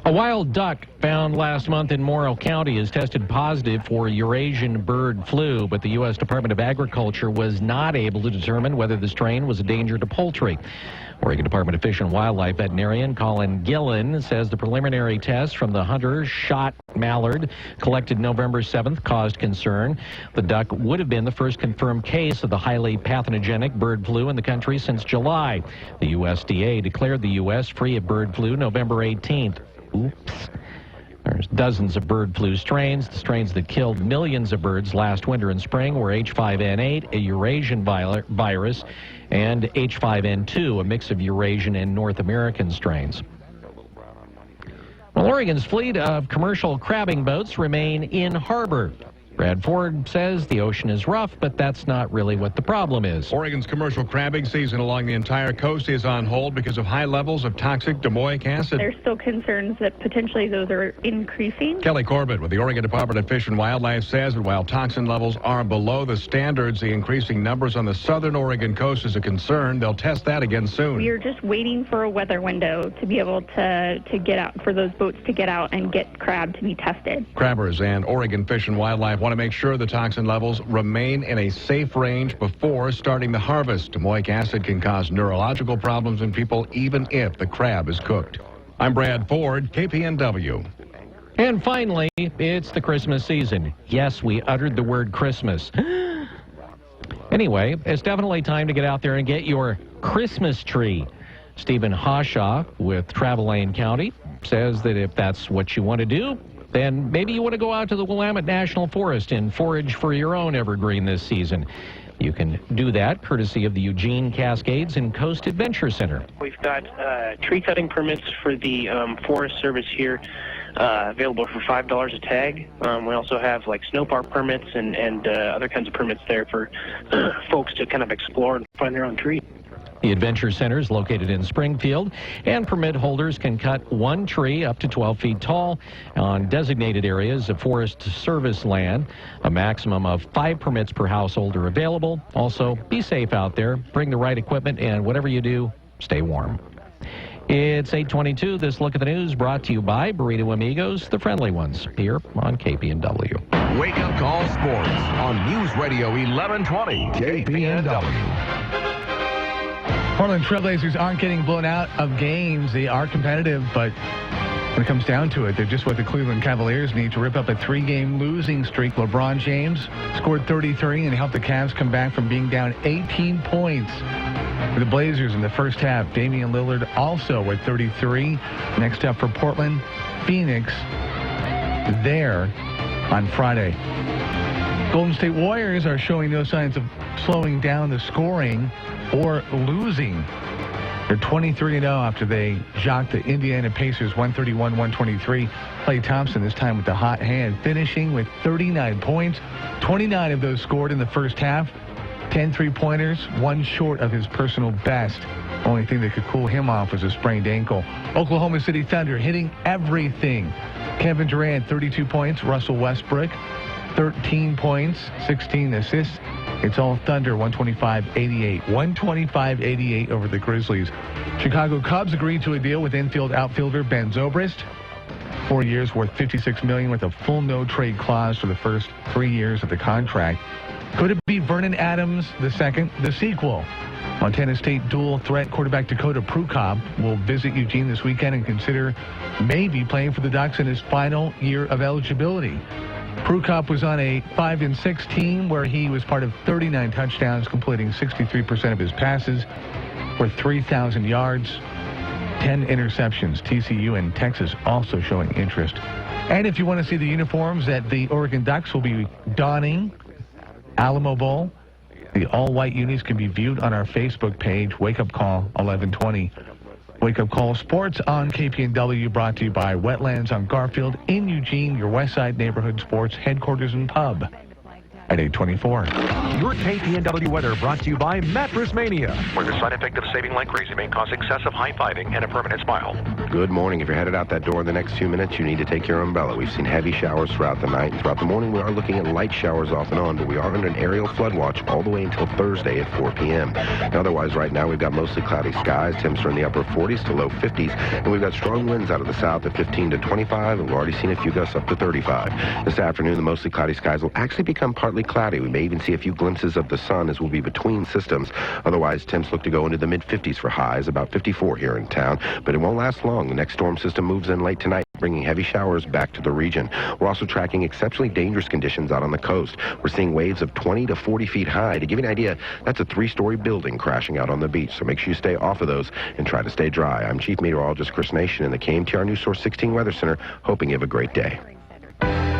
A wild duck found last month in Morrow County has tested positive for Eurasian bird flu, but the U.S. Department of Agriculture was not able to determine whether the strain was a danger to poultry. Oregon Department of Fish and Wildlife veterinarian Colin Gillen says the preliminary test from the hunter shot mallard collected November 7th caused concern. The duck would have been the first confirmed case of the highly pathogenic bird flu in the country since July. The USDA declared the U.S. free of bird flu November 18th. Oops. There's dozens of bird flu strains. The strains that killed millions of birds last winter and spring were H5N8, a Eurasian virus, and H5N2, a mix of Eurasian and North American strains. Well, Oregon's fleet of commercial crabbing boats remain in harbor. Brad Ford says the ocean is rough, but that's not really what the problem is. Oregon's commercial crabbing season along the entire coast is on hold because of high levels of toxic domoic acid. There's still concerns that potentially those are increasing. Kelly Corbett with the Oregon Department of Fish and Wildlife says that while toxin levels are below the standards, the increasing numbers on the southern Oregon coast is a concern. They'll test that again soon. We are just waiting for a weather window to be able to get out, for those boats to get out and get crab to be tested. Crabbers and Oregon Fish and Wildlife want to make sure the toxin levels remain in a safe range before starting the harvest. Domoic acid can cause neurological problems in people even if the crab is cooked. I'm Brad Ford, KPNW. And finally, it's the Christmas season. Yes, we uttered the word Christmas. Anyway, it's definitely time to get out there and get your Christmas tree. Stephen Hawshaw with Travelane County says that if that's what you want to do, then maybe you want to go out to the Willamette National Forest and forage for your own evergreen this season. You can do that courtesy of the Eugene Cascades and Coast Adventure Center. We've got tree cutting permits for the Forest Service here available for $5 a tag. We also have like snow park permits and other kinds of permits there for folks to kind of explore and find their own tree. The Adventure Center is located in Springfield, and permit holders can cut one tree up to 12 feet tall on designated areas of Forest Service land. A maximum of 5 permits per household are available. Also, be safe out there, bring the right equipment, and whatever you do, stay warm. It's 8:22. This look at the news brought to you by Burrito Amigos, the friendly ones, here on KPNW. Wake Up Call Sports on News Radio 1120 KPNW. Portland Trailblazers aren't getting blown out of games. They are competitive, but When it comes down to it, they're just what the Cleveland Cavaliers need to rip up a 3-game losing streak. LeBron James scored 33 and helped the Cavs come back from being down 18 points. For the Blazers in the first half, Damian Lillard also with 33. Next up for Portland, Phoenix there on Friday. Golden State Warriors are showing no signs of slowing down the scoring or losing. They're 23-0 after they jocked the Indiana Pacers 131-123. Klay Thompson this time with the hot hand, finishing with 39 points. 29 of those scored in the first half. 10 3-pointers, one short of his personal best. Only thing that could cool him off was a sprained ankle. Oklahoma City Thunder hitting everything. Kevin Durant, 32 points. Russell Westbrook, 13 points, 16 assists. It's all Thunder, 125-88. 125-88 over the Grizzlies. Chicago Cubs agreed to a deal with infield outfielder Ben Zobrist. 4 years worth $56 million with a full no-trade clause for the first 3 years of the contract. Could it be Vernon Adams II, the sequel? Montana State dual threat quarterback Dakota Prukop will visit Eugene this weekend and consider maybe playing for the Ducks in his final year of eligibility. Prukop was on a 5-6 team where he was part of 39 touchdowns, completing 63% of his passes for 3,000 yards, 10 interceptions. TCU and Texas also showing interest. And if you want to see the uniforms that the Oregon Ducks will be donning, Alamo Bowl, the all-white unis can be viewed on our Facebook page, Wake Up Call 1120. Wake Up Call Sports on KPNW, brought to you by Wetlands on Garfield in Eugene, your Westside neighborhood sports headquarters and pub at 824. Your KPNW weather brought to you by Mattress Mania, where the side effect of saving like crazy may cause excessive high-fiving and a permanent smile. Good morning. If you're headed out that door in the next few minutes, you need to take your umbrella. We've seen heavy showers throughout the night, and throughout the morning we are looking at light showers off and on, but we are under an aerial flood watch all the way until Thursday at 4 p.m. Otherwise, right now we've got mostly cloudy skies. Temps are in the upper 40s to low 50s, and we've got strong winds out of the south at 15 to 25, and we've already seen a few gusts up to 35. This afternoon, the mostly cloudy skies will actually become partly cloudy. We may even see a few glimpses of the sun as we'll be between systems. Otherwise, temps look to go into the mid-50s for highs, about 54 here in town, but it won't last long. The next storm system moves in late tonight, bringing heavy showers back to the region. We're also tracking exceptionally dangerous conditions out on the coast. We're seeing waves of 20 to 40 feet high. To give you an idea, that's a 3-story building crashing out on the beach, so make sure you stay off of those and try to stay dry. I'm Chief Meteorologist Chris Nation in the KMTR News Source 16 Weather Center, hoping you have a great day.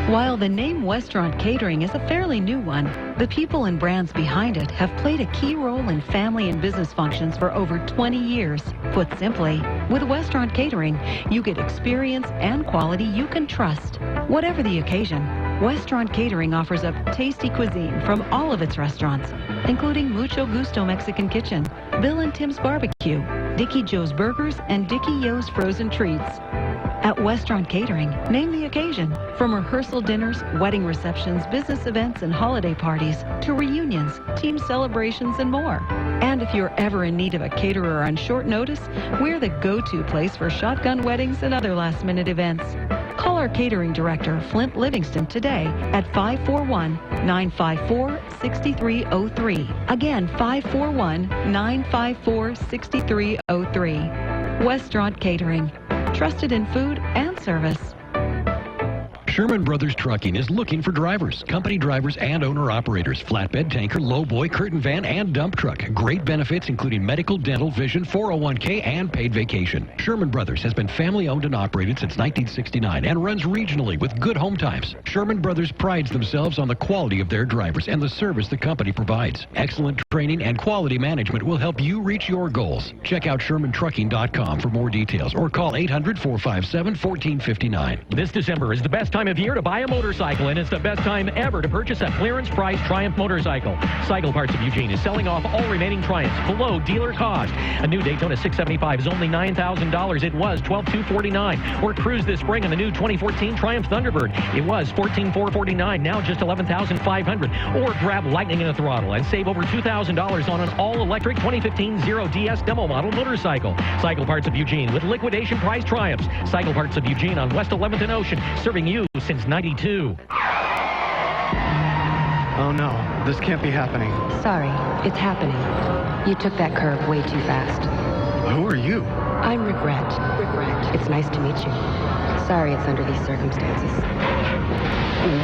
While the name Westraunt Catering is a fairly new one, the people and brands behind it have played a key role in family and business functions for over 20 years. Put simply, with Westraunt Catering, you get experience and quality you can trust. Whatever the occasion, Westraunt Catering offers up tasty cuisine from all of its restaurants, including Mucho Gusto Mexican Kitchen, Bill and Tim's Barbecue, Dickie Joe's Burgers, and Dickie Yo's Frozen Treats. At Westraunt Catering, name the occasion. From rehearsal dinners, wedding receptions, business events, and holiday parties, to reunions, team celebrations, and more. And if you're ever in need of a caterer on short notice, we're the go-to place for shotgun weddings and other last-minute events. Call our catering director, Flint Livingston, today at 541-954-6303. Again, 541-954-6303. Westraunt Catering. Trusted in food and service. Sherman Brothers Trucking is looking for drivers, company drivers and owner-operators, flatbed, tanker, lowboy, curtain van, and dump truck. Great benefits including medical, dental, vision, 401k, and paid vacation. Sherman Brothers has been family-owned and operated since 1969 and runs regionally with good home times. Sherman Brothers prides themselves on the quality of their drivers and the service the company provides. Excellent training and quality management will help you reach your goals. Check out ShermanTrucking.com for more details or call 800-457-1459. This December is the best time of year to buy a motorcycle, and it's the best time ever to purchase a clearance price Triumph motorcycle. Cycle Parts of Eugene is selling off all remaining Triumphs below dealer cost. A new Daytona 675 is only $9,000. It was $12,249. Or cruise this spring in the new 2014 Triumph Thunderbird. It was $14,449, now just $11,500. Or grab Lightning in a Throttle and save over $2,000 on an all-electric 2015 Zero DS demo model motorcycle. Cycle Parts of Eugene with liquidation price Triumphs. Cycle Parts of Eugene on West 11th and Ocean, serving you since 92. Oh no, this can't be happening. Sorry, it's happening. You took that curve way too fast. Who are you? I'm Regret. It's nice to meet you. Sorry it's under these circumstances.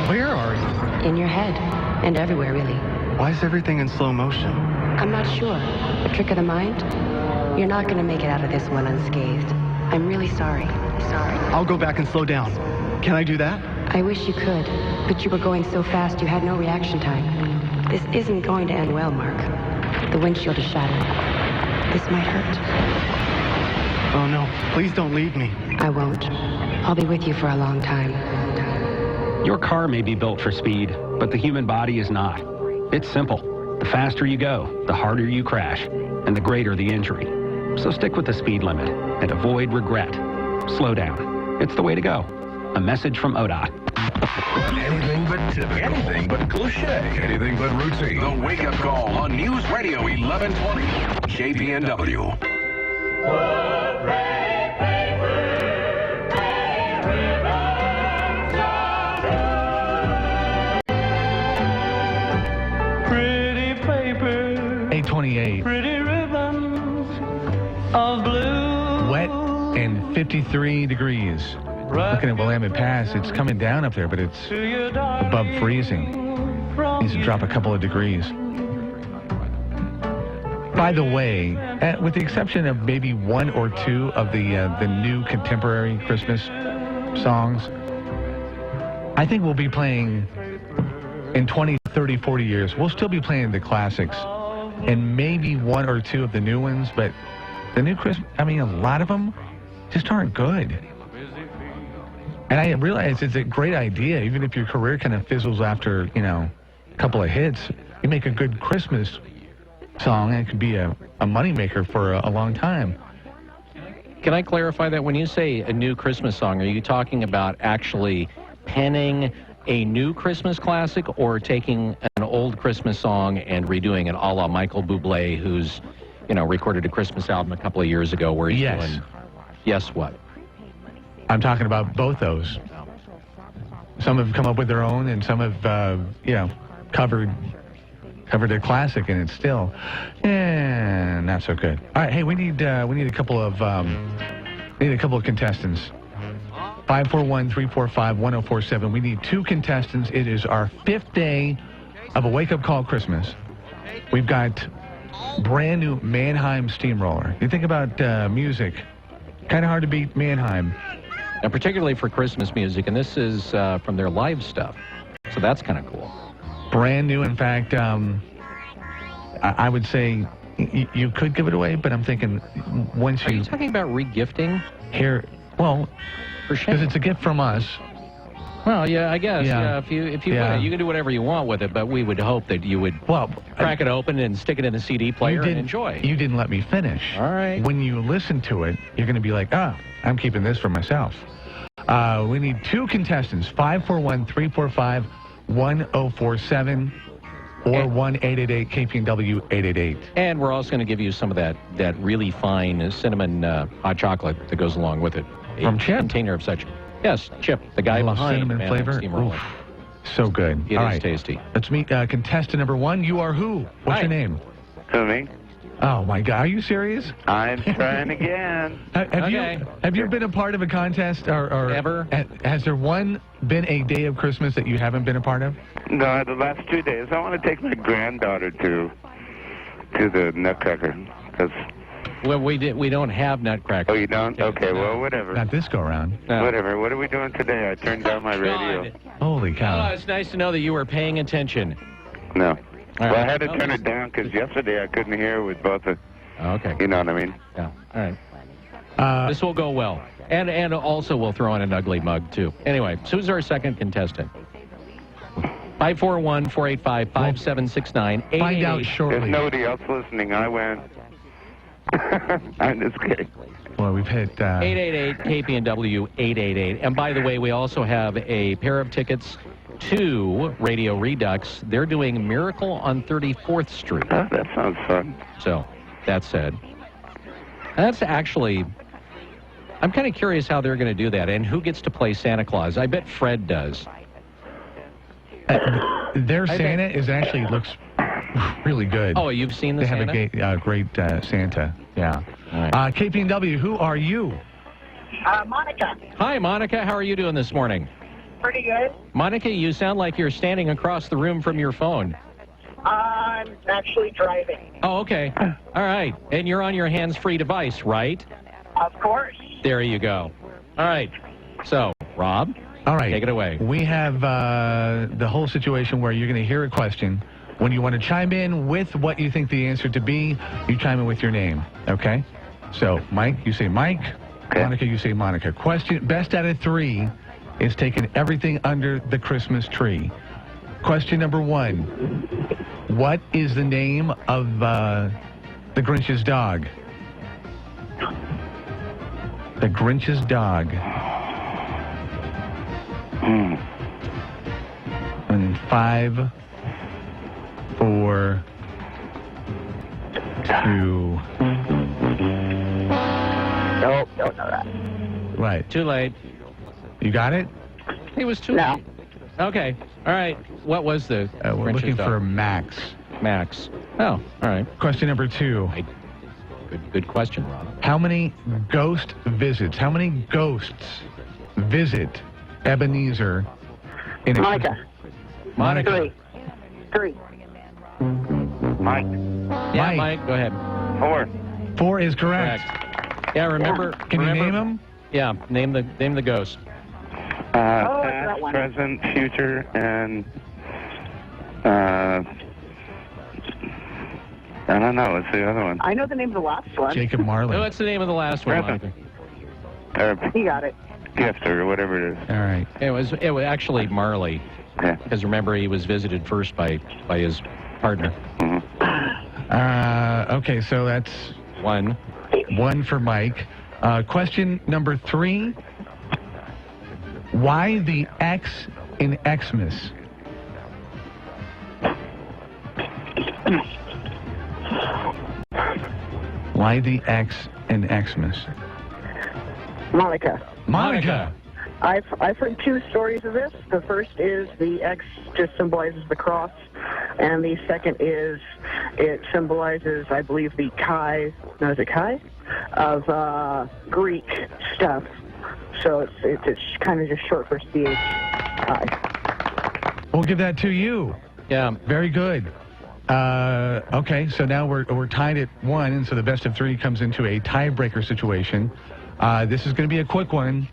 Where are you? In your head. And everywhere, really. Why is everything in slow motion? I'm not sure. A trick of the mind? You're not going to make it out of this one unscathed. I'm really sorry. Sorry. I'll go back and slow down. Can I do that? I wish you could, but you were going so fast you had no reaction time. This isn't going to end well, Mark. The windshield is shattered. This might hurt. Oh, no. Please don't leave me. I won't. I'll be with you for a long time. Your car may be built for speed, but the human body is not. It's simple. The faster you go, the harder you crash, and the greater the injury. So stick with the speed limit and avoid regret. Slow down. It's the way to go. A message from ODOT. Anything but typical. Anything but cliche. Anything but routine. The Wake Up Call on News Radio 1120. KPNW. Pretty paper. 828. Pretty ribbons of blue. Wet and 53 degrees. Looking at Willamette Pass, it's coming down up there, but it's above freezing. Needs to drop a couple of degrees. By the way, with the exception of maybe one or two of the new contemporary Christmas songs, I think we'll be playing in 20, 30, 40 years. We'll still be playing the classics and maybe one or two of the new ones, but the new Christmas, I mean, a lot of them just aren't good. And I realize it's a great idea, even if your career kind of fizzles after, a couple of hits. You make a good Christmas song, and it could be a moneymaker for a long time. Can I clarify that when you say a new Christmas song, are you talking about actually penning a new Christmas classic or taking an old Christmas song and redoing it a la Michael Bublé, who's, recorded a Christmas album a couple of years ago where he's doing... Yes, what? I'm talking about both those. Some have come up with their own, and some have, covered a classic, and it's still, not so good. All right, hey, we need a couple of contestants. 541-345-1047. We need 2 contestants. It is our 5th day of a Wake Up Call Christmas. We've got brand new Mannheim Steamroller. You think about music, kind of hard to beat Mannheim. And particularly for Christmas music, and this is from their live stuff. So that's kind of cool. Brand new. In fact, I would say you could give it away, but I'm thinking once you... Are you talking about regifting? Here, well, because it's a gift from us. Well, yeah, I guess. Yeah, if you you can do whatever you want with it, but we would hope that you would crack it open and stick it in the CD player and enjoy. You didn't let me finish. All right. When you listen to it, you're going to be like, I'm keeping this for myself. We need 2 contestants, 541-345-1047 or 1-888-KPNW-888. And we're also going to give you some of that really fine cinnamon hot chocolate that goes along with it. From Chip? A container of such. Yes, Chip, the guy behind cinnamon flavor. Oof, so good. It is tasty. Let's meet contestant number 1. You are who? What's your name? Who, me? Oh, my God. Are you serious? I'm trying again. Have you been a part of a contest or ever? Has there been a day of Christmas that you haven't been a part of? No, the last 2 days. I want to take my granddaughter to the Nutcracker. Well, we don't have Nutcracker. Oh, you don't? Okay, well, whatever. Not this go around. No. Whatever. What are we doing today? I turned down my radio. Holy cow. Oh, it's nice to know that you were paying attention. No. Well, I had to turn it down because yesterday I couldn't hear with both of... Okay. You know what I mean? Yeah. All right. This will go well. And also we'll throw in an ugly mug, too. Anyway, so who's our second contestant? 541-485-5769. Find out shortly. There's nobody else listening. I went. I'm just kidding. Well, we've hit... 888-KPNW-888. And by the way, we also have a pair of tickets to Radio Redux. They're doing Miracle on 34th Street. Oh, that sounds fun. So, that said, that's actually... I'm kind of curious how they're going to do that and who gets to play Santa Claus. I bet Fred does. Their Santa looks really good. Oh, you've seen the Santa? They have a great Santa, yeah. All right. KPNW, who are you? Monica. Hi, Monica. How are you doing this morning? Pretty good. Monica, you sound like you're standing across the room from your phone. I'm actually driving. Oh, okay. All right. And you're on your hands-free device, right? Of course. There you go. All right. So, Rob? All right. Take it away. We have the whole situation where you're going to hear a question. When you want to chime in with what you think the answer to be, you chime in with your name. Okay? So, Mike, you say Mike. Okay. Monica, you say Monica. Question, best out of 3 is taking everything under the Christmas tree. Question number 1. What is the name of the Grinch's dog? The Grinch's dog. And 5, 4, 2. Nope, don't know that. Right. Too late. You got it? It was too late. Okay. All right. What was the we're Grinch's looking dog? for Max. Max. Oh, all right. Question number 2. Good question, Rob. How many ghosts visit Ebenezer in a Monica. Monica. 3. Mike. Yeah, Mike, go ahead. 4. 4 is correct. Yeah, remember. Can you name them? Yeah, name the ghost. Past, present, future, and I don't know. What's the other one? I know the name of the last one. Jacob Marley. What's the name of the last one, Present. Monica? You got it. Gift or whatever it is. All right. It was actually Marley. Yeah. Because remember, he was visited first by his partner. Okay, so that's 1. 1 for Mike. Question number 3. Why the X in Xmas? Why the X in Xmas? Monica. Monica. I've heard 2 stories of this. The first is the X just symbolizes the cross, and the second is it symbolizes, I believe, the Chi. No, is it Chi? Of Greek stuff. So it's kind of just short for CH. Chi. We'll give that to you. Yeah. Very good. Okay, so now we're tied at 1, and so the best of 3 comes into a tiebreaker situation. This is going to be a quick one.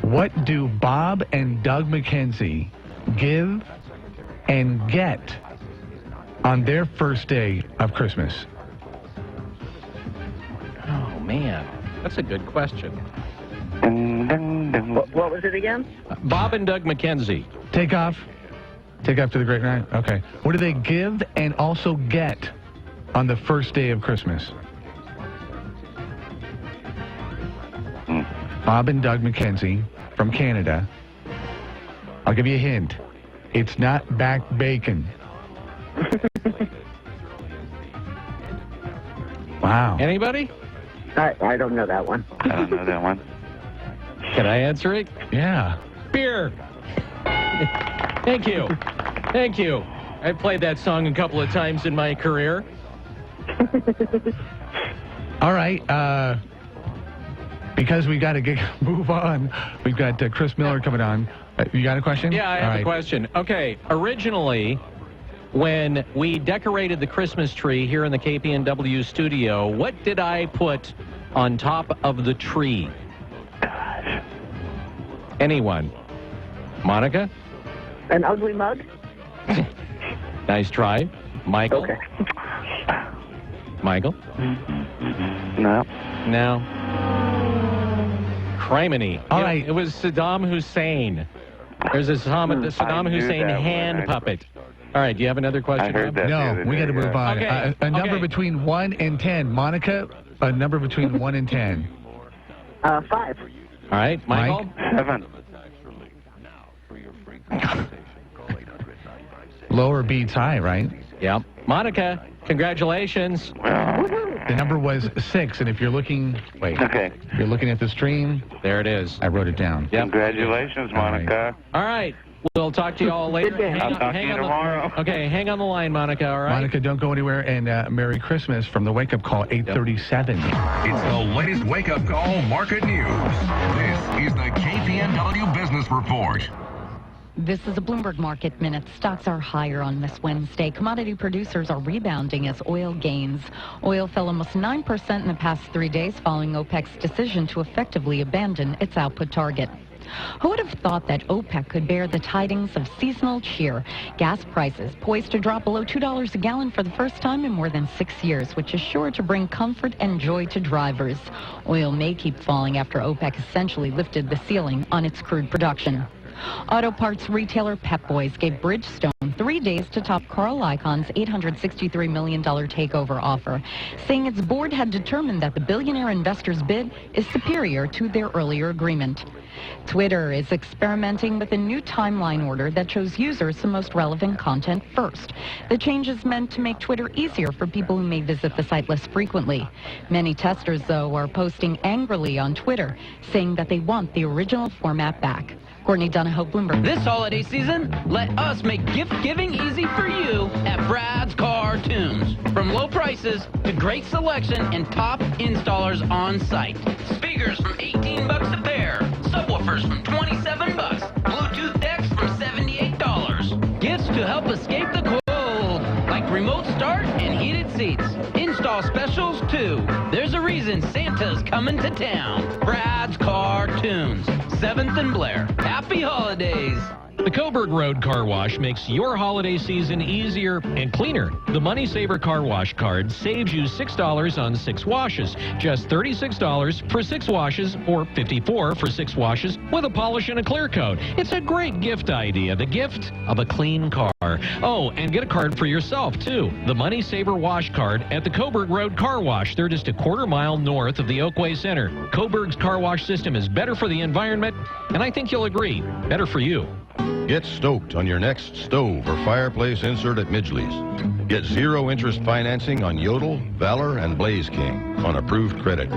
What do Bob and Doug McKenzie give and get on their first day of Christmas? Oh, man. That's a good question. What was it again? Bob and Doug McKenzie. Take off. Take off to the great night. Okay. What do they give and also get on the first day of Christmas? Bob and Doug McKenzie from Canada. I'll give you a hint. It's not back bacon. Wow. Anybody? I don't know that one. I don't know that one. Can I answer it? Yeah. Beer. Thank you. Thank you. I've played that song a couple of times in my career. All right. Because we got to move on, we've got Chris Miller coming on. You got a question? Yeah, I have a question. Okay, originally, when we decorated the Christmas tree here in the KPNW studio, what did I put on top of the tree? Anyone? Monica? An ugly mug? Nice try. Michael? Okay. Michael? No. No. Criminy. All right. It was Saddam Hussein. There's a Saddam Hussein hand puppet. All right, do you have another question? I heard that. No, we got to move on. Okay. A number between 1 and 10. Monica, a number between 1 and 10. 5. All right, Michael? 7. Lower beats high, right? Yep. Monica, congratulations. The number was 6, and if you're looking, Okay. If you're looking at the stream, there it is. I wrote it down. Yep. Congratulations, Monica. All right. We'll talk to you all later. I'll talk to you tomorrow. Okay, hang on the line, Monica, all right? Monica, don't go anywhere, and Merry Christmas from the Wake Up Call, 8:37. It's the latest wake-up call market news. This is the KPNW Business Report. This is a Bloomberg Market Minute. Stocks are higher on this Wednesday. Commodity producers are rebounding as oil gains. Oil fell almost 9% in the past 3 days following OPEC's decision to effectively abandon its output target. Who would have thought that OPEC could bear the tidings of seasonal cheer? Gas prices poised to drop below $2 a gallon for the first time in more than 6 years, which is sure to bring comfort and joy to drivers. Oil may keep falling after OPEC essentially lifted the ceiling on its crude production. Auto parts retailer Pep Boys gave Bridgestone 3 days to top Carl Icahn's $863 million takeover offer, saying its board had determined that the billionaire investor's bid is superior to their earlier agreement. Twitter is experimenting with a new timeline order that shows users the most relevant content first. The change is meant to make Twitter easier for people who may visit the site less frequently. Many testers, though, are posting angrily on Twitter, saying that they want the original format back. Courtney Donahoe, Bloomberg. This holiday season, let us make gift-giving easy for you at Brad's Cartoons. From low prices to great selection and top installers on site. Speakers from $18 a pair. Subwoofers from $27. Bluetooth decks from $78. Gifts to help escape the cold, like remote start and heated seats. Install specials, too. There's a reason Santa's coming to town. Brad's Cartoons. 7th and Blair. Happy holidays. The Coburg Road Car Wash makes your holiday season easier and cleaner. The Money Saver Car Wash card saves you $6 on 6 washes. Just $36 for 6 washes or $54 for 6 washes with a polish and a clear coat. It's a great gift idea, the gift of a clean car. Oh, and get a card for yourself, too. The Money Saver Wash card at the Coburg Road Car Wash. They're just a quarter mile north of the Oakway Center. Coburg's car wash system is better for the environment, and I think you'll agree, better for you. Get stoked on your next stove or fireplace insert at Midgley's. Get 0-interest financing on Yodel, Valor, and Blaze King on approved credit.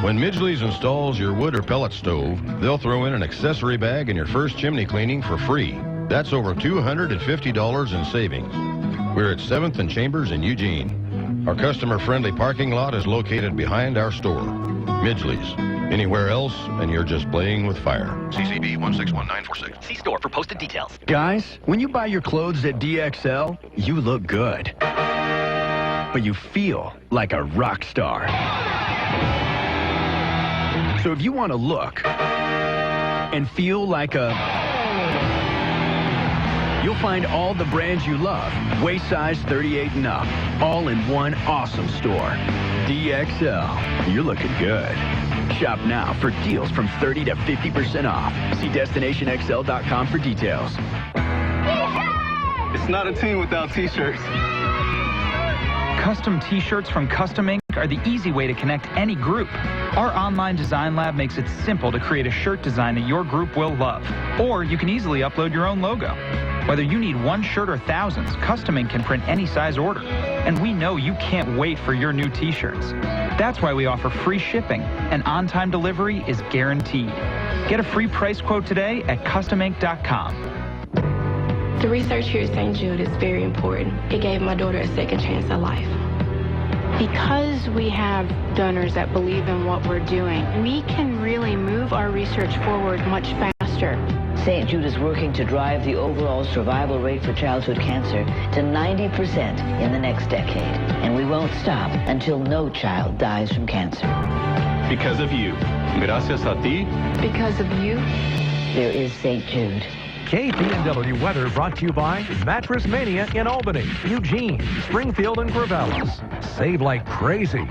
When Midgley's installs your wood or pellet stove, they'll throw in an accessory bag and your first chimney cleaning for free. That's over $250 in savings. We're at 7th and Chambers in Eugene. Our customer-friendly parking lot is located behind our store. Midgley's. Anywhere else, and you're just playing with fire. CCB 161946. See store for posted details. Guys, when you buy your clothes at DXL, you look good. But you feel like a rock star. So if you want to look and feel like a... You'll find all the brands you love, waist size 38 and up, all in one awesome store. DXL, you're looking good. Shop now for deals from 30 to 50% off. See DestinationXL.com for details. It's not a team without T-shirts. Custom T-shirts from Custom Ink are the easy way to connect any group. Our online design lab makes it simple to create a shirt design that your group will love. Or you can easily upload your own logo. Whether you need one shirt or thousands, Custom Ink can print any size order. And we know you can't wait for your new T-shirts. That's why we offer free shipping, and on-time delivery is guaranteed. Get a free price quote today at customink.com. The research here at St. Jude is very important. It gave my daughter a second chance at life. Because we have donors that believe in what we're doing, we can really move our research forward much faster. St. Jude is working to drive the overall survival rate for childhood cancer to 90% in the next decade. And we won't stop until no child dies from cancer. Because of you. Gracias a ti. Because of you. There is St. Jude. KPNW weather brought to you by Mattress Mania in Albany, Eugene, Springfield, and Corvallis. Save like crazy.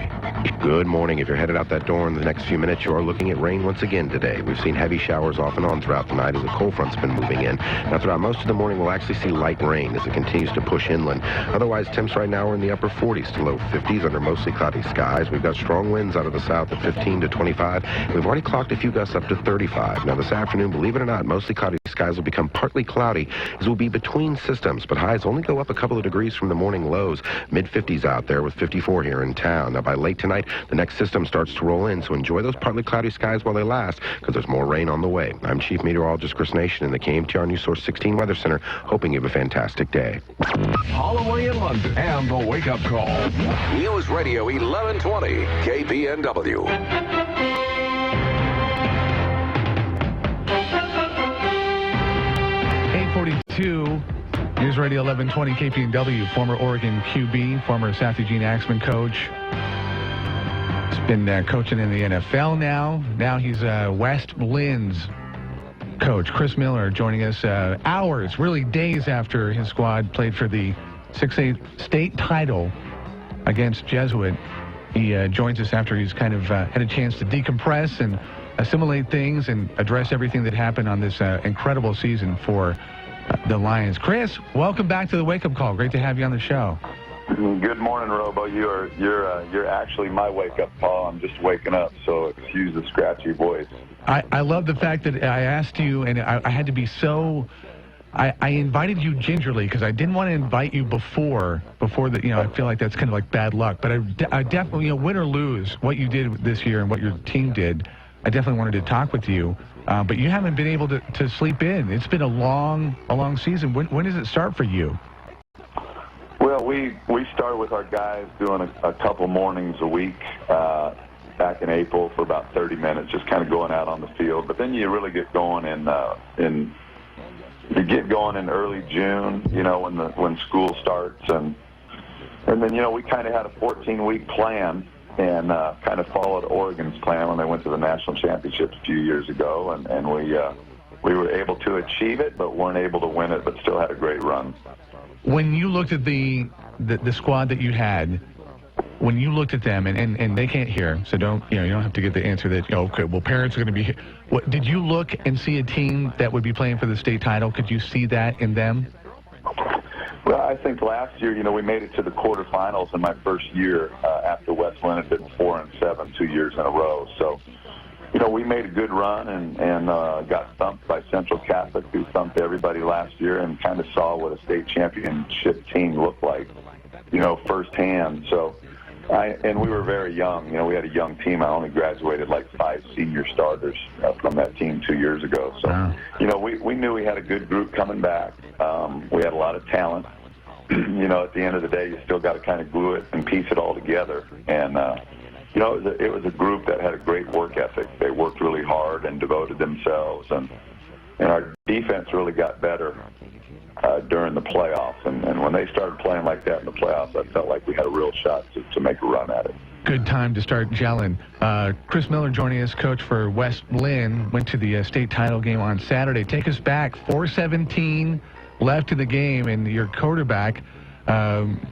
Good morning. If you're headed out that door in the next few minutes, you are looking at rain once again today. We've seen heavy showers off and on throughout the night as the cold front's been moving in. Now, throughout most of the morning, we'll actually see light rain as it continues to push inland. Otherwise, temps right now are in the upper 40s to low 50s under mostly cloudy skies. We've got strong winds out of the south at 15 to 25. We've already clocked a few gusts up to 35. Now, this afternoon, believe it or not, mostly cloudy skies will become partly cloudy as we'll be between systems, but highs only go up a couple of degrees from the morning lows. Mid-50s out there with 54 here in town. Now, by late tonight, tonight, the next system starts to roll in, so enjoy those partly cloudy skies while they last, because there's more rain on the way. I'm Chief Meteorologist Chris Nation in the KMTR News Source 16 Weather Center, hoping you have a fantastic day. Holloway in London and the Wake Up Call. News Radio 1120 KPNW. 8:42. News Radio 1120 KPNW, former Oregon QB, former South Eugene Axeman coach. He's been coaching in the NFL now. Now he's West Lynn's coach. Chris Miller joining us hours, really days after his squad played for the 6A state title against Jesuit. He joins us after he's kind of had a chance to decompress and assimilate things and address everything that happened on this incredible season for the Lions. Chris, welcome back to the Wake Up Call. Great to have you on the show. Good morning, Robo. You're actually my wake up call. I'm just waking up, so excuse the scratchy voice. I love the fact that I asked you, and I had to be so. I invited you gingerly because I didn't want to invite you before the. I feel like that's kind of like bad luck. But I definitely, win or lose, what you did this year and what your team did, I definitely wanted to talk with you. But you haven't been able to sleep in. It's been a long season. When does it start for you? Well, we started with our guys doing a couple mornings a week back in April for about 30 minutes, just kind of going out on the field. But then you really get going in early June, when school starts, and then we kind of had a 14-week plan. And kind of followed Oregon's plan when they went to the national championship a few years ago, and we were able to achieve it, but weren't able to win it, but still had a great run. When you looked at the squad that you had, when you looked at them, and they can't hear, so you don't have to get the answer that okay, well, parents are going to be here. What did you look and see a team that would be playing for the state title? Could you see that in them? Well, I think last year, we made it to the quarterfinals in my first year after West Lynn had been 4-7 2 years in a row. So, we made a good run and got thumped by Central Catholic, who thumped everybody last year, and kind of saw what a state championship team looked like, firsthand. So, and we were very young. We had a young team. I only graduated like 5 senior starters from that team 2 years ago. So, wow. We knew we had a good group coming back. We had a lot of talent. At the end of the day, you still got to kind of glue it and piece it all together. And, it was a group that had a great work ethic. They worked really hard and devoted themselves. And our defense really got better during the playoffs. And when they started playing like that in the playoffs, I felt like we had a real shot to make a run at it. Good time to start gelling. Chris Miller joining us, coach for West Lynn, went to the state title game on Saturday. Take us back, 4:17 left in the game, and your quarterback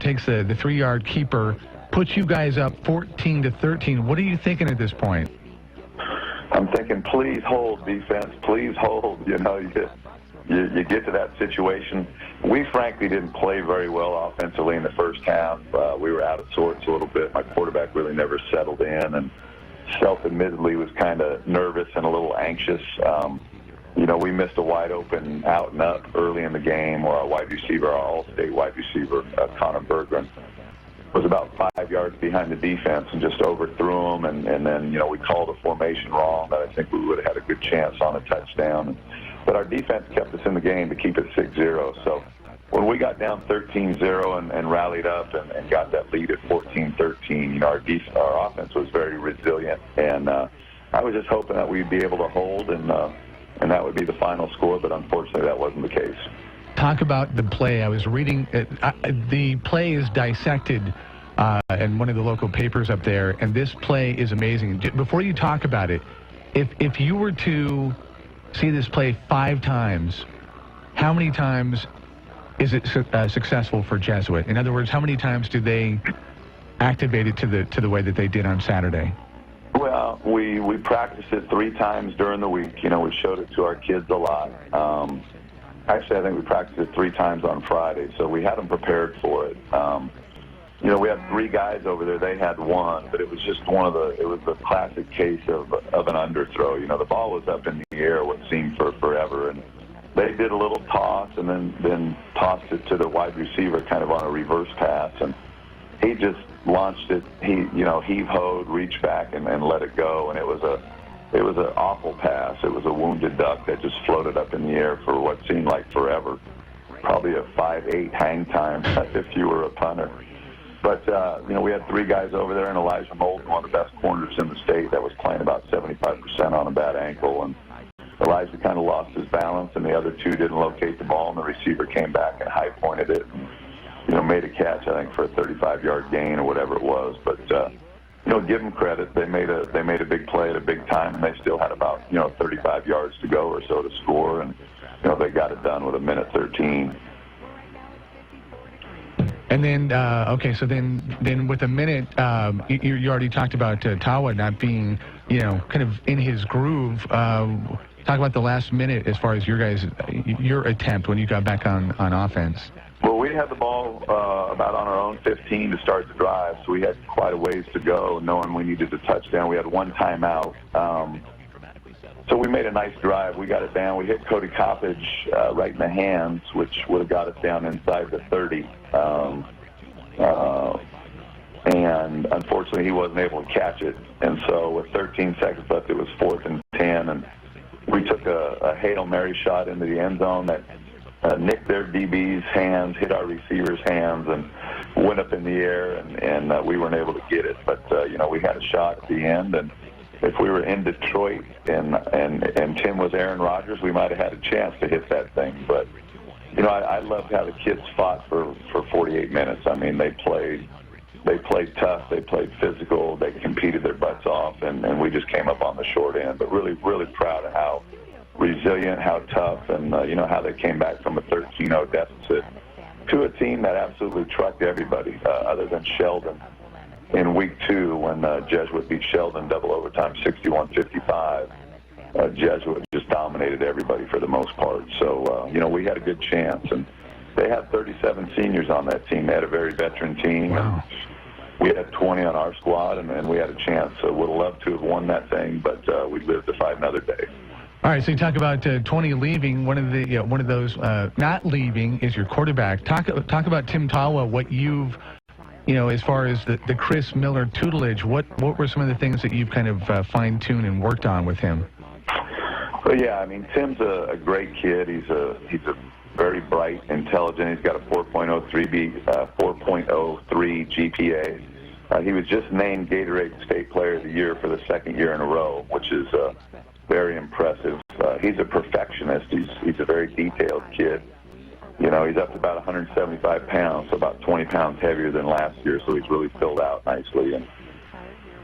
takes the 3-yard keeper, puts you guys up 14-13. What are you thinking at this point? I'm thinking, please hold, defense. Please hold. You get to that situation. We frankly didn't play very well offensively in the first half. We were out of sorts a little bit. My quarterback really never settled in, and self-admittedly was kind of nervous and a little anxious. We missed a wide open out and up early in the game where our wide receiver, our all-state wide receiver, Connor Berggren, was about 5 yards behind the defense and just overthrew him. And then, we called a formation wrong that I think we would have had a good chance on a touchdown. But our defense kept us in the game to keep it 6-0. So when we got down 13-0 and rallied up and got that lead at 14-13, our offense was very resilient. And I was just hoping that we'd be able to hold and that would be the final score, but unfortunately that wasn't the case. Talk about the play. I was reading, the play is dissected in one of the local papers up there, and this play is amazing. Before you talk about it, if you were to see this play 5 times, how many times is it successful for Jesuit? In other words, how many times do they activate it to the way that they did on Saturday? Well, we practiced it 3 times during the week. We showed it to our kids a lot. Actually, I think we practiced it 3 times on Friday, so we had them prepared for it. We had 3 guys over there. They had 1, but it was just it was the classic case of an underthrow. The ball was up in the air what seemed for forever, and they did a little toss and then tossed it to the wide receiver kind of on a reverse pass. And he just launched it. He, heave-hoed, reached back, and let it go, and it was an awful pass. It was a wounded duck that just floated up in the air for what seemed like forever. Probably a 5'8" hang time if you were a punter. But, we had 3 guys over there, and Elijah Molden, one of the best corners in the state, that was playing about 75% on a bad ankle. And Elijah kind of lost his balance, and the other 2 didn't locate the ball, and the receiver came back and high-pointed it and, made a catch, I think, for a 35-yard gain or whatever it was. But, give them credit. They made a big play at a big time, and they still had about, 35 yards to go or so to score, and, they got it done with 1:13. And then, okay, so then with a minute, you already talked about Tawa not being, kind of in his groove. Talk about the last minute as far as your attempt when you got back on offense. Well, we had the ball about on our own 15 to start the drive, so we had quite a ways to go, knowing we needed a touchdown. We had 1 timeout. So we made a nice drive. We got it down. We hit Cody Coppage right in the hands, which would have got us down inside the 30. And unfortunately, he wasn't able to catch it. And so with 13 seconds left, it was 4th and 10. And we took a Hail Mary shot into the end zone that nicked their DB's hands, hit our receiver's hands, and went up in the air, and we weren't able to get it. But, we had a shot at the end, and if we were in Detroit and Tim was Aaron Rodgers, we might have had a chance to hit that thing. But, I loved how the kids fought for 48 minutes. I mean, they played tough, they played physical, they competed their butts off, and we just came up on the short end. But really, really proud of how resilient, how tough, and, how they came back from a 13-0 deficit to a team that absolutely trucked everybody, other than Sheldon. In week 2, when Jesuit beat Sheldon double overtime 61-55, Jesuit just dominated everybody for the most part. So, we had a good chance. And they had 37 seniors on that team. They had a very veteran team. Wow. We had 20 on our squad, and we had a chance. So would have loved to have won that thing, but we lived to fight another day. All right, so you talk about 20 leaving. One of those not leaving is your quarterback. Talk about Tim Tawa, what you've as far as the Chris Miller tutelage, what were some of the things that you've kind of fine-tuned and worked on with him? Well, yeah, I mean, Tim's a great kid. He's a very bright, intelligent. He's got a 4.03 GPA. He was just named Gatorade State Player of the Year for the 2nd year in a row, which is very impressive. He's a perfectionist. He's a very detailed kid. He's up to about 175 pounds, so about 20 pounds heavier than last year, so he's really filled out nicely. And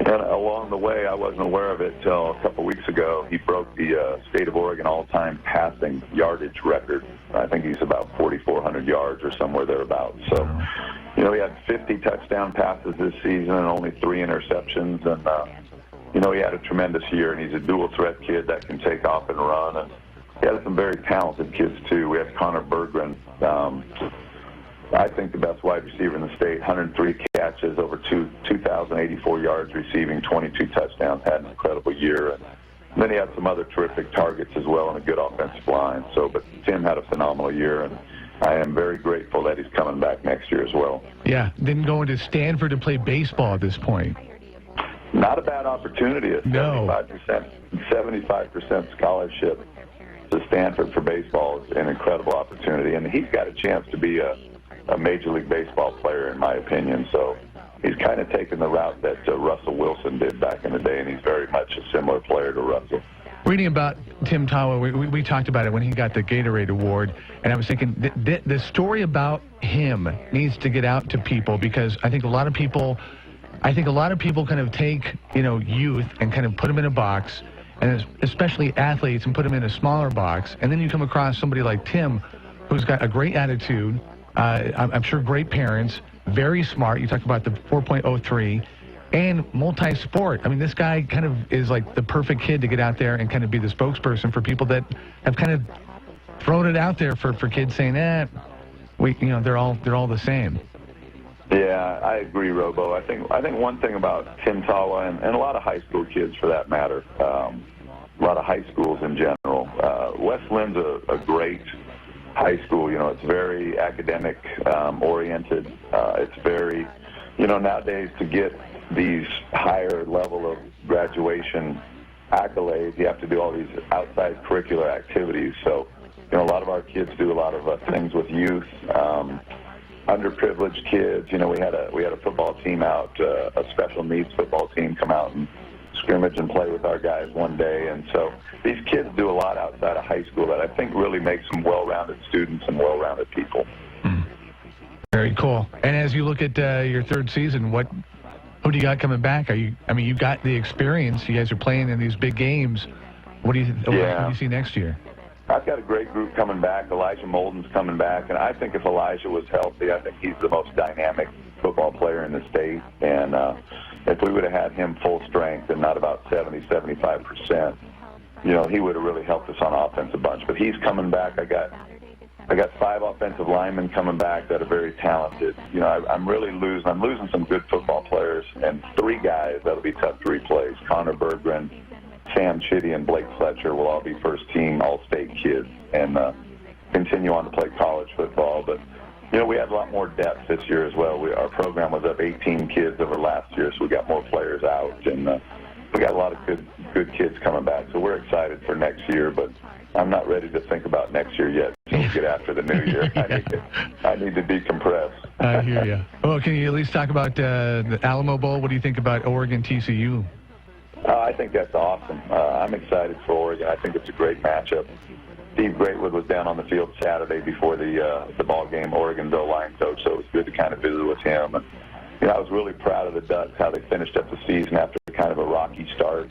along the way, I wasn't aware of it till a couple weeks ago. He broke the state of Oregon all-time passing yardage record. I think he's about 4,400 yards or somewhere thereabouts. So, he had 50 touchdown passes this season and only 3 interceptions. And, he had a tremendous year, and he's a dual-threat kid that can take off and run. And he had some very talented kids, too. We had Connor Berggren, I think the best wide receiver in the state, 103 catches, over 2,084 yards receiving, 22 touchdowns, had an incredible year. And then he had some other terrific targets as well and a good offensive line. But Tim had a phenomenal year, and I am very grateful that he's coming back next year as well. Yeah, then going to Stanford to play baseball at this point. Not a bad opportunity. A 75% scholarship to Stanford for baseball is an incredible opportunity, and he's got a chance to be a Major League Baseball player, in my opinion. So he's kind of taken the route that Russell Wilson did back in the day, and he's very much a similar player to Russell. Reading about Tim Tawa, we talked about it when he got the Gatorade Award, and I was thinking the story about him needs to get out to people, because I think a lot of people kind of take youth and kind of put them in a box, and especially athletes, and put them in a smaller box, and then you come across somebody like Tim, who's got a great attitude, I'm sure great parents, very smart. You talk about the 4.03, and multi-sport. I mean, this guy kind of is like the perfect kid to get out there and kind of be the spokesperson for people that have kind of thrown it out there for kids saying, they're all the same. Yeah, I agree, Robo. I think one thing about Tim Tawa and a lot of high school kids for that matter, a lot of high schools in general. West Lynn's a great high school. It's very academic oriented. It's very nowadays to get these higher level of graduation accolades, you have to do all these outside curricular activities. So, a lot of our kids do a lot of things with youth, underprivileged kids. We had a football team out, a special needs football team come out and scrimmage and play with our guys one day. And so these kids do a lot outside of high school that I think really makes them well-rounded students and well-rounded people. Very cool. And as you look at your third season, who do you got coming back? You got the experience. You guys are playing in these big games. What do you see next year? I've got a great group coming back. Elijah Molden's coming back, and I think if Elijah was healthy, I think he's the most dynamic football player in the state. And if we would have had him full strength and not about 70-75%, he would have really helped us on offense a bunch. But he's coming back. I got 5 offensive linemen coming back that are very talented. I'm losing some good football players, and 3 guys that'll be tough to replace. Connor Berggren, Sam Chitty, and Blake Fletcher will all be first-team All-State kids and continue on to play college football. But, we had a lot more depth this year as well. Our program was up 18 kids over last year, so we got more players out, and we got a lot of good kids coming back. So we're excited for next year, but I'm not ready to think about next year yet until we get after the new year. I need to decompress. I hear you. Well, can you at least talk about the Alamo Bowl? What do you think about Oregon TCU? I think that's awesome. I'm excited for Oregon. I think it's a great matchup. Steve Greatwood was down on the field Saturday before the ball game, Oregon's O-line coach, so it was good to kind of visit with him. And, I was really proud of the Ducks, how they finished up the season after kind of a rocky start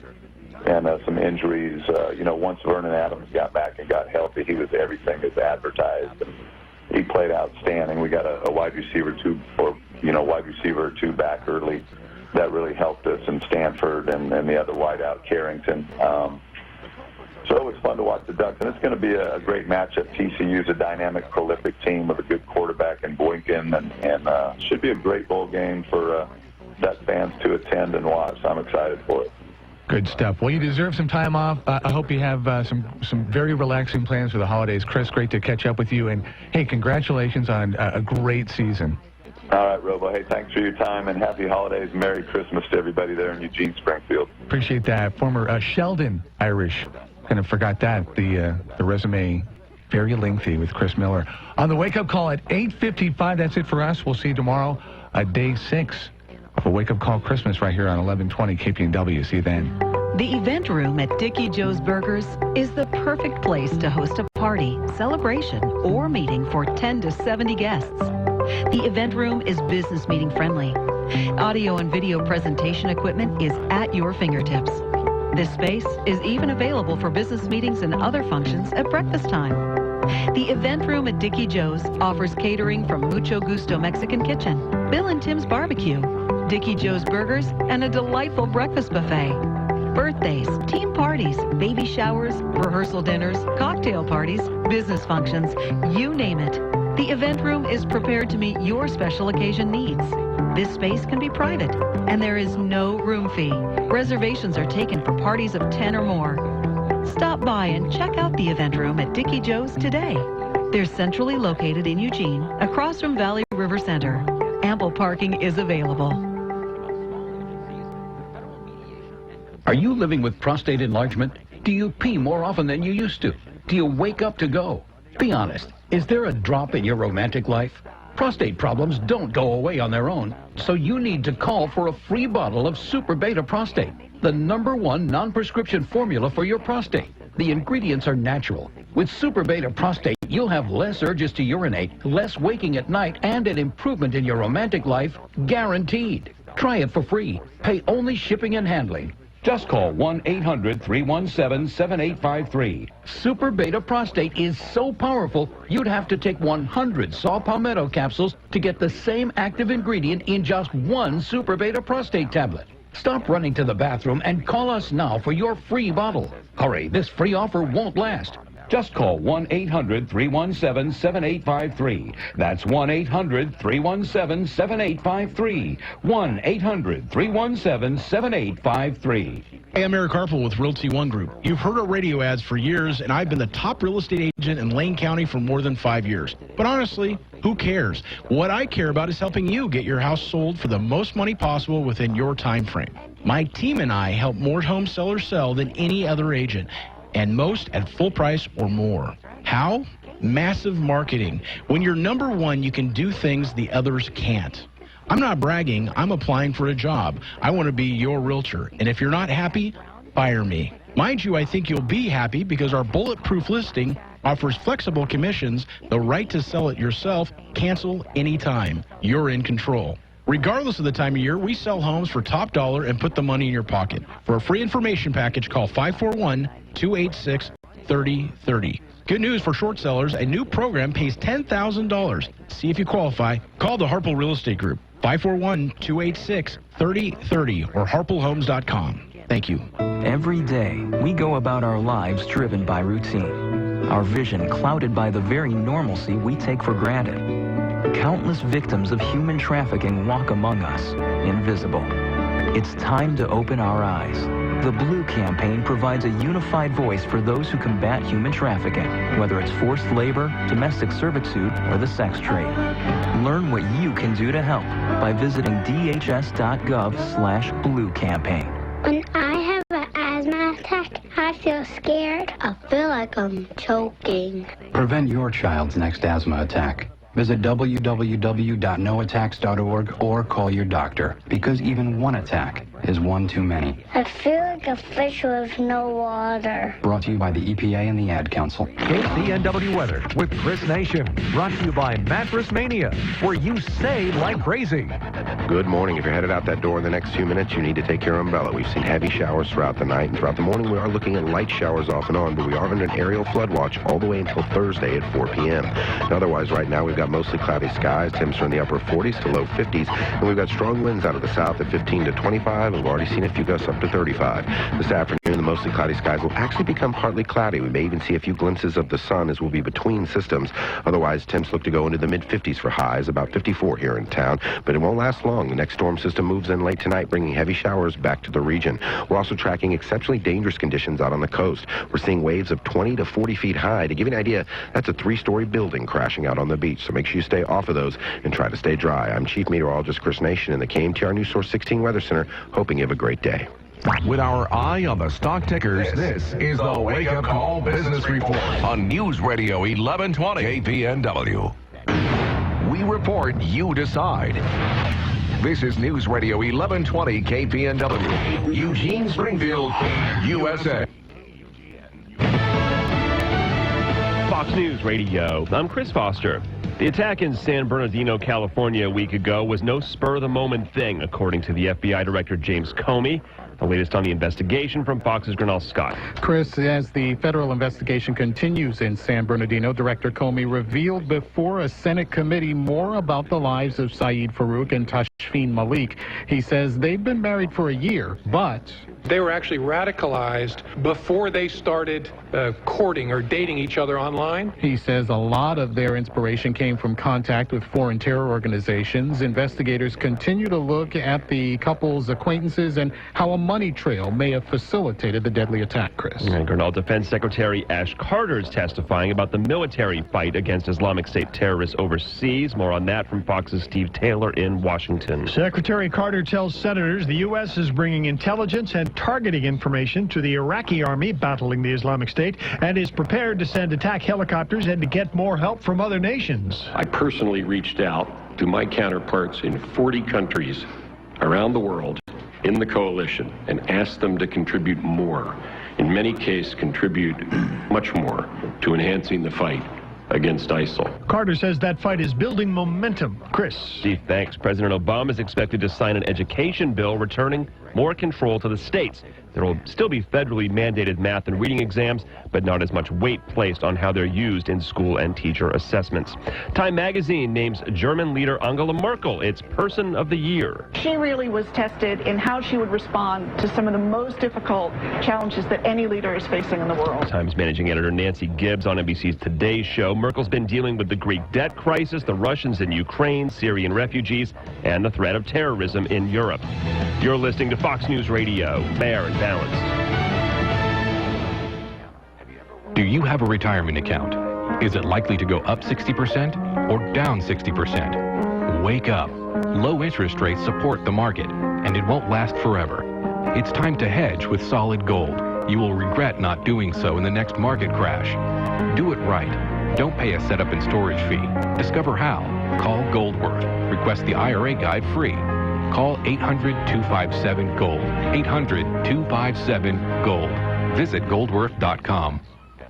and some injuries. Once Vernon Adams got back and got healthy, he was everything as advertised. And he played outstanding. We got a wide receiver or two back early. That really helped us, in Stanford and the other wideout, Carrington. So it was fun to watch the Ducks, and it's going to be a great matchup. TCU's a dynamic, prolific team with a good quarterback in Boykin, and should be a great bowl game for Duck fans to attend and watch. I'm excited for it. Good stuff. Well, you deserve some time off. I hope you have some very relaxing plans for the holidays. Chris, great to catch up with you, and hey, congratulations on a great season. All right, Robo. Hey, thanks for your time, and happy holidays. Merry Christmas to everybody there in Eugene, Springfield. Appreciate that. Former Sheldon Irish. Kind of forgot that. The resume, very lengthy with Chris Miller. On the Wake Up Call at 8:55, that's it for us. We'll see you tomorrow, day 6 of a Wake Up Call Christmas right here on 1120 KPNW. See you then. The event room at Dickie Joe's Burgers is the perfect place to host a party, celebration, or meeting for 10 to 70 guests. The event room is business meeting friendly. Audio and video presentation equipment is at your fingertips. This space is even available for business meetings and other functions at breakfast time. The event room at Dickie Joe's offers catering from Mucho Gusto Mexican Kitchen, Bill and Tim's Barbecue, Dickie Joe's Burgers, and a delightful breakfast buffet. Birthdays, team parties, baby showers, rehearsal dinners, cocktail parties, business functions, you name it. The event room is prepared to meet your special occasion needs. This space can be private, and there is no room fee. Reservations are taken for parties of 10 or more. Stop by and check out the event room at Dickie Joe's today. They're centrally located in Eugene, across from Valley River Center. Ample parking is available. Are you living with prostate enlargement? Do you pee more often than you used to? Do you wake up to go? Be honest, is there a drop in your romantic life? Prostate problems don't go away on their own, so you need to call for a free bottle of Super Beta Prostate, the #1 non-prescription formula for your prostate. The ingredients are natural. With Super Beta Prostate, you'll have less urges to urinate, less waking at night, and an improvement in your romantic life, guaranteed. Try it for free. Pay only shipping and handling. Just call 1-800-317-7853. Super Beta Prostate is so powerful, you'd have to take 100 saw palmetto capsules to get the same active ingredient in just one Super Beta Prostate tablet. Stop running to the bathroom and call us now for your free bottle. Hurry, this free offer won't last. Just call 1-800-317-7853. That's 1-800-317-7853. 1-800-317-7853. Hey, I'm Eric Harple with Realty One Group. You've heard our radio ads for years, and I've been the top real estate agent in Lane County for more than 5 years. But honestly, who cares? What I care about is helping you get your house sold for the most money possible within your time frame. My team and I help more home sellers sell than any other agent, and most at full price or more. How? Massive marketing. When you're number one, you can do things the others can't. I'm not bragging. I'm applying for a job. I want to be your realtor. And if you're not happy, fire me. Mind you, I think you'll be happy because our bulletproof listing offers flexible commissions, the right to sell it yourself, cancel anytime. You're in control. Regardless of the time of year, we sell homes for top dollar and put the money in your pocket. For a free information package, call 541-286-3030. Good news for short sellers, a new program pays $10,000. See if you qualify. Call the Harple Real Estate Group, 541-286-3030 or harplehomes.com. Thank you. Every day, we go about our lives driven by routine. Our vision clouded by the very normalcy we take for granted. Countless victims of human trafficking walk among us, invisible. It's time to open our eyes. The Blue Campaign provides a unified voice for those who combat human trafficking, whether it's forced labor, domestic servitude, or the sex trade. Learn what you can do to help by visiting dhs.gov/Blue Campaign. When I have an asthma attack, I feel scared. I feel like I'm choking. Prevent your child's next asthma attack. Visit www.noattacks.org or call your doctor, because even one attack is one too many. I feel like a fish with no water. Brought to you by the EPA and the Ad Council. KPNW weather with Chris Nation. Brought to you by Mattress Mania, where you save like crazy. Good morning. If you're headed out that door in the next few minutes, you need to take your umbrella. We've seen heavy showers throughout the night, and throughout the morning we are looking at light showers off and on, but we are under an aerial flood watch all the way until Thursday at 4 p.m. And otherwise, right now we've got mostly cloudy skies. Temps are in the upper 40s to low 50s, and we've got strong winds out of the south at 15 to 25, and we've already seen a few gusts up to 35. This afternoon, the mostly cloudy skies will actually become partly cloudy. We may even see a few glimpses of the sun as we'll be between systems. Otherwise, temps look to go into the mid-50s for highs, about 54 here in town, but it won't last long. The next storm system moves in late tonight, bringing heavy showers back to the region. We're also tracking exceptionally dangerous conditions out on the coast. We're seeing waves of 20 to 40 feet high. To give you an idea, that's a 3-story building crashing out on the beach, so make sure you stay off of those and try to stay dry. I'm Chief Meteorologist Chris Nation in the KMTR News Source 16 Weather Center, hoping you have a great day. With our eye on the stock tickers, this is the Wake Up Call Business Report on News Radio 1120 KPNW. We report, you decide. This is News Radio 1120 KPNW, Eugene, Springfield, USA. Fox News Radio, I'm Chris Foster. The attack in San Bernardino, California a week ago was no spur-of-the-moment thing, according to the FBI Director James Comey. The latest on the investigation from Fox's Grinnell Scott. Chris, as the federal investigation continues in San Bernardino, Director Comey revealed before a Senate committee more about the lives of Saeed Farouk and Tashfeen Malik. He says they've been married for a year, but they were actually radicalized before they started courting or dating each other online. He says a lot of their inspiration came from contact with foreign terror organizations. Investigators continue to look at the couple's acquaintances and how a money trail may have facilitated the deadly attack, Chris. And Grinnell Defense Secretary Ash Carter is testifying about the military fight against Islamic State terrorists overseas. More on that from Fox's Steve Taylor in Washington. Secretary Carter tells senators the U.S. is bringing intelligence and targeting information to the Iraqi army battling the Islamic State and is prepared to send attack helicopters and to get more help from other nations. I personally reached out to my counterparts in 40 countries around the world in the coalition and asked them to contribute more, in many cases contribute much more to enhancing the fight against ISIL. Carter says that fight is building momentum. Chris. Steve, thanks. President Obama is expected to sign an education bill returning more control to the states. There will still be federally mandated math and reading exams, but not as much weight placed on how they're used in school and teacher assessments. Time magazine names German leader Angela Merkel its Person of the Year. She really was tested in how she would respond to some of the most difficult challenges that any leader is facing in the world. Times managing editor Nancy Gibbs on NBC's Today Show. Merkel's been dealing with the Greek debt crisis, the Russians in Ukraine, Syrian refugees, and the threat of terrorism in Europe. You're listening to Fox News Radio, fair and balanced. Do you have a retirement account? Is it likely to go up 60% or down 60%? Wake up. Low interest rates support the market, and it won't last forever. It's time to hedge with solid gold. You will regret not doing so in the next market crash. Do it right. Don't pay a setup and storage fee. Discover how. Call Goldworth. Request the IRA guide free. Call 800-257-GOLD. 800-257-GOLD. Visit goldworth.com.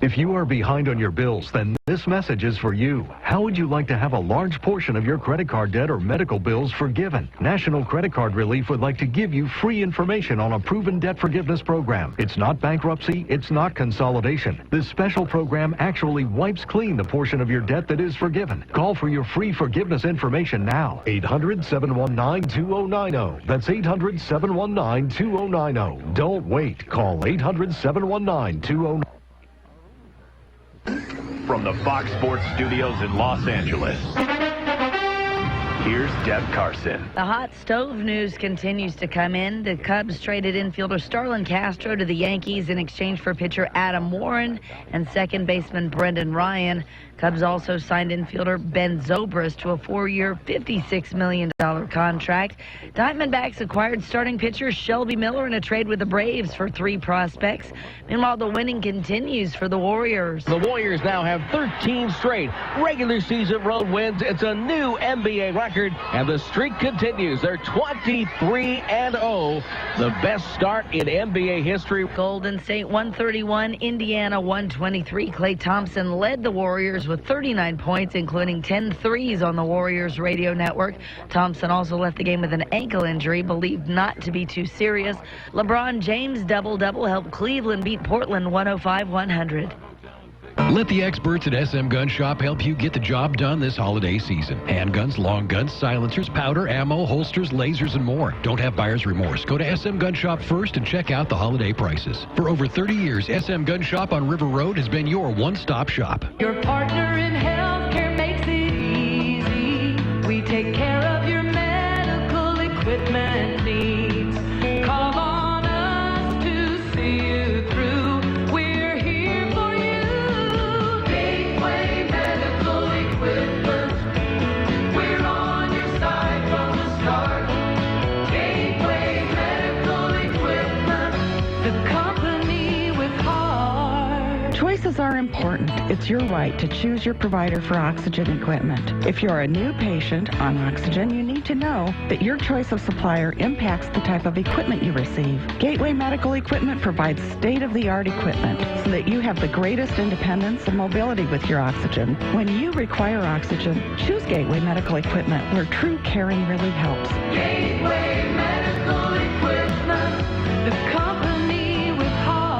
If you are behind on your bills, then this message is for you. How would you like to have a large portion of your credit card debt or medical bills forgiven? National Credit Card Relief would like to give you free information on a proven debt forgiveness program. It's not bankruptcy, it's not consolidation. This special program actually wipes clean the portion of your debt that is forgiven. Call for your free forgiveness information now. 800-719-2090. That's 800-719-2090. Don't wait. Call 800-719-2090. From the Fox Sports Studios in Los Angeles, here's Deb Carson. The hot stove news continues to come in. The Cubs traded infielder Starlin Castro to the Yankees in exchange for pitcher Adam Warren and second baseman Brendan Ryan. Cubs also signed infielder Ben Zobrist to a 4-year, $56 million contract. Diamondbacks acquired starting pitcher Shelby Miller in a trade with the Braves for 3 prospects. Meanwhile, the winning continues for the Warriors. The Warriors now have 13 straight regular season road wins. It's a new NBA record, and the streak continues. They're 23-0, the best start in NBA history. Golden State 131, Indiana 123. Klay Thompson led the Warriors with 39 points, including 10 threes on the Warriors radio network. Thompson also left the game with an ankle injury, believed not to be too serious. LeBron James' double-double helped Cleveland beat Portland 105-100. Let the experts at SM Gun Shop help you get the job done this holiday season. Handguns, long guns, silencers, powder, ammo, holsters, lasers, and more. Don't have buyer's remorse. Go to SM Gun Shop first and check out the holiday prices. For over 30 years, SM Gun Shop on River Road has been your one-stop shop. Your partner in healthcare makes it easy. We take care of your medical equipment needs. Call on us to see you through. We're here for you. Gateway Medical Equipment. We're on your side from the start. Gateway Medical Equipment. The company with heart. Choices are important. It's your right to choose your provider for oxygen equipment. If you're a new patient on oxygen, you need to know that your choice of supplier impacts the type of equipment you receive. Gateway Medical Equipment provides state-of-the-art equipment so that you have the greatest independence and mobility with your oxygen. When you require oxygen, choose Gateway Medical Equipment, where true caring really helps. Gateway Medical Equipment. The company with heart.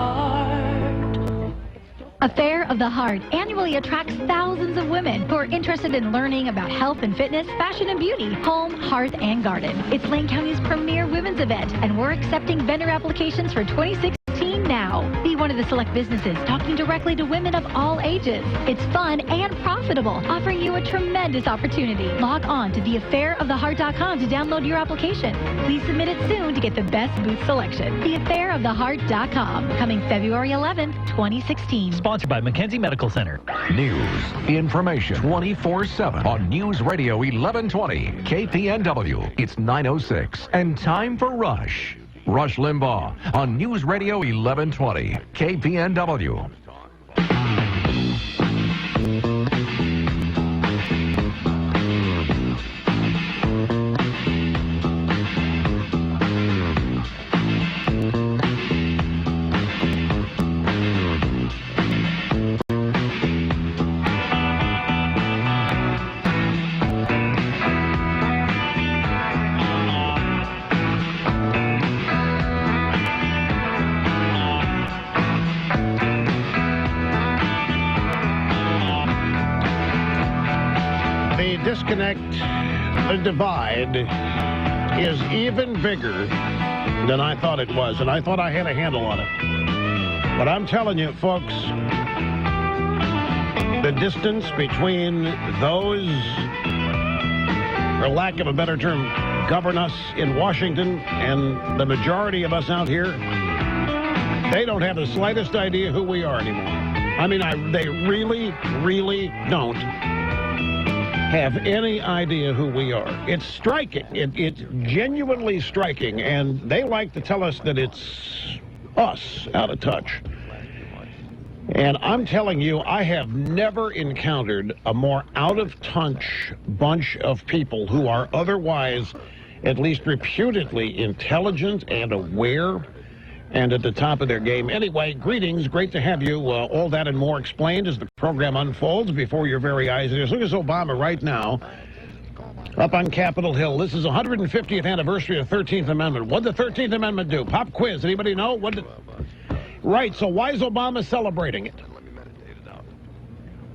Affair of the Heart annually attracts thousands of women who are interested in learning about health and fitness, fashion and beauty, home, hearth, and garden. It's Lane County's premier women's event, and we're accepting vendor applications for 2016 now. Be one of the select businesses talking directly to women of all ages. It's fun and profitable, offering you a tremendous opportunity. Log on to theaffairoftheheart.com to download your application. Please submit it soon to get the best booth selection. Theaffairoftheheart.com, coming February 11th, 2016. Sponsored by McKenzie Medical Center. News, information, 24/7 on News Radio 1120, KPNW. It's 9:06, and time for Rush. Rush Limbaugh on News Radio 1120, KPNW. The disconnect, the divide, is even bigger than I thought it was, and I thought I had a handle on it. But I'm telling you, folks, the distance between those, for lack of a better term, govern us in Washington and the majority of us out here, they don't have the slightest idea who we are anymore. I mean, they really, really don't have any idea who we are. It's striking. It's genuinely striking, and they like to tell us that it's us out of touch. And I'm telling you, I have never encountered a more out-of-touch bunch of people who are otherwise, at least reputedly, intelligent and aware and at the top of their game. Anyway, greetings. Great to have you. All that and more explained as the program unfolds before your very eyes. Look at Obama right now up on Capitol Hill. This is the 150th anniversary of the 13th Amendment. What did the 13th Amendment do? Pop quiz. Anybody know? Right, so why is Obama celebrating it?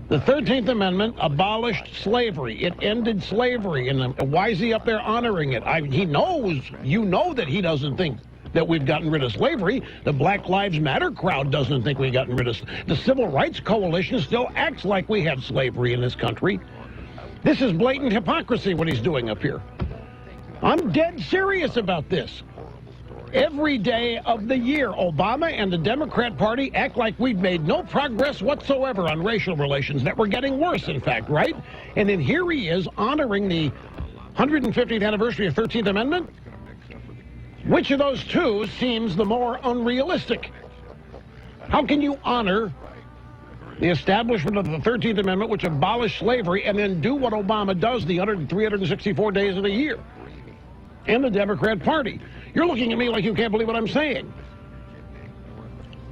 The 13th Amendment abolished slavery. It ended slavery. And why is he up there honoring it? He knows, you know that he doesn't think that we've gotten rid of slavery. The Black Lives Matter crowd doesn't think we've gotten rid of the Civil Rights Coalition still acts like we have slavery in this country. This is blatant hypocrisy what he's doing up here. I'm dead serious about this. Every day of the year, Obama and the Democrat Party act like we've made no progress whatsoever on racial relations, that we're getting worse, in fact, right? And then here he is honoring the 150th anniversary of the 13th Amendment. Which of those two seems the more unrealistic? How can you honor the establishment of the 13th Amendment, which abolished slavery, and then do what Obama does the 364 days of the year? And the Democrat Party. You're looking at me like you can't believe what I'm saying.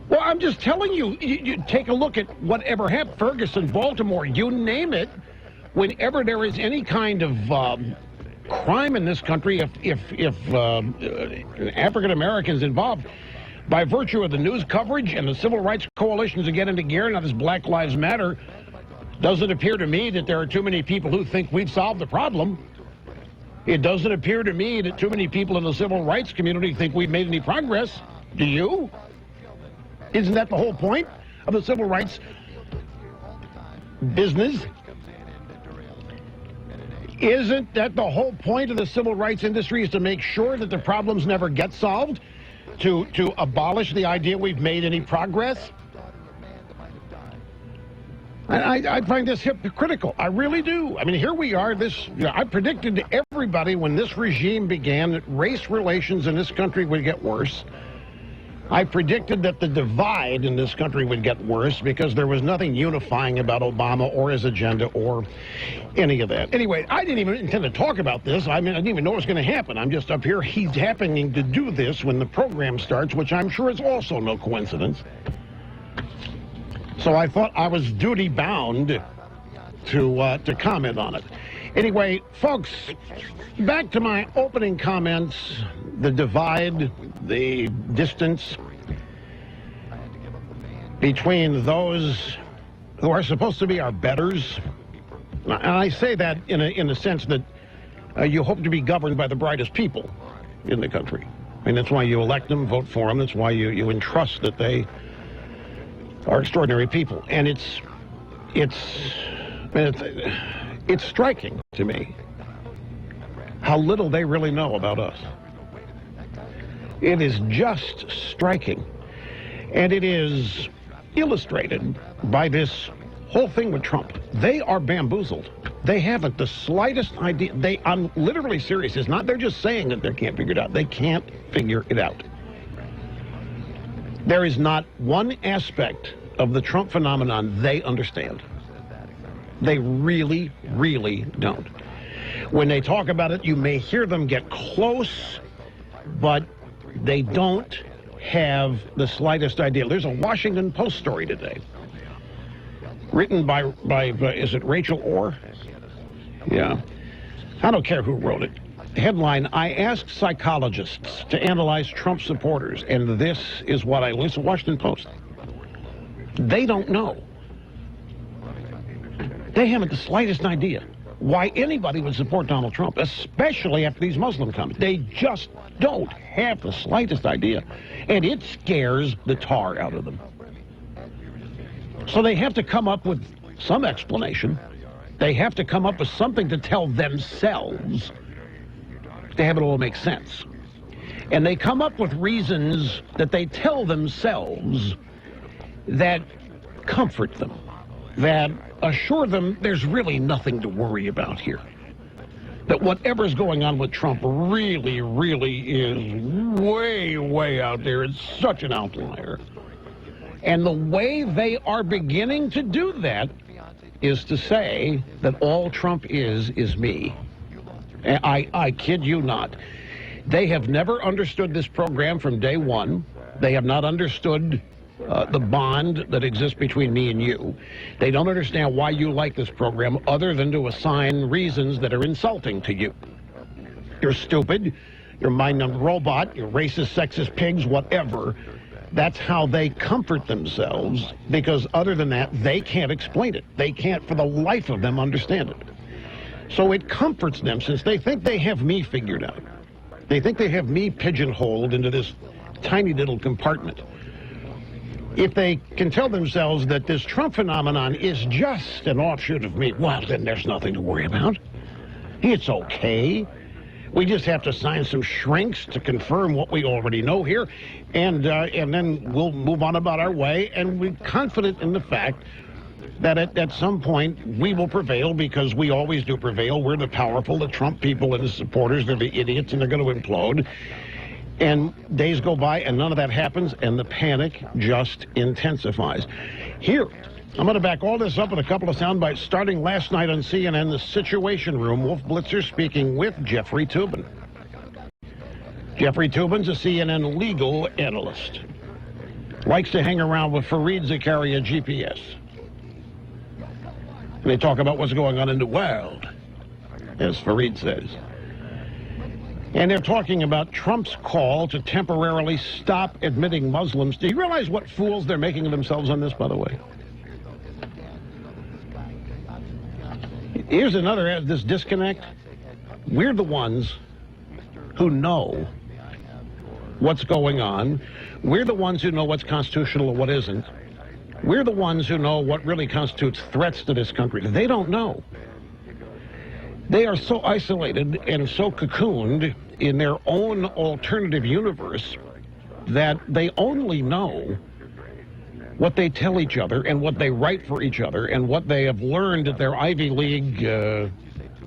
Well, I'm just telling you, you take a look at whatever happened, Ferguson, Baltimore, you name it. Whenever there is any kind of crime in this country, if African Americans involved, by virtue of the news coverage and the Civil Rights Coalitions to get into gear, now this Black Lives Matter, doesn't appear to me that there are too many people who think we've solved the problem. It doesn't appear to me that too many people in the civil rights community think we've made any progress. Do you? Isn't that the whole point of the civil rights business? Isn't that the whole point of the civil rights industry, is to make sure that the problems never get solved? To abolish the idea we've made any progress? I find this hypocritical. I really do. I mean, here we are. I predicted to everybody when this regime began that race relations in this country would get worse. I predicted that the divide in this country would get worse because there was nothing unifying about Obama or his agenda or any of that. Anyway, I didn't even intend to talk about this. I mean, I didn't even know it was going to happen. I'm just up here. He's happening to do this when the program starts, which I'm sure is also no coincidence. So I thought I was duty-bound to comment on it. Anyway, folks, back to my opening comments, the divide, the distance between those who are supposed to be our betters. And I say that in a sense that you hope to be governed by the brightest people in the country. I mean, that's why you elect them, vote for them. That's why you entrust that they are extraordinary people. And it's striking to me how little they really know about us. It is just striking. And it is illustrated by this whole thing with Trump. They are bamboozled. They haven't the slightest idea. I'm literally serious. It's not they're just saying that they can't figure it out. They can't figure it out. There is not one aspect of the Trump phenomenon they understand. They really, really don't. When they talk about it, you may hear them get close, but they don't have the slightest idea. There's a Washington Post story today, written by is it Rachel Orr? Yeah. I don't care who wrote it. Headline, I asked psychologists to analyze Trump supporters, and this is what I listened to. Washington Post. They don't know. They haven't the slightest idea. why anybody would support Donald Trump, especially after these Muslim comments. They just don't have the slightest idea, and it scares the tar out of them. So they have to come up with some explanation. They have to come up with something to tell themselves to have it all make sense. And they come up with reasons that they tell themselves that comfort them, that assure them there's really nothing to worry about here. That whatever's going on with Trump really, really is way, way out there. It's such an outlier. And the way they are beginning to do that is to say that all Trump is me. And I kid you not. They have never understood this program from day one. They have not understood the bond that exists between me and you. They don't understand why you like this program other than to assign reasons that are insulting to you. You're stupid, you're a mind-numbed robot, you're racist, sexist pigs, whatever. That's how they comfort themselves, because other than that, they can't explain it. They can't, for the life of them, understand it. So it comforts them, since they think they have me figured out. They think they have me pigeonholed into this tiny little compartment. If they can tell themselves that this Trump phenomenon is just an offshoot of me, well, then there's nothing to worry about. It's okay. We just have to sign some shrinks to confirm what we already know here, and then we'll move on about our way, and we're confident in the fact that at some point we will prevail, because we always do prevail. We're the powerful, the Trump people and the supporters, they're the idiots, and they're going to implode. And days go by and none of that happens, and the panic just intensifies. Here, I'm going to back all this up with a couple of sound bites. Starting last night on CNN, the Situation Room, Wolf Blitzer speaking with Jeffrey Toobin. Jeffrey Toobin's a CNN legal analyst. Likes to hang around with Fareed Zakaria GPS. And they talk about what's going on in the world, as Fareed says. And they're talking about Trump's call to temporarily stop admitting Muslims. Do you realize what fools they're making of themselves on this, by the way? Here's another, this disconnect. We're the ones who know what's going on. We're the ones who know what's constitutional and what isn't. We're the ones who know what really constitutes threats to this country. They don't know. They are so isolated and so cocooned in their own alternative universe that they only know what they tell each other and what they write for each other and what they have learned at their Ivy League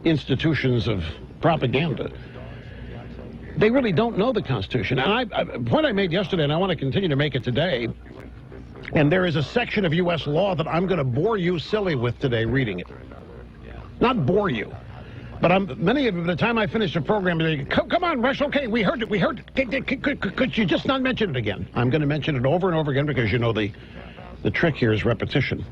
institutions of propaganda. They really don't know the Constitution. And a point I made yesterday, and I want to continue to make it today, and there is a section of U.S. law that I'm going to bore you silly with today reading it. Not bore you. But many of you, by the time I finish the program, they go, come on, Rush, okay, we heard it. Could you just not mention it again? I'm going to mention it over and over again, because you know the trick here is repetition.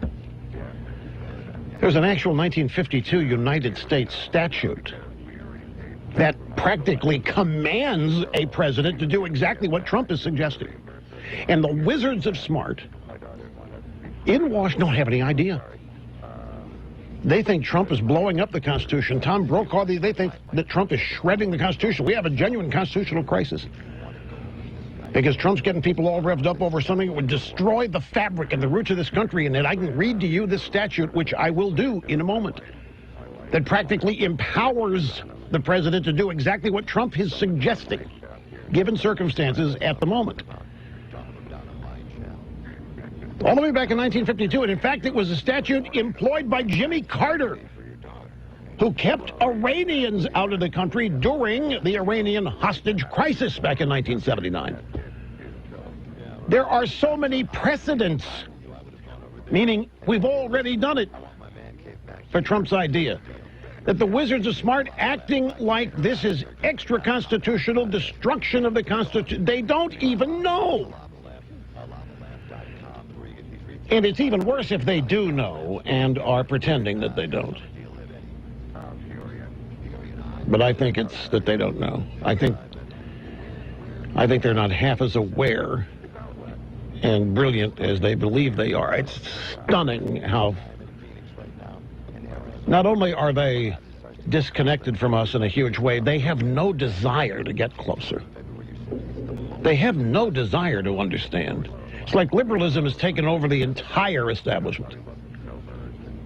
There's an actual 1952 United States statute that practically commands a president to do exactly what Trump is suggesting. And the wizards of smart in Washington don't have any idea. They think Trump is blowing up the Constitution. Tom Brokaw, they think that Trump is shredding the Constitution. We have a genuine constitutional crisis, because Trump's getting people all revved up over something that would destroy the fabric and the roots of this country. And then I can read to you this statute, which I will do in a moment, that practically empowers the president to do exactly what Trump is suggesting, given circumstances at the moment. All the way back in 1952, and in fact, it was a statute employed by Jimmy Carter, who kept Iranians out of the country during the Iranian hostage crisis back in 1979. There are so many precedents, meaning we've already done it for Trump's idea, that the wizards are smart, acting like this is extra-constitutional destruction of the Constitution. They don't even know. And it's even worse if they do know and are pretending that they don't. But I think it's that they don't know. I think they're not half as aware and brilliant as they believe they are. It's stunning how not only are they disconnected from us in a huge way. They have no desire to get closer. They have no desire to understand. It's like liberalism has taken over the entire establishment.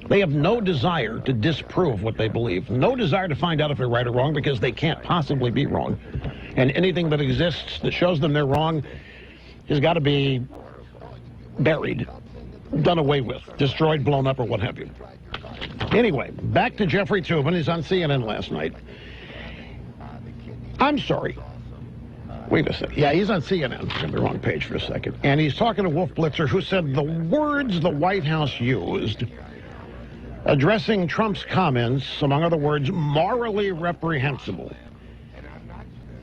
They have no desire to disprove what they believe, no desire to find out if they're right or wrong, because they can't possibly be wrong. And anything that exists that shows them they're wrong has got to be buried, done away with, destroyed, blown up, or what have you. Anyway, back to Jeffrey Toobin. He's on CNN last night. I'm sorry. Wait a second. Yeah, he's on CNN. I'm on the wrong page for a second. And he's talking to Wolf Blitzer, who said the words the White House used addressing Trump's comments, among other words, morally reprehensible.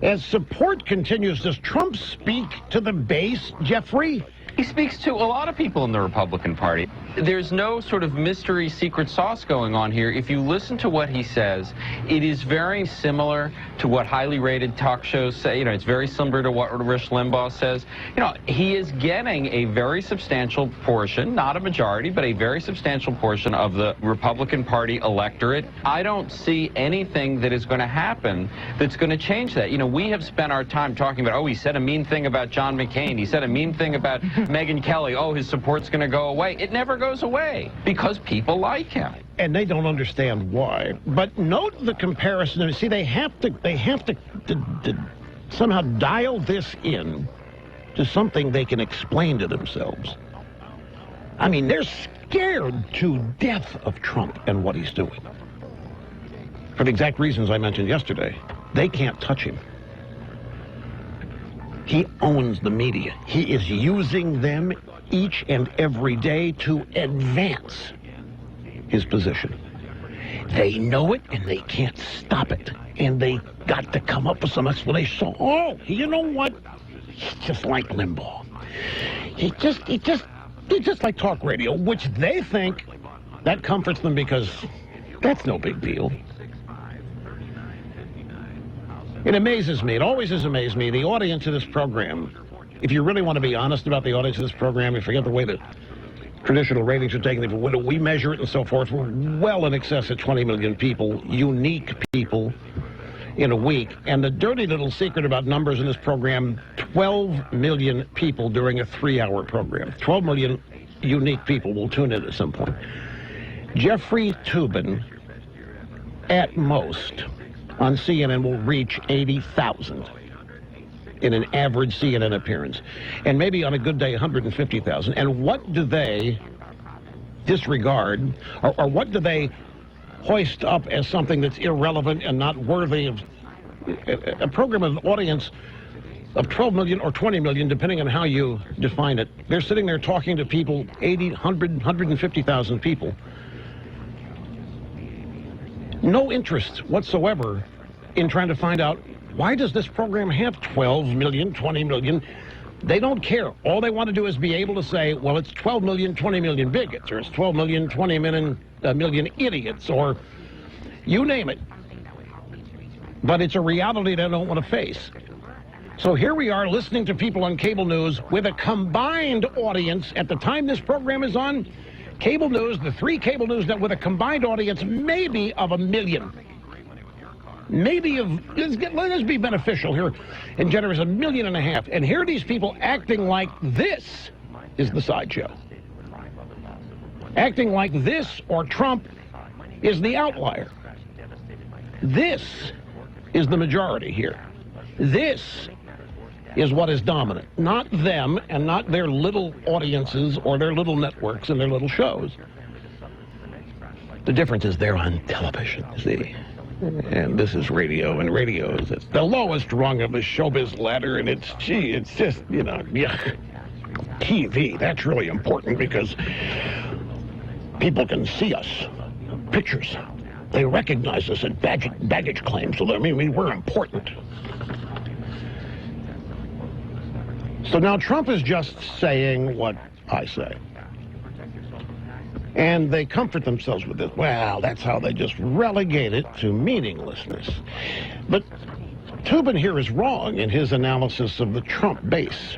As support continues, does Trump speak to the base, Jeffrey? He speaks to a lot of people in the Republican Party. There's no sort of mystery secret sauce going on here. If you listen to what he says, it is very similar to what highly rated talk shows say. You know, it's very similar to what Rush Limbaugh says. You know, he is getting a very substantial portion, not a majority, but a very substantial portion of the Republican Party electorate. I don't see anything that is going to happen that's going to change that. You know, we have spent our time talking about, oh, he said a mean thing about John McCain. He said a mean thing about Megyn Kelly. Oh, his support's going to go away. It never goes away because people like him. And they don't understand why. But note the comparison. See, they have to somehow dial this in to something they can explain to themselves. I mean, they're scared to death of Trump and what he's doing. For the exact reasons I mentioned yesterday. They can't touch him. He owns the media. He is using them each and every day to advance his position. They know it, and they can't stop it. And they got to come up with some explanation. So, oh, you know what? He's just like Limbaugh. He just like talk radio, which they think that comforts them because that's no big deal. It amazes me. It always has amazed me. The audience of this program, if you really want to be honest about the audience of this program, you forget the way that traditional ratings are taken. If we measure it and so forth, we're well in excess of 20 million people, unique people in a week. And the dirty little secret about numbers in this program, 12 million people during a 3-hour program. 12 million unique people will tune in at some point. Jeffrey Toobin, at most, on CNN will reach 80,000 in an average CNN appearance. And maybe on a good day, 150,000. And what do they disregard, or what do they hoist up as something that's irrelevant and not worthy of a program of audience of 12 million or 20 million, depending on how you define it? They're sitting there talking to people, 80, 100, 150,000 people. No interest whatsoever in trying to find out, why does this program have 12 million, 20 million? They don't care. All they want to do is be able to say, well, it's 12 million, 20 million bigots, or it's 12 million, 20 million idiots, or you name it. But it's a reality they don't want to face. So here we are listening to people on cable news with a combined audience at the time this program is on. Cable news, the 3 cable news networks with a combined audience maybe of 1 million. Maybe of, let us be beneficial here and generous, 1.5 million. And here are these people acting like this is the sideshow. Acting like this or Trump is the outlier. This is the majority here. This is what is dominant. Not them and not their little audiences or their little networks and their little shows. The difference is they're on television, see? And this is radio, and radio is the lowest rung of the showbiz ladder, and it's just, you know, yeah. TV, that's really important because people can see us, pictures. They recognize us at baggage claims, so I mean, we're important. So now Trump is just saying what I say. And they comfort themselves with this. Well, that's how they just relegate it to meaninglessness. But Toobin here is wrong in his analysis of the Trump base.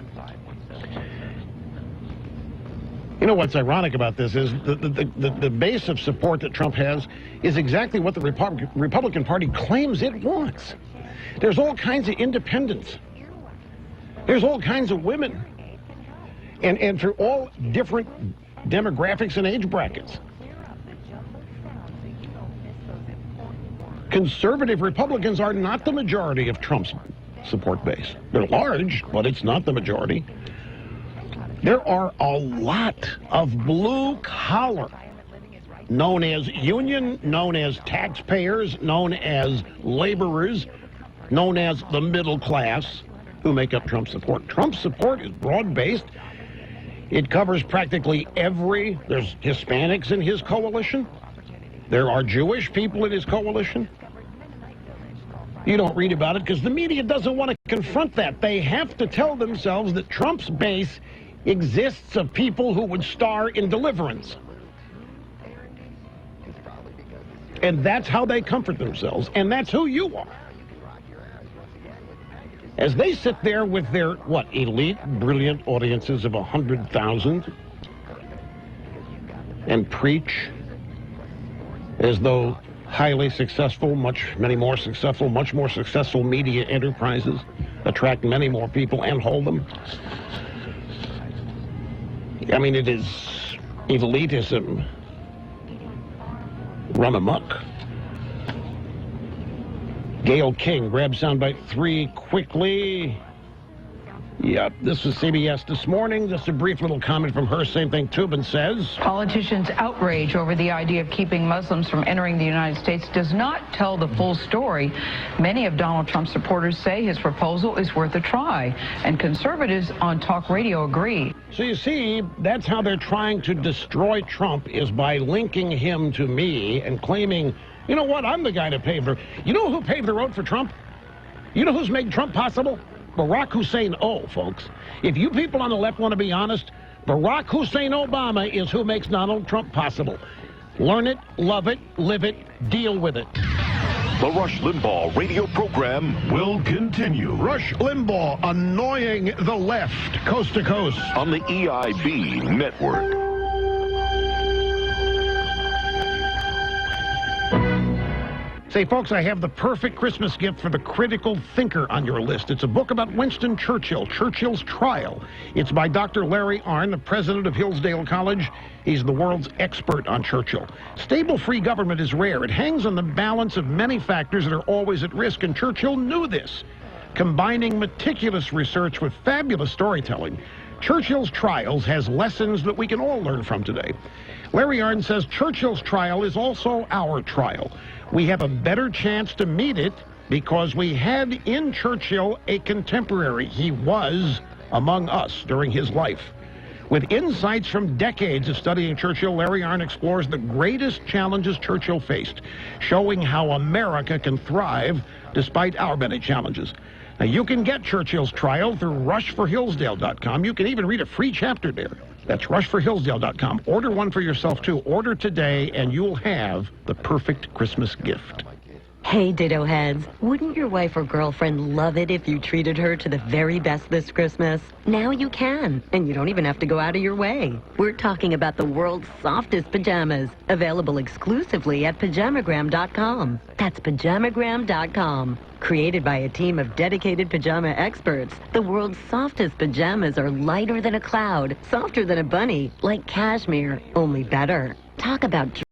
You know what's ironic about this is the base of support that Trump has is exactly what the Republican Party claims it wants. There's all kinds of independents. There's all kinds of women. And for all different demographics and age brackets. Conservative Republicans are not the majority of Trump's support base. They're large, but it's not the majority. There are a lot of blue collar, known as union, known as taxpayers, known as laborers, known as the middle class, who make up Trump's support. Trump's support is broad-based. It covers practically there's Hispanics in his coalition. There are Jewish people in his coalition. You don't read about it because the media doesn't want to confront that. They have to tell themselves that Trump's base exists of people who would star in Deliverance. And that's how they comfort themselves, and that's who you are. As they sit there with their, elite, brilliant audiences of 100,000 and preach as though highly successful, much more successful media enterprises attract many more people and hold them. I mean, it is elitism run amok. Gayle King, grab soundbite 3 quickly. Yep, this is CBS This Morning. Just a brief little comment from her. Same thing Tubin says. Politicians' outrage over the idea of keeping Muslims from entering the United States does not tell the full story. Many of Donald Trump's supporters say his proposal is worth a try, and conservatives on talk radio agree. So you see, that's how they're trying to destroy Trump, is by linking him to me and claiming, you know what, I'm the guy to pave the... You know who paved the road for Trump? You know who's made Trump possible? Barack Hussein folks. If you people on the left want to be honest, Barack Hussein Obama is who makes Donald Trump possible. Learn it, love it, live it, deal with it. The Rush Limbaugh radio program will continue. Rush Limbaugh annoying the left coast to coast on the EIB network. Say, folks, I have the perfect Christmas gift for the critical thinker on your list. It's a book about Winston Churchill, Churchill's Trial. It's by Dr. Larry Arnn, the president of Hillsdale College. He's the world's expert on Churchill. Stable free government is rare. It hangs on the balance of many factors that are always at risk, and Churchill knew this. Combining meticulous research with fabulous storytelling, Churchill's Trials has lessons that we can all learn from today. Larry Arnn says Churchill's trial is also our trial. We have a better chance to meet it because we had in Churchill a contemporary. He was among us during his life. With insights from decades of studying Churchill, Larry Arnn explores the greatest challenges Churchill faced, showing how America can thrive despite our many challenges. Now, you can get Churchill's Trial through rushforhillsdale.com. You can even read a free chapter there. That's rushforhillsdale.com. Order one for yourself, too. Order today, and you'll have the perfect Christmas gift. Hey, Ditto Heads. Wouldn't your wife or girlfriend love it if you treated her to the very best this Christmas? Now you can, and you don't even have to go out of your way. We're talking about the world's softest pajamas, available exclusively at pajamagram.com. That's pajamagram.com. Created by a team of dedicated pajama experts, the world's softest pajamas are lighter than a cloud, softer than a bunny, like cashmere, only better. Talk about